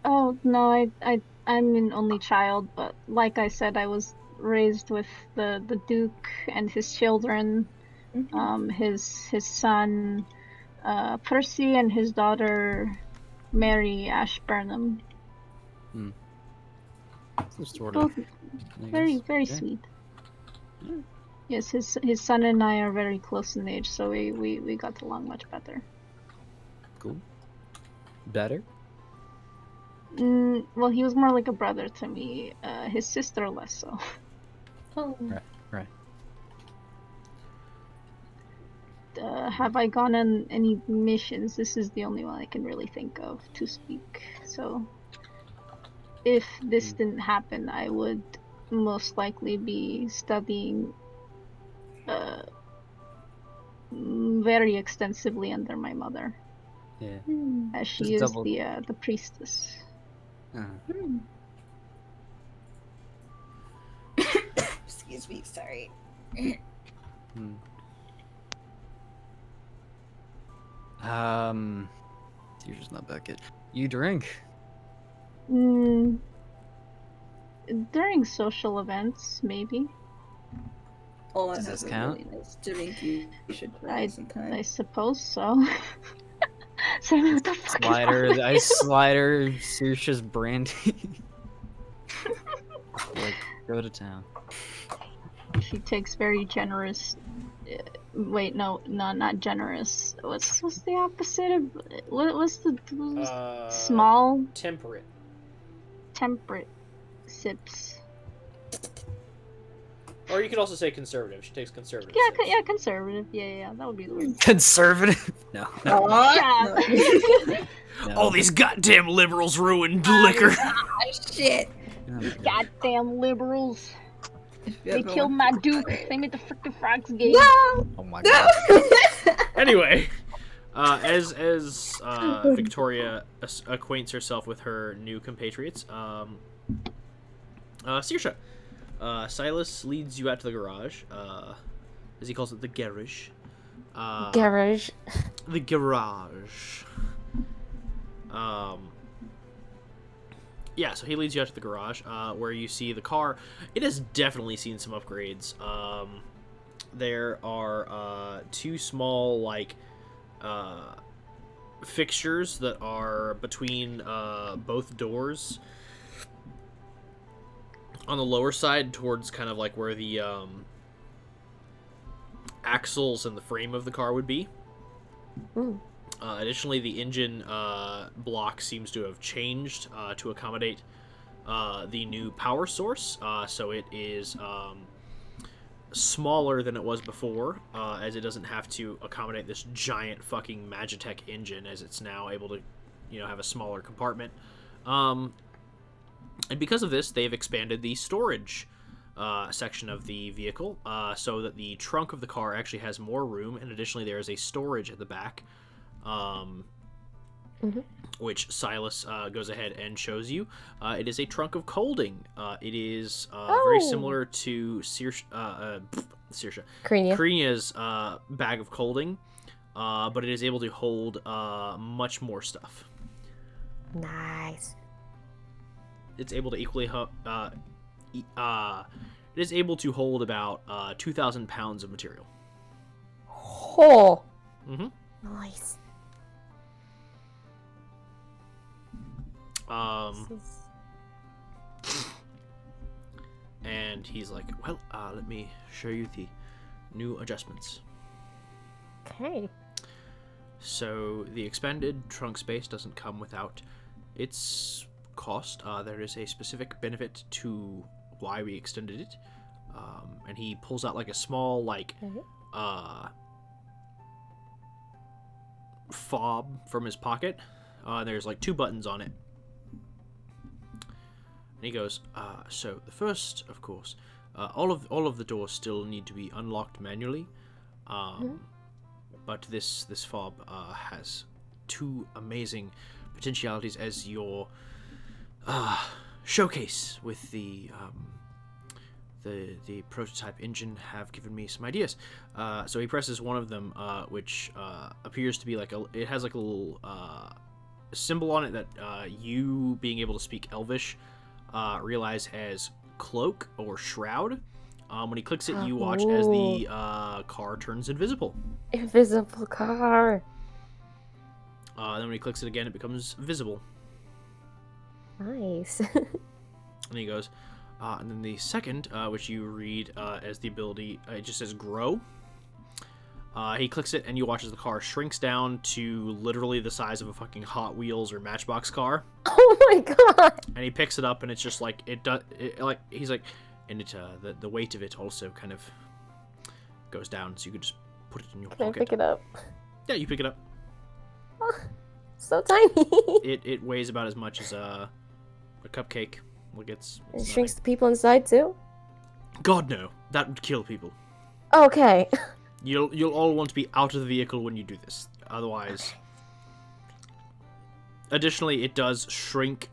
Oh no, I'm an only child, but like I said, I was raised with the Duke and his children, his son Percy and his daughter Mary Ashburnham. So sort of. Both very Yeah. sweet. Yes, his son and I are very close in age, so we got along much better. Cool. Better? Well, he was more like a brother to me. His sister less so. Oh. Right. Have I gone on any missions? This is the only one I can really think of to speak. So, if this didn't happen, I would most likely be studying very extensively under my mother, Yeah. as she Just is double- the priestess. Excuse me, sorry. You're just not back yet. You drink? During social events, maybe. Oh, I Does have this a count? really nice drink. You should try sometime. I suppose so. Sammy, what the fuck is wrong with you? Slider, Saoirse's brandy. Like, go to town. She takes very generous. Wait, no, not generous. What's the opposite of what's the small Temperate. temperate sips? Or you could also say conservative. She takes conservative. Yeah, sips. yeah, conservative. Yeah, that would be the word. Conservative? No. Yeah. No. All these goddamn liberals ruined liquor. Shit. Oh my God. Goddamn liberals! If you They ever killed want- my duke. They made the freaking frogs gay. Oh my God. Anyway, as Victoria acquaints herself with her new compatriots, Saoirse, Silas leads you out to the garage, as he calls it, the garage. Garage. The garage. Yeah, so he leads you out to the garage, where you see the car. It has definitely seen some upgrades. There are two small, like, fixtures that are between both doors on the lower side towards kind of like where the axles and the frame of the car would be. Mm. Additionally, the engine block seems to have changed to accommodate the new power source, so it is smaller than it was before, as it doesn't have to accommodate this giant fucking Magitech engine, as it's now able to, have a smaller compartment. And because of this, they've expanded the storage section of the vehicle, so that the trunk of the car actually has more room, and additionally there is a storage at the back, which Silas goes ahead and shows you. It is a trunk of colding. It is very similar to Karinia's bag of colding, but it is able to hold much more stuff. Nice. It's able to equally it is able to hold about 2,000 pounds of material. Oh. Mm-hmm. Nice. And he's like, well, let me show you the new adjustments. Okay. So the expanded trunk space doesn't come without its cost. There is a specific benefit to why we extended it. And he pulls out like a small fob from his pocket. There's like 2 buttons on it. And he goes, so the first, of course, all of the doors still need to be unlocked manually. But this fob has 2 amazing potentialities as your showcase with the prototype engine have given me some ideas. So he presses one of them, which appears to be like it has like a little symbol on it that you, being able to speak Elvish, realize as cloak or shroud. When he clicks it, you watch as the car turns invisible. Invisible car. Then when he clicks it again, it becomes visible. Nice. And he goes, and then the second, which you read as the ability, it just says grow. He clicks it, and you watch as the car shrinks down to literally the size of a fucking Hot Wheels or Matchbox car. Oh my god! And he picks it up, and it's just like he's like, and it the weight of it also kind of goes down, so you could just put it in your Can pocket. I pick it up? Yeah, you pick it up. Oh, so tiny. It weighs about as much as a cupcake. Like it's It shrinks the people inside too? God no, that would kill people. Okay. You'll all want to be out of the vehicle when you do this. Otherwise. Additionally, it does shrink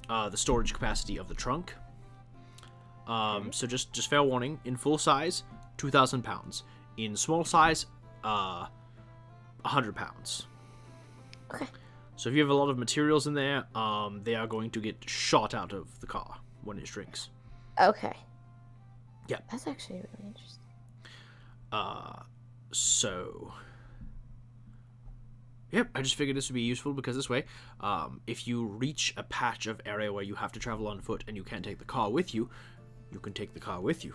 the storage capacity of the trunk. So just fair warning: in full size, 2,000 pounds. In small size, 100 pounds. Okay. So if you have a lot of materials in there, they are going to get shot out of the car when it shrinks. Okay. Yeah. That's actually really interesting. So... Yep, I just figured this would be useful because this way, if you reach a patch of area where you have to travel on foot and you can't take the car with you, you can take the car with you.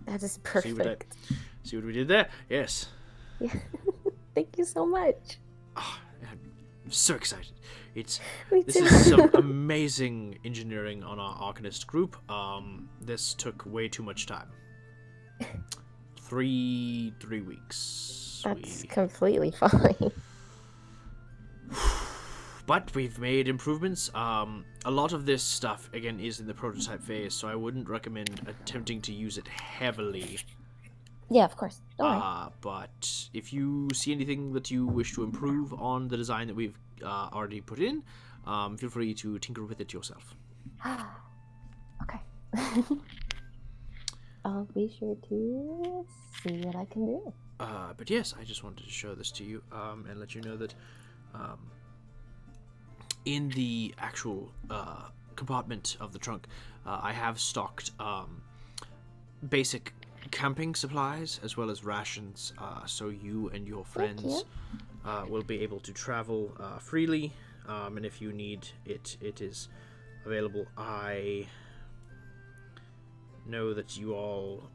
That is perfect. See what we did there? Yes. Yeah. Thank you so much. Oh, I'm so excited. Me This too. is some amazing engineering on our Arcanist group. This took way too much time. 3 weeks. That's completely fine. But we've made improvements. A lot of this stuff, again, is in the prototype phase, so I wouldn't recommend attempting to use it heavily. Yeah, of course. Don't worry. But if you see anything that you wish to improve on the design that we've already put in, feel free to tinker with it yourself. Okay. I'll be sure to see what I can do. But yes, I just wanted to show this to you and let you know that in the actual compartment of the trunk, I have stocked basic camping supplies as well as rations, so you and your friends will be able to travel freely, and if you need it, it is available. I know that you all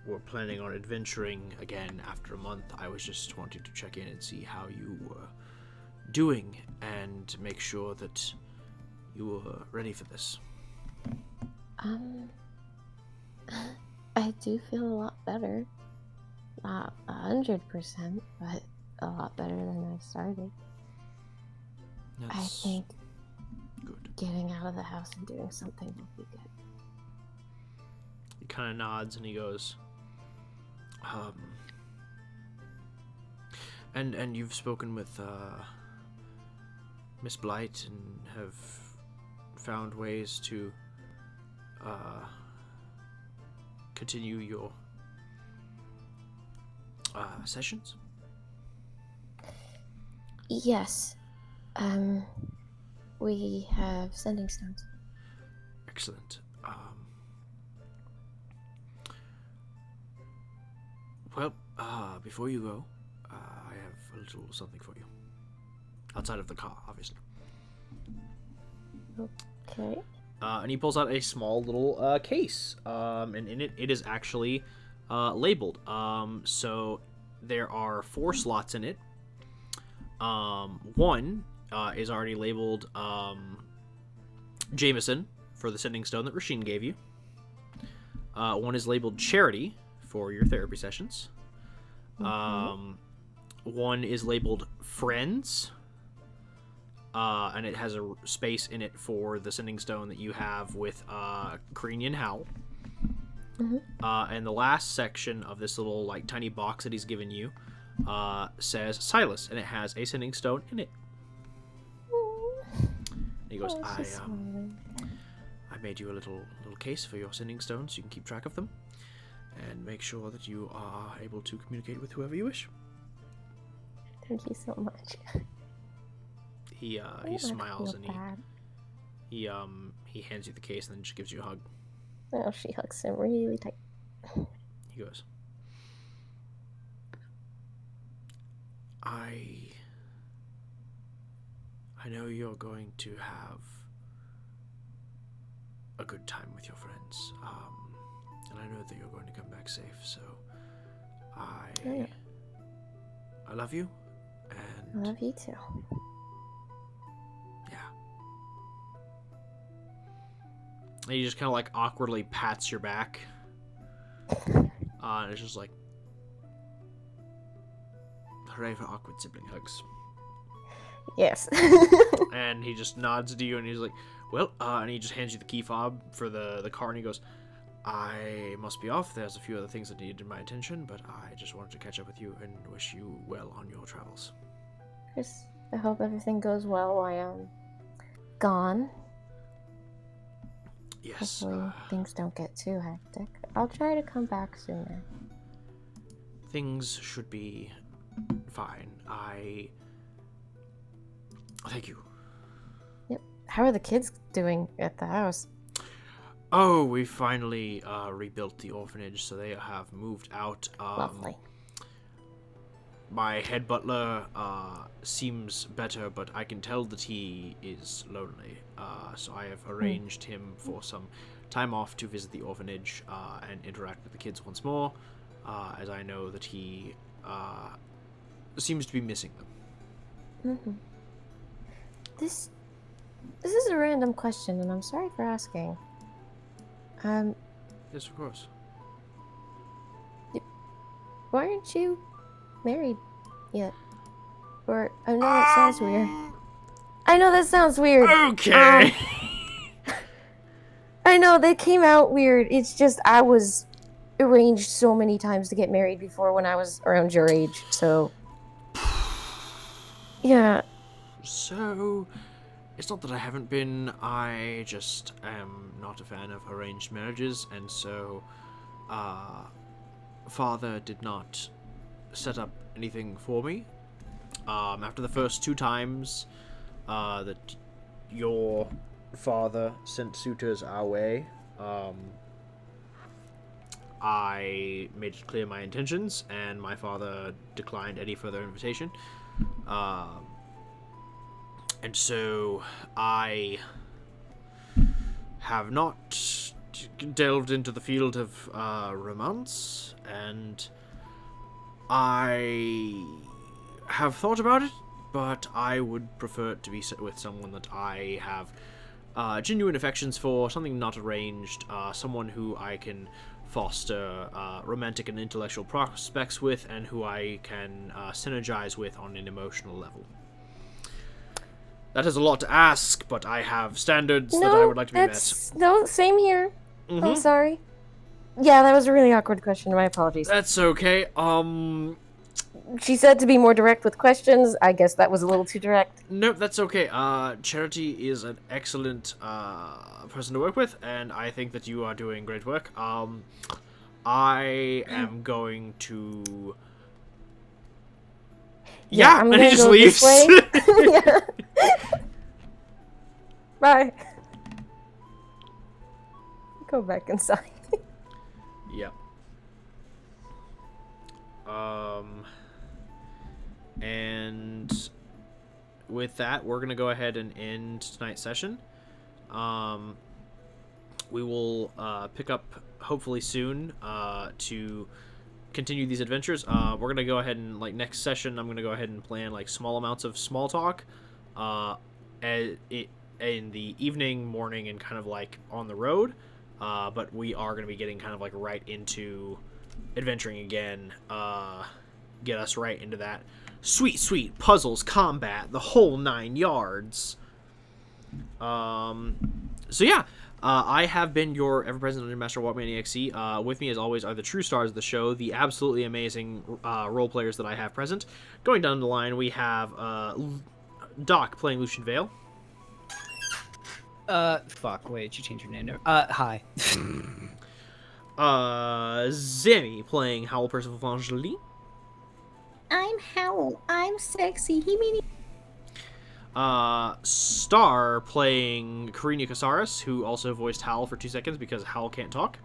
were planning on adventuring again after a month. I was just wanting to check in and see how you were doing and make sure that you were ready for this. I do feel a lot better. Not 100%, but a lot better than I started. That's I think good. getting out of the house and doing something will be good. He kind of nods and he goes, and you've spoken with Miss Blight and have found ways to continue your sessions? Yes. We have sending stones. Excellent. Well, before you go, I have a little something for you. Outside of the car, obviously. Okay. And he pulls out a small little case. And in it, it is actually labeled. So there are 4 slots in it. One is already labeled Jameson for the sending stone that Rasheen gave you. One is labeled Charity for your therapy sessions. One is labeled Friends. And it has a space in it for the sending stone that you have with Creekside and Howl. And the last section of this little like tiny box that he's given you says Silas, and it has a sending stone in it. And he goes, I made you a little case for your sending stones so you can keep track of them and make sure that you are able to communicate with whoever you wish. Thank you so much. He smiles and he hands you the case and then just gives you a hug. Oh, she hugs him really tight. He goes, I know you're going to have a good time with your friends, and I know that you're going to come back safe. So I love you, and I love you too. Yeah. And he just kind of like awkwardly pats your back, and it's just like, hooray for awkward sibling hugs. Yes. And he just nods to you and he's like, well, and he just hands you the key fob for the car and he goes, I must be off. There's a few other things that needed my attention, but I just wanted to catch up with you and wish you well on your travels. Chris, I hope everything goes well while I'm gone. Yes. Hopefully things don't get too hectic. I'll try to come back sooner. Things should be fine. Thank you. Yep. How are the kids doing at the house? Oh, we finally rebuilt the orphanage, so they have moved out. Lovely. My head butler seems better, but I can tell that he is lonely. So I have arranged him for some time off to visit the orphanage and interact with the kids once more, as I know that he seems to be missing them. This is a random question, and I'm sorry for asking. Yes, of course. Why aren't you married yet? Or I know that sounds weird. I know that sounds weird. Okay. I know they came out weird. It's just I was arranged so many times to get married before when I was around your age. So yeah. So, it's not that I haven't been, I just am not a fan of arranged marriages, and so, Father did not set up anything for me. After the first 2 times, that your father sent suitors our way, I made it clear my intentions, and my father declined any further invitation. And so I have not delved into the field of romance, and I have thought about it, but I would prefer it to be with someone that I have genuine affections for, something not arranged, someone who I can foster romantic and intellectual prospects with, and who I can synergize with on an emotional level. That is a lot to ask, but I have standards that I would like to be met. No, same here. Mm-hmm. I'm sorry. Yeah, that was a really awkward question. My apologies. That's okay. She said to be more direct with questions. I guess that was a little too direct. Nope, that's okay. Charity is an excellent person to work with, and I think that you are doing great work. I am going to... Yeah, I'm and he gonna just go leaves. this way. Yeah. Bye. Go back inside. Yep. And with that, we're gonna go ahead and end tonight's session. We will pick up hopefully soon to continue these adventures. We're gonna go ahead and next session, I'm gonna go ahead and plan small amounts of small talk, in the evening, morning, and kind of on the road. But we are gonna be getting kind of right into adventuring again. Get us right into that sweet puzzles, combat, the whole 9 yards. So yeah. I have been your ever-present Dungeon Master, Walkmaniac C. With me, as always, are the true stars of the show, the absolutely amazing role players that I have present. Going down the line, we have Doc playing Lucian Vale. Fuck, wait, you changed your name. Hi. Zemi playing Howl Percival Fangeli. I'm Howl. I'm sexy. He mean. Star playing Karina Casares, who also voiced Howl for 2 seconds because Howl can't talk.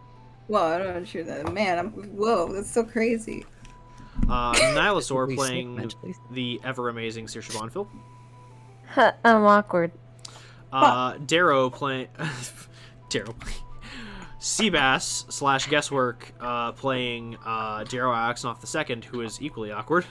Well, I don't know that. Man, whoa, that's so crazy. Nihilosaur playing the ever-amazing Saoirse Bonfil. I'm awkward. Darrow playing... Darrow. Seabass / Guesswork playing Darrow Axonoff II, who is equally awkward.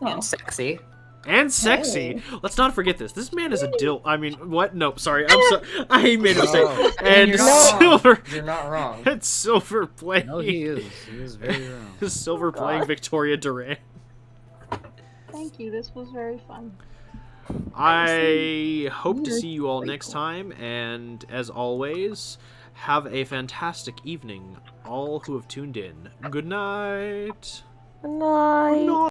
And sexy. And sexy. Hey. Let's not forget this. This man is a dill. I mean, what? Nope. Sorry. I made a mistake. Oh, and you're not Silver. wrong. You're not wrong. And Silver playing. No, he is. He is very wrong. Silver playing Victoria Duran. Thank you. This was very fun. I hope to see you all next time. And as always, have a fantastic evening, all who have tuned in. Good night. Good night.